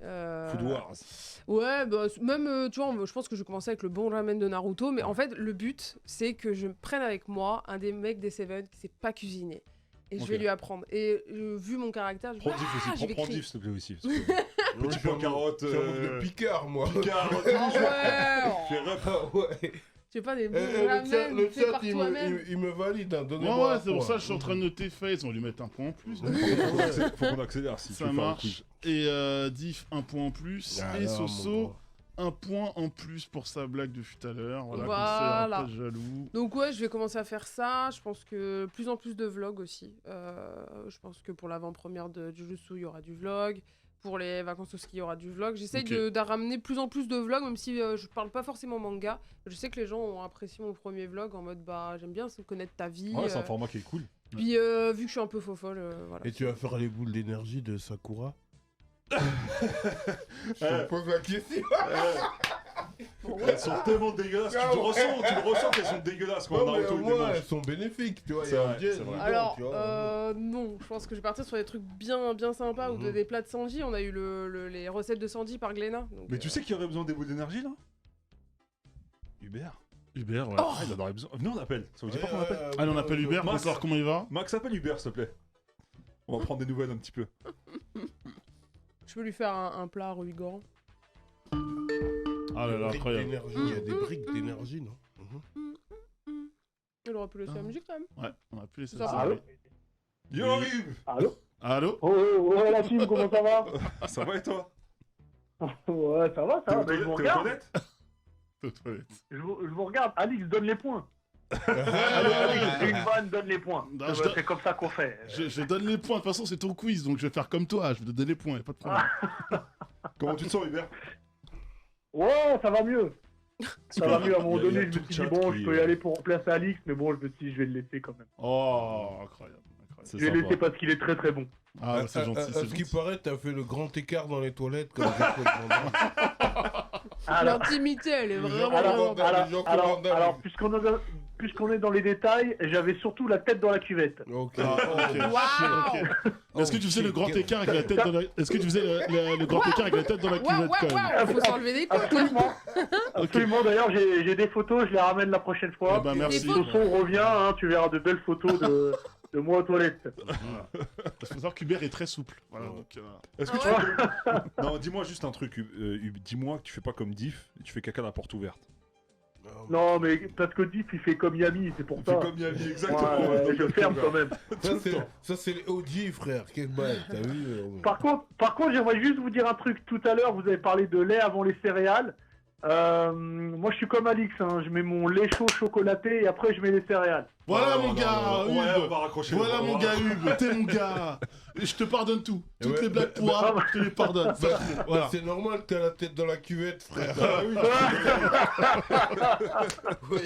Food Wars. Ouais, bah, même, tu vois, je pense que je vais commencer avec le bon ramen de Naruto, mais en fait, le but, c'est que je prenne avec moi un des mecs des Seven qui sait pas cuisiner. Et je vais lui apprendre. Et vu mon caractère, je vais Prends Diff aussi, prends Diff s'il te plaît aussi. Petit peu peu carotte. de piqueur, moi. Picard, Ouais. Tu sais pas des bons ramen Le faits chat, par toi-même. il me valide. Hein. Donnez-moi Ouais, c'est pour ça que je suis en train de noter Face. On va lui mettre un point en plus. Faut qu'on accélère si tu Ça veux faire un marche. Et Diff, un point en plus. Ah, et non, Soso, un point en plus pour sa blague de tout à l'heure. Voilà. Voilà. Comme ça, jaloux. Donc ouais, je vais commencer à faire ça. Je pense que plus en plus de vlogs aussi. Je pense que pour l'avant-première de Jujutsu, il y aura du vlog. Pour les vacances au ski, il y aura du vlog. J'essaye de ramener plus en plus de vlogs, même si je parle pas forcément manga. Je sais que les gens ont apprécié mon premier vlog en mode bah j'aime bien connaître ta vie. Ouais, c'est un format qui est cool. Puis vu que je suis un peu faux-folle, voilà. Et tu vas faire les boules d'énergie de Sakura? Je te pose la question. Elles sont tellement dégueulasses. Tu le ressens qu'elles sont dégueulasses quand Naruto le démange. Elles sont bénéfiques, tu vois. C'est vrai, c'est vrai. Alors, non, je pense que je vais partir sur des trucs bien sympas ou des plats de Sanji. On a eu les recettes de Sanji par Glénat. Donc, Mais tu sais qui aurait besoin des boules d'énergie là? Hubert, Hubert, ouais. Ah, il en aurait besoin. Venez, on appelle. Ça vous dit pas qu'on appelle? Allez, on appelle Hubert pour Max. savoir comment il va. Max, appelle Hubert s'il te plaît. On va prendre des nouvelles un petit peu. Je peux lui faire un plat revigorant. Ah là là, incroyable. Il y a des briques d'énergie, non? Il aurait pu laisser la musique quand même. Ouais, on a pu laisser Ça ça. va. Allô? Yo Hub! Allô? Allô? Ouais, la team, comment ça va? Ça va et toi? Ouais, ça va, T'es aux je vous regarde. toilettes? Aux toilettes. Je vous regarde. Alix, donne les points. Allez, Alix, une vanne, donne les points. Non, je dois- C'est comme ça qu'on fait. Je donne les points. De toute façon, c'est ton quiz, donc je vais faire comme toi. Je vais te donner les points, y a pas de problème. Comment tu te sens Hubert? Ouais, ça va mieux. Ça va mieux. À un moment Il y a donné, je tout me le suis dit, chat bon, qui- je peux y aller pour remplacer Alix, mais bon, je me suis dit, je vais le laisser quand même. Oh, incroyable. C'est Je vais le laisser sympa. parce qu'il est très très bon. Ah, c'est gentil, À c'est ce qui gentil. paraît, t'as fait le grand écart dans les toilettes comme Jean-Claude Van Damme. Alors, L'intimité, elle est vraiment... Alors, vraiment- alors, puisqu'on est dans les détails, j'avais surtout la tête dans la cuvette. Ok. Ah, ok. Waouh. Ok. Est-ce que tu faisais le grand écart avec la tête dans la... Est-ce que tu faisais le grand écart avec la tête dans la cuvette quand même? Waouh, faut s'enlever des couilles. Absolument. Absolument. D'ailleurs, j'ai des photos, je les ramène la prochaine fois. Eh ben, merci. Des photos. Soso revient, hein, tu verras de belles photos de moi aux toilettes. Voilà. Parce qu'il faut savoir qu'Hubert est très souple. Voilà, donc, Est-ce que Ah tu fais... Non, dis-moi juste un truc, Hub. Dis-moi que tu fais pas comme Diff et tu fais caca à la porte ouverte. Non, mais parce que Diff, il fait comme Yami, c'est pour Tu ça. fais comme Yami, exactement. Ouais, je ferme quand même. Ça, c'est les OG, frère. Quel bail, t'as vu? Par contre, j'aimerais juste vous dire un truc. Tout à l'heure, vous avez parlé de lait avant les céréales. Moi, je suis comme Alix, hein. Je mets mon lait chaud chocolaté et après, je mets les céréales. Voilà Non, mon non, gars, non, non. Ouais, on Hub. va raccrocher. Voilà on mon va gars raccrocher. Hub, t'es mon gars. Et je te pardonne tout. Toutes Ouais, les blagues bah, pourra, je te les pardonne. Voilà. C'est normal que t'as la tête dans la cuvette, frère. Oui.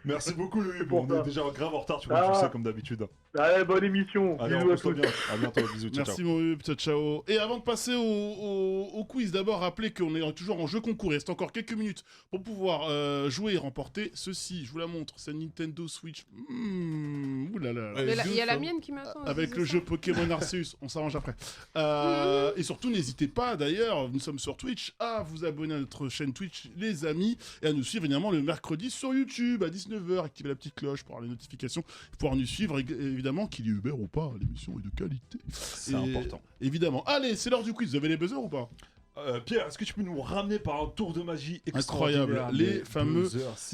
Merci beaucoup le Hub. pour On ça. est déjà grave en retard, tu vois, tu le sais comme d'habitude. Allez, bonne émission. Allez, Bisous à repose-toi tous. bien. À bientôt, bisous, ciao. Merci mon Hub, ciao ciao. Et avant de passer au quiz, d'abord rappelez qu'on est toujours en jeu concours. Il reste encore quelques minutes pour pouvoir jouer et remporter ceci. Je vous la montre, c'est Nintendo Switch. Ouh là là. Mais il y a la mienne qui m'attend. Avec c'est le ça. jeu Pokémon Arceus, on s'arrange après. Et surtout, n'hésitez pas, d'ailleurs, nous sommes sur Twitch, à vous abonner à notre chaîne Twitch, les amis, et à nous suivre évidemment le mercredi sur YouTube à 19h. 19h, activez la petite cloche pour avoir les notifications, pour pouvoir nous suivre, évidemment, qu'il y ait Uber ou pas, l'émission est de qualité. C'est important. Évidemment. Allez, c'est l'heure du quiz, vous avez les buzzers ou pas? Pierre, est-ce que tu peux nous ramener par un tour de magie incroyable, les fameux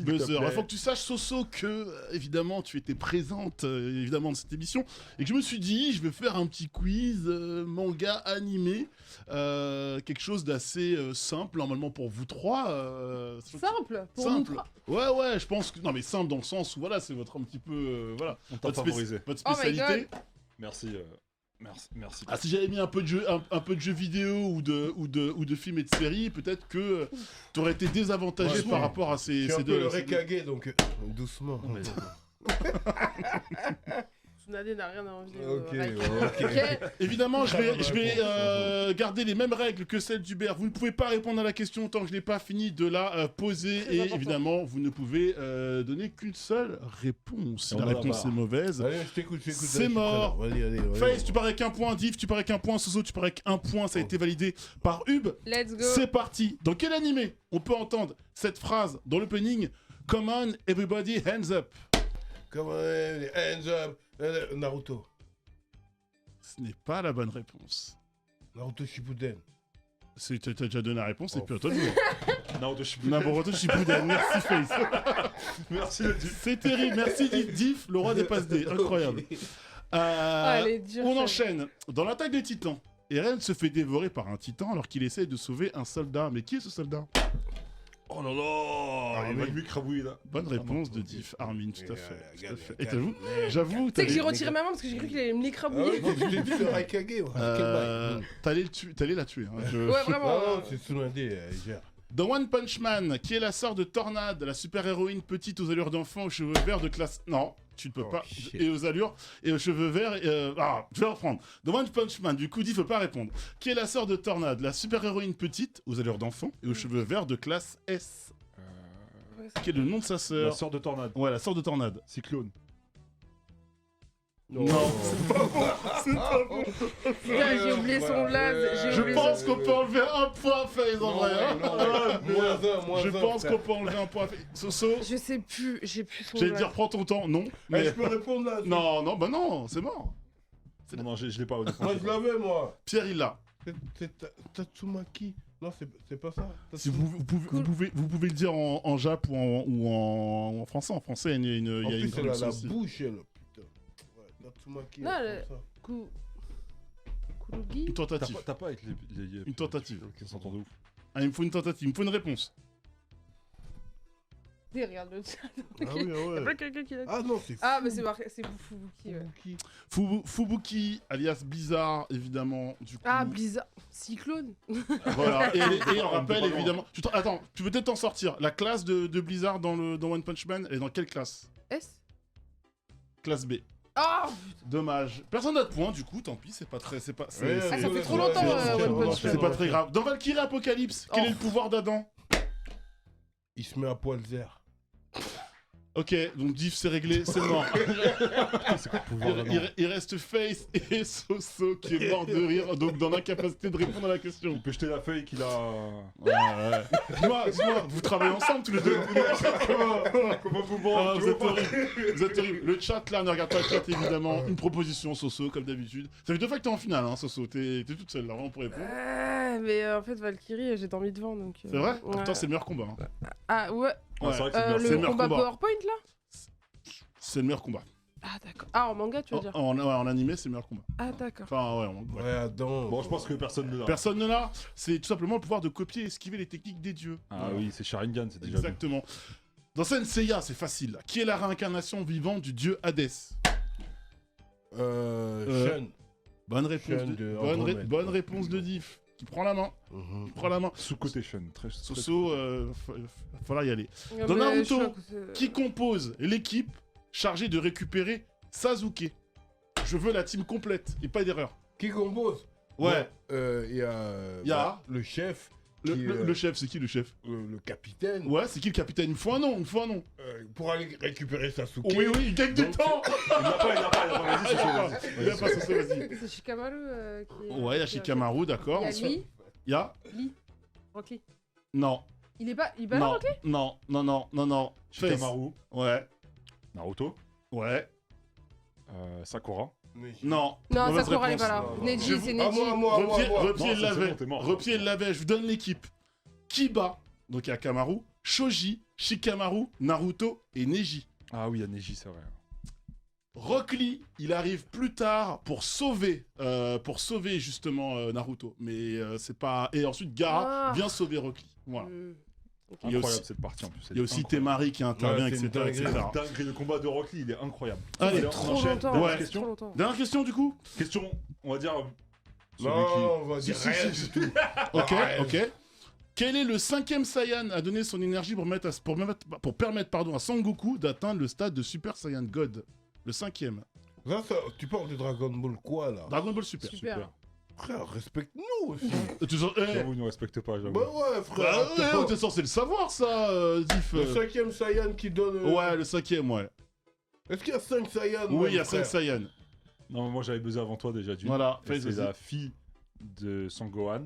buzzers. Il faut que tu saches, Soso, que évidemment tu étais présente évidemment de cette émission et que je me suis dit, je vais faire un petit quiz manga animé, quelque chose d'assez simple normalement pour vous trois. Simple pour nous trois. Ouais, je pense que non mais simple dans le sens où voilà, c'est votre un petit peu voilà, on t'a favorisé. Votre spécialité. Merci. Merci. Ah, si j'avais mis un peu de jeux vidéo ou de films et de séries, peut-être que t'aurais été désavantagé par rapport à ces deux. Je suis un peu le Rekage, donc doucement. Tsunade n'a rien à envier. Ok. Évidemment, je vais garder les mêmes règles que celles d'Hubert. Vous ne pouvez pas répondre à la question tant que je n'ai pas fini de la poser. Très et important. évidemment, vous ne pouvez donner qu'une seule réponse. Si la réponse est mauvaise, Allez, je t'écoute. c'est mort. Allez. Face, tu pars avec un point. Div, tu pars avec un point. Soso, tu pars avec un point. Ça a été validé par Hub. Let's go. C'est parti. Dans quel animé on peut entendre cette phrase dans l'opening? Come on, everybody, hands up. Come on, hands up. Naruto. Ce n'est pas la bonne réponse. Naruto Shippuden. T'as déjà donné la réponse et puis à toi de jouer. Naruto Shippuden, merci Face. Merci le Diff. C'est terrible, merci Diff, le roi des passes D, incroyable. Allez, dur, On ça. enchaîne. Dans l'attaque des titans, Eren se fait dévorer par un titan alors qu'il essaie de sauver un soldat. Mais qui est ce soldat? Oh là là, il va lui crabouiller là. Bonne réponse de Diff, Armin, tout à fait. Et Regarde. j'avoue, Tu sais que j'ai retiré ma main parce que j'ai cru qu'il allait me l'écrabouiller. J'ai dit le Rekage. t'allais la tuer. Hein. Ouais, vraiment. Non, c'est Tsunade, gère. Dans One Punch Man, qui est la sœur de Tornade, la super-héroïne petite aux allures d'enfant aux cheveux verts de classe... Non, tu ne peux pas. Shit. Et aux allures et aux cheveux verts... je vais reprendre. Dans One Punch Man, du coup, il ne faut pas répondre. Qui est la sœur de Tornade, la super-héroïne petite aux allures d'enfant et aux cheveux verts de classe S. Qui est le nom de sa sœur? La sœur de Tornade. Ouais, la sœur de Tornade. Cyclone. Non, c'est pas bon. C'est pas bon. Putain, j'ai oublié son blaze. Je pense qu'on peut enlever un point, FaZe, en vrai. Hein. Moins Je un, pense frère. qu'on peut enlever un point. Soso, Je sais plus, j'ai plus son j'allais blaze. dire prends ton temps. Non. Eh, Mais... je peux répondre là. Non, bah non, c'est mort. Non, je l'ai pas honnêtement. Moi, je l'avais, moi. Pierre, il l'a. C'est Tatsumaki. Non, c'est pas ça. Si vous pouvez le dire en jap ou en français. En français, il y a une En plus, c'est traduction la aussi. bouche, elle. Putain. Ouais, Tatsumaki. Non, elle, le- comme Kurugi. Une tentative. T'as pas avec les Une tentative. Qui s'entendent de ouf. Ah, il me faut une tentative, il me faut une réponse. Regarde le chat. ça. Ah oui, Il y a ouais. pas quelqu'un qui l'a dit. Ah non, c'est Ah, mais c'est marqué, c'est Fubuki. Ouais. Fubuki. Fubuki, alias Blizzard, évidemment. Du coup. Ah, Blizzard. Cyclone. Voilà. Et on rappelle pas loin. évidemment. Attends, tu peux peut-être t'en sortir. La classe de Blizzard dans One Punch Man, elle est dans quelle classe? S. Classe B. Ah, Dommage. Personne n'a de points, du coup, tant pis, c'est pas très. Ouais, ça fait ouais, trop ouais, longtemps, ouais, One ouais, Punch ouais, C'est pas ouais. très grave. Dans Valkyrie Apocalypse, quel est le pouvoir d'Adam? Il se met à poil vert. Ok, donc Diff, c'est réglé, c'est mort. Il reste Face et Soso qui est mort de rire, donc dans l'incapacité de répondre à la question. On peut jeter la feuille qu'il a. Ouais. Dis-moi, vous travaillez ensemble tous les deux. Comment vous Ah, vous êtes horrible. Vous êtes horrible. Le chat là, ne regarde pas le chat évidemment. Une proposition, Soso, comme d'habitude. Ça fait 2 fois que t'es en finale, hein, Soso. T'es toute seule là, vraiment pour répondre. mais en fait, Valkyrie, j'ai dormi devant donc. C'est vrai Ouais. Putain, c'est le meilleur combat. Hein. Ah, ouais. Ouais, c'est vrai que c'est bien. le Le meilleur combat combat. PowerPoint là. C'est le meilleur combat. Ah, d'accord. Ah, en manga, tu veux dire. En animé, c'est le meilleur combat. Ah, d'accord. Enfin, ouais, en manga. Ouais, Adam. Bon, je pense que personne ne l'a. Personne ne l'a. C'est tout simplement le pouvoir de copier et esquiver les techniques des dieux. Ah oui, c'est Sharingan, c'est déjà. Exactement. Dans Senseiya, c'est facile. Là. Qui est la réincarnation vivante du dieu Hadès? Sean. Bonne réponse. Sean de Bonne Andromède. réponse de Diff. Qui prend la main. Mhm. Prend la main. Sous-cotation, très. Soso, falloir y aller. Non, Dans mais Naruto, je crois que c'est- Qui compose l'équipe chargée de récupérer Sasuke? Je veux la team complète et pas d'erreur. Qui compose? Ouais. Il y a le chef. Le chef, c'est qui le chef? Le capitaine. Ouais, c'est qui le capitaine? Il me faut un nom, Pour aller récupérer Sasuke. Oui, il gagne du Donc, temps. Il n'a pas, vas-y, c'est chaud. Il a pas Soso, vas-y. C'est Shikamaru qui. Ouais, il y a Shikamaru, d'accord. Il y a lui. Il y a Lee. Rock Lee. Non. Il est pas là, ok. Non. Shikamaru, Ouais. Naruto, Ouais. Sakura. Non. Non, Mauvaise Sakura, elle est réponse. pas là. Neji, Je c'est vous- Neji. moi. Repied Non, le c'est l'avait. bon, t'es mort. Repied le l'avait. Je vous donne l'équipe. Kiba, donc il y a Kamaru, Shoji, Shikamaru, Naruto et Neji. Ah oui, il y a Neji, c'est vrai. Rock Lee, il arrive plus tard pour sauver justement Naruto. Mais c'est pas. Et ensuite, Gaara Ah. vient sauver Rock Lee. Voilà. Ok. Il y a Incroyable aussi- cette partie en plus. Il y a aussi Temari qui intervient, Ouais, c'est une etc. dinguerie. etc. Le combat de Rock Lee, il est incroyable. Allez, on Trop enchaîne. longtemps. Dernière Ouais. question. Trop longtemps. Dernière question du coup. Question, on va dire. celui Non, qui- on va Si, dire si, rien si, du tout. Ok, Ouais. ok. Quel est le 5e Saiyan à donner son énergie pour permettre à Sangoku d'atteindre le stade de Super Saiyan God? Le 5e. Ça, tu parles de Dragon Ball quoi là? Dragon Ball Super. Super. Frère, respecte-nous aussi. J'avoue, il ne respecte pas, j'avoue. Bah ouais, frère. T'es censé le savoir ça, Diff. Le 5ème Saiyan qui donne. Ouais, le 5e, ouais. Est-ce qu'il y a 5 Saiyans? Oui, même, il y a 5 frère Saiyans. Non, mais moi j'avais buzzé avant toi déjà d'une. Voilà, Et c'est vas-y. la fille de Sangohan.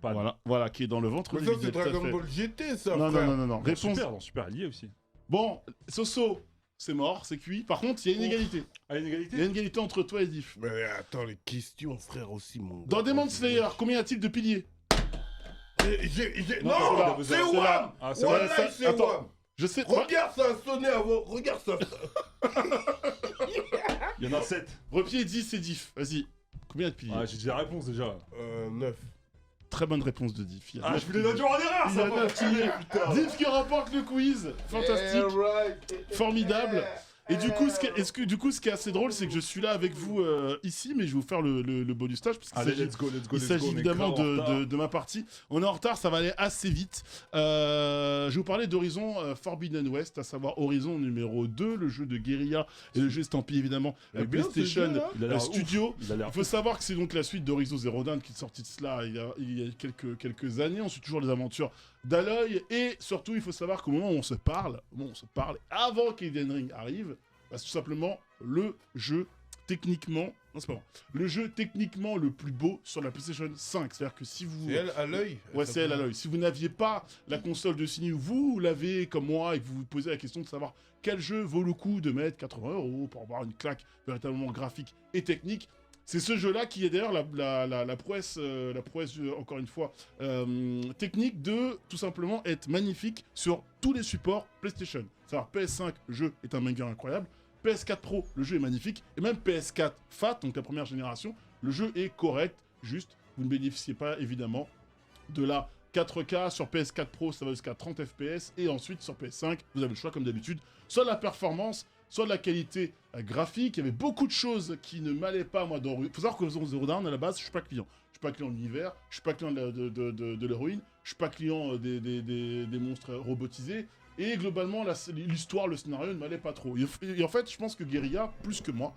Pas Voilà, qui est dans le ventre Mais de ça, Videl, c'est tout à Dragon fait. Ball GT, ça, Non, frère. non. Dans Réponse. Super, dans Super lié aussi. Bon, Soso, c'est mort, c'est cuit. Par contre, il y a une égalité. Ah, une égalité. Il y a une égalité entre toi et Diff. Mais attends, les questions, frère, aussi, mon gars. Dans Demon Slayer, combien y a-t-il de piliers? Non, Non, c'est c'est là. Wam. Ah, c'est Wallahi, vrai, ça- c'est attends. Wam. Je sais. Regarde, ça a sonné avant. Regarde ça. Il y en a 7. Repied 10, c'est Diff. Vas-y. Combien y a de piliers? Ah, j'ai dit la réponse déjà. 9. Très bonne réponse de Diff. Il y a Ah, neuf je voulais piliers. la dure en erreur, Il y a ça va. 9 piliers, putain. Diff qui remporte le quiz. Fantastique. Formidable. Et du coup, ce qui est assez drôle, c'est que je suis là avec vous ici, mais je vais vous faire le bonus stage. Parce qu'il Allez, s'agit- let's go. Il s'agit on est évidemment grave en retard. de ma partie. On est en retard, ça va aller assez vite. Je vais vous parler d'Horizon Forbidden West, à savoir Horizon numéro 2, le jeu de guérilla et le jeu estampillé évidemment PlayStation Il a l'air Studio. ouf. Il a l'air Il faut savoir que c'est donc la suite d'Horizon Zero Dawn qui est sortie de cela il y a quelques années. On suit toujours les aventures d'Aloy et surtout il faut savoir qu'au moment où on se parle, avant qu'Elden Ring arrive, bah, c'est tout simplement le jeu techniquement, non c'est pas bon, le jeu techniquement le plus beau sur la PlayStation 5. C'est-à-dire que si vous... C'est elle à l'œil? Ouais, c'est elle à l'œil. Si vous n'aviez pas la console de Sony, vous l'avez comme moi et que vous vous posez la question de savoir quel jeu vaut le coup de mettre 80 € pour avoir une claque véritablement graphique et technique, c'est ce jeu-là qui est d'ailleurs la prouesse, encore une fois, technique de tout simplement être magnifique sur tous les supports PlayStation. C'est-à-dire PS5, le jeu est un banger incroyable. PS4 Pro, le jeu est magnifique. Et même PS4 FAT, donc la première génération, le jeu est correct. Juste, vous ne bénéficiez pas évidemment de la 4K. Sur PS4 Pro, ça va jusqu'à 30 FPS. Et ensuite, sur PS5, vous avez le choix comme d'habitude, soit de la performance, soit de la qualité graphique. Il y avait beaucoup de choses qui ne m'allaient pas, moi, dans... Il faut savoir que Horizon Zero Dawn, à la base, je suis pas client. Je suis pas client de l'univers, je suis pas client de l'héroïne, je suis pas client des monstres robotisés. Et globalement, l'histoire, le scénario ne m'allait pas trop. Et en fait, je pense que Guerrilla, plus que moi,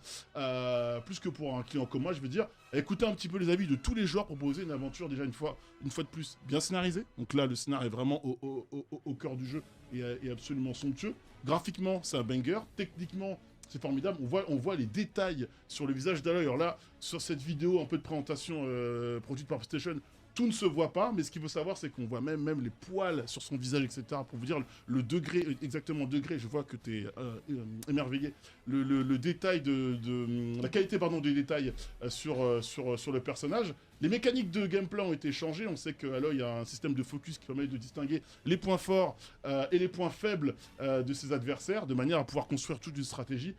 plus que pour un client comme moi, je veux dire, écoutez un petit peu les avis de tous les joueurs, proposer une aventure déjà une fois de plus bien scénarisée. Donc là, le scénario est vraiment au cœur du jeu et absolument somptueux. Graphiquement, c'est un banger. Techniquement, c'est formidable. On voit les détails sur le visage d'Aloy. Alors là, sur cette vidéo un peu de présentation produite par PlayStation, tout ne se voit pas, mais ce qu'il faut savoir, c'est qu'on voit même les poils sur son visage, etc. Pour vous dire le degré, exactement degré, je vois que tu es émerveillé. Le détail la qualité des détails sur le personnage. Les mécaniques de gameplay ont été changées. On sait qu'Aloy a un système de focus qui permet de distinguer les points forts et les points faibles de ses adversaires, de manière à pouvoir construire toute une stratégie.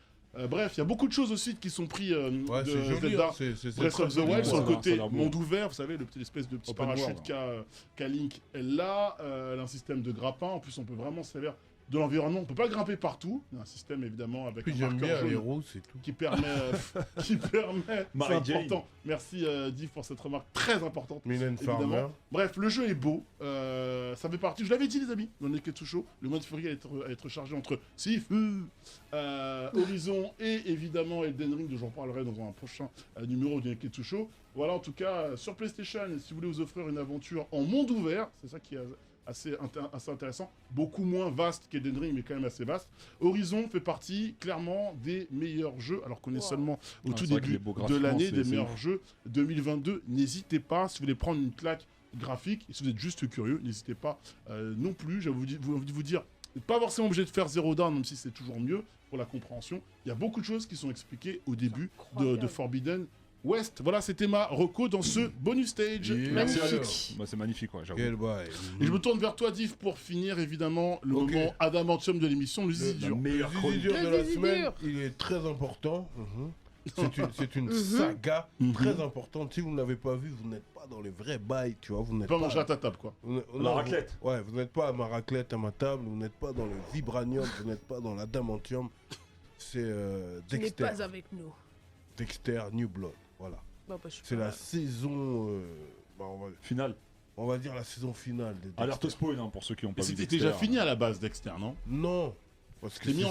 Bref, il y a beaucoup de choses aussi qui sont prises Ouais, de c'est joli, Zelda. hein, c'est Breath of the très Wild, joli. sur le ça a côté l'air beau. monde ouvert, vous savez, l'espèce de petit Open parachute world. qu'a Link, elle a un système de grappin, en plus on peut vraiment se servir de l'environnement, on peut pas grimper partout, il y a un système évidemment avec Puis un j'aime marqueur bien les jaune roues, c'est tout. qui permet, c'est Mary Jane. important, merci Div pour cette remarque très importante. Mylène Farmer. Évidemment. Bref, le jeu est beau. Ça fait partie, je l'avais dit les amis, dans Neketsu Show, le mode Fury à être chargé entre Sifu, Horizon et évidemment Elden Ring, dont j'en parlerai dans un prochain numéro du Neketsu Show. Voilà, en tout cas, sur PlayStation, si vous voulez vous offrir une aventure en monde ouvert, c'est ça qui est assez intéressant, beaucoup moins vaste qu'Elden Ring, mais quand même assez vaste. Horizon fait partie clairement des meilleurs jeux, alors qu'on est seulement au tout c'est vrai que début les beaux de graphiquement, l'année, des c'est meilleurs jeux 2022. N'hésitez pas, si vous voulez prendre une claque graphique. Et si vous êtes juste curieux, n'hésitez pas non plus. J'ai envie de vous dire, pas forcément obligé de faire Zero Dawn, même si c'est toujours mieux pour la compréhension. Il y a beaucoup de choses qui sont expliquées au début de Forbidden West. Voilà, c'était ma reco dans ce bonus stage. Merci Alex. Bah, c'est magnifique, ouais, j'avoue. Quel bail. Et je me tourne vers toi, Div, pour finir évidemment le moment adamantium de l'émission, le zizi dur. Le zizi dur de la semaine, il est très important. C'est une saga très importante. Si vous ne l'avez pas vu, vous n'êtes pas dans les vrais bails, tu vois. Vous n'êtes pas manger à ta table, quoi. La raclette. Vous n'êtes pas à ma raclette, à ma table. Vous n'êtes pas dans le vibranium. Vous n'êtes pas dans l'adamantium. C'est Tu n'es Dexter. pas avec nous. Dexter New Blood. Voilà. Bah, je suis C'est pas la là. saison. Finale. On va dire la saison finale de Dexter. Alerte spoil hein, pour ceux qui n'ont pas Mais vu. c'était Dexter. déjà fini à la base, Dexter, non? Non. Parce que C'était mis c'est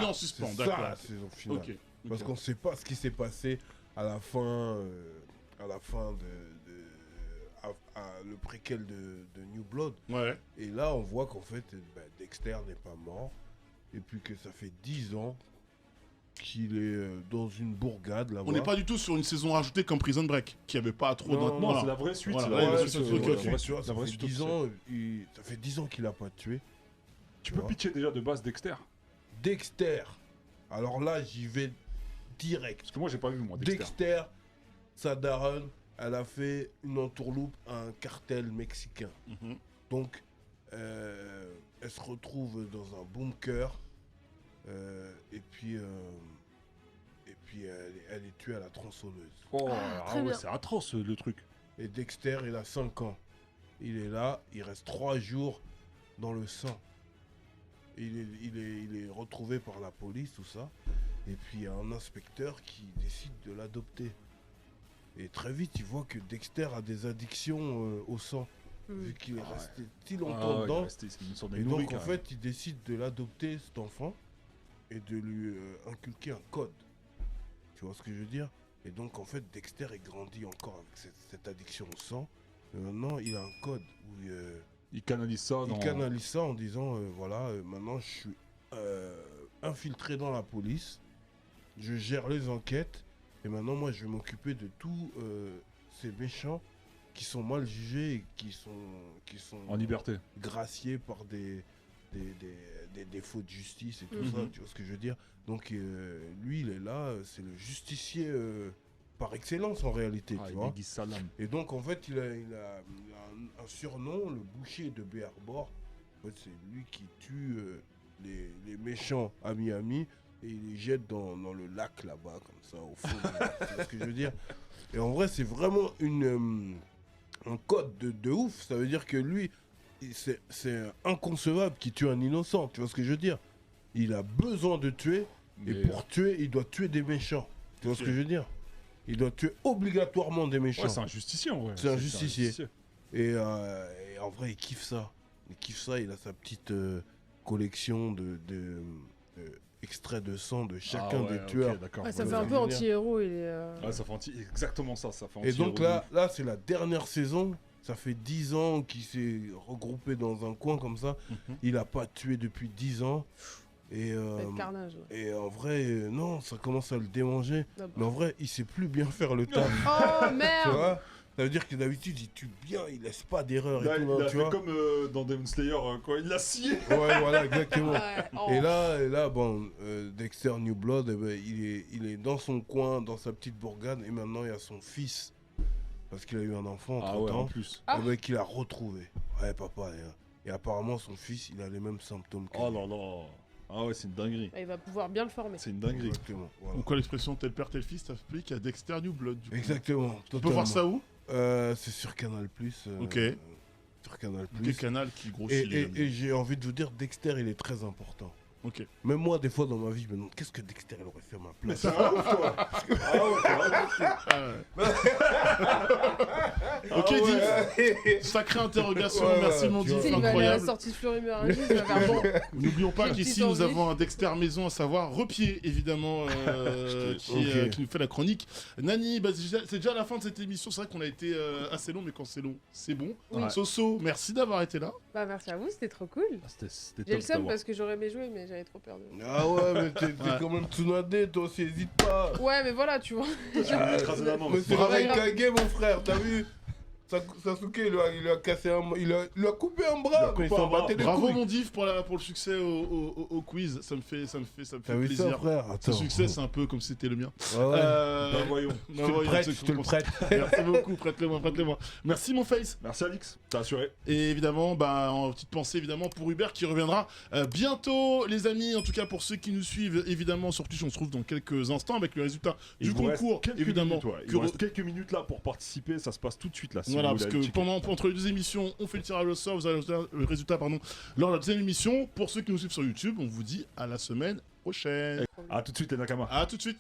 en suspens, c'est d'accord. ça, la saison finale. Ok. Parce qu'on ne sait pas ce qui s'est passé à la fin, le préquel de New Blood. Ouais. Et là, on voit qu'en fait, Dexter n'est pas mort. Et puis que ça fait 10 ans qu'il est dans une bourgade là-bas. On n'est pas du tout sur une saison rajoutée comme Prison Break, qui avait pas trop Non, d'autres. Non, Voilà. c'est la vraie suite. Voilà, c'est la ouais, vraie c'est suite, ça, ok, la ok. vraie Tu vois, suite, la vraie suite officielle. ça fait 10 ans qu'il a pas tué. Tu peux pitcher déjà de base Dexter? Dexter. Alors là, j'y vais direct. Parce que moi j'ai pas vu moi Dexter. Dexter, sa daronne, elle a fait une entourloupe à un cartel mexicain. Mhm. Donc, elle se retrouve dans un bunker. Et puis elle est tuée à la tronçonneuse. Oh, très ouais, bien. c'est atroce le truc. Et Dexter, il a 5 ans. Il est là, il reste 3 jours dans le sang. Il est retrouvé par la police, tout ça. Et puis il y a un inspecteur qui décide de l'adopter. Et très vite, il voit que Dexter a des addictions au sang. Vu qu'il est resté si longtemps dedans. Et donc en fait, il décide de l'adopter, cet enfant, et de lui inculquer un code. Tu vois ce que je veux dire? Et donc en fait, Dexter est grandi encore avec cette addiction au sang. Mais maintenant, il a un code où il canalise ça il canalise ça en disant maintenant je suis infiltré dans la police, je gère les enquêtes, et maintenant moi je vais m'occuper de tous ces méchants qui sont mal jugés et qui sont en liberté, graciés par des défauts de justice et tout ça, tu vois ce que je veux dire. Donc lui il est là, c'est le justicier par excellence en réalité, tu vois. Et donc en fait il a un surnom, le boucher de Bay Harbor. En fait c'est lui qui tue les méchants à Miami et il les jette dans le lac là-bas comme ça au fond. Tu vois ce que je veux dire. Et en vrai c'est vraiment un code de ouf. Ça veut dire que lui c'est inconcevable qu'il tue un innocent, tu vois ce que je veux dire. Il a besoin de tuer. Et pour tuer, il doit tuer des méchants. Tu vois ce que je veux dire? Il doit tuer obligatoirement des méchants. Ouais, c'est un justicier en vrai. C'est un justicier. Et en vrai, il kiffe ça. Il kiffe ça. Il a sa petite collection de extraits de sang de chacun des tueurs. Ouais, ça fait un peu anti-héros. Ça fait exactement ça. Et donc là c'est la dernière saison. Ça fait 10 ans qu'il s'est regroupé dans un coin comme ça. Il a pas tué depuis 10 ans. Et, carnage, ouais. Et en vrai, non, ça commence à le démanger. Ah bah. Mais en vrai, il sait plus bien faire le taf. Oh merde! Tu vois? Ça veut dire que d'habitude, il tue bien, il laisse pas d'erreur. Il a fait comme dans Demon Slayer quand il l'a scié. Ouais, voilà, exactement. Ouais, oh. Et là bon, Dexter New Blood, il est dans son coin, dans sa petite bourgade. Et maintenant, il y a son fils. Parce qu'il a eu un enfant entre-temps. En plus. Qu'il a retrouvé. Ouais, papa. Et apparemment, son fils, il a les mêmes symptômes que Oh là là. Ah ouais, c'est une dinguerie. Il va pouvoir bien le former. C'est une dinguerie. Exactement. Voilà. Donc quoi l'expression tel père tel fils s'applique à Dexter New Blood du coup. Exactement. On peut voir ça où? C'est sur Canal+. Ok. Sur Canal+. Quel canal qui grossit et j'ai envie de vous dire, Dexter, il est très important. Ok. Même moi, des fois, dans ma vie, je me demande qu'est-ce que Dexter il aurait fait à ma place. C'est un ouf, toi. Ok, Div. Sacrée interrogation. Merci, mon Div. Il va aller à la Incroyable. sortie de Fleury Meringue, il va faire bon. N'oublions pas qu'ici, Petit nous envie. avons un Dexter maison, à savoir Repied, évidemment, qui nous fait la chronique. Nani, c'est déjà la fin de cette émission. C'est vrai qu'on a été assez long, mais quand c'est long, c'est bon. Oui. Soso, merci d'avoir été là. Bah merci à vous, c'était trop cool. C'était J'ai le seum parce que j'aurais aimé jouer, mais j'avais trop peur de... Ah ouais, mais t'es quand même Tsunade, toi aussi, hésite pas. Ouais, mais voilà, tu vois. écrasé la main. Mais c'est Bravo. vrai Kage, mon frère, t'as vu? Sasuke, il a cassé il a coupé un bras quand il s'en battait les Bravo couilles. mon div pour le succès au quiz, ça me fait T'as vu ça, plaisir. frère? Ce succès, c'est un peu comme si c'était le mien. Ouais, ouais. Ben voyons. Ben Je te le voyons, prête, c'est je te le qu'on- prête. Merci beaucoup, prête-le-moi. Merci mon face. Merci Alix, t'as assuré. Et évidemment, en petite pensée évidemment pour Hubert qui reviendra bientôt, les amis. En tout cas pour ceux qui nous suivent, évidemment sur Twitch, on se retrouve dans quelques instants avec le résultat du Il vous reste concours, quelques évidemment. minutes, ouais. Il vous reste quelques minutes là pour participer, ça se passe tout de suite là. Si Voilà, vous parce voulez que aller checker. entre les deux émissions, on fait le tirage au sort, vous avez le résultat lors de la deuxième émission. Pour ceux qui nous suivent sur YouTube, on vous dit à la semaine prochaine. À tout de suite les Nakama. À tout de suite.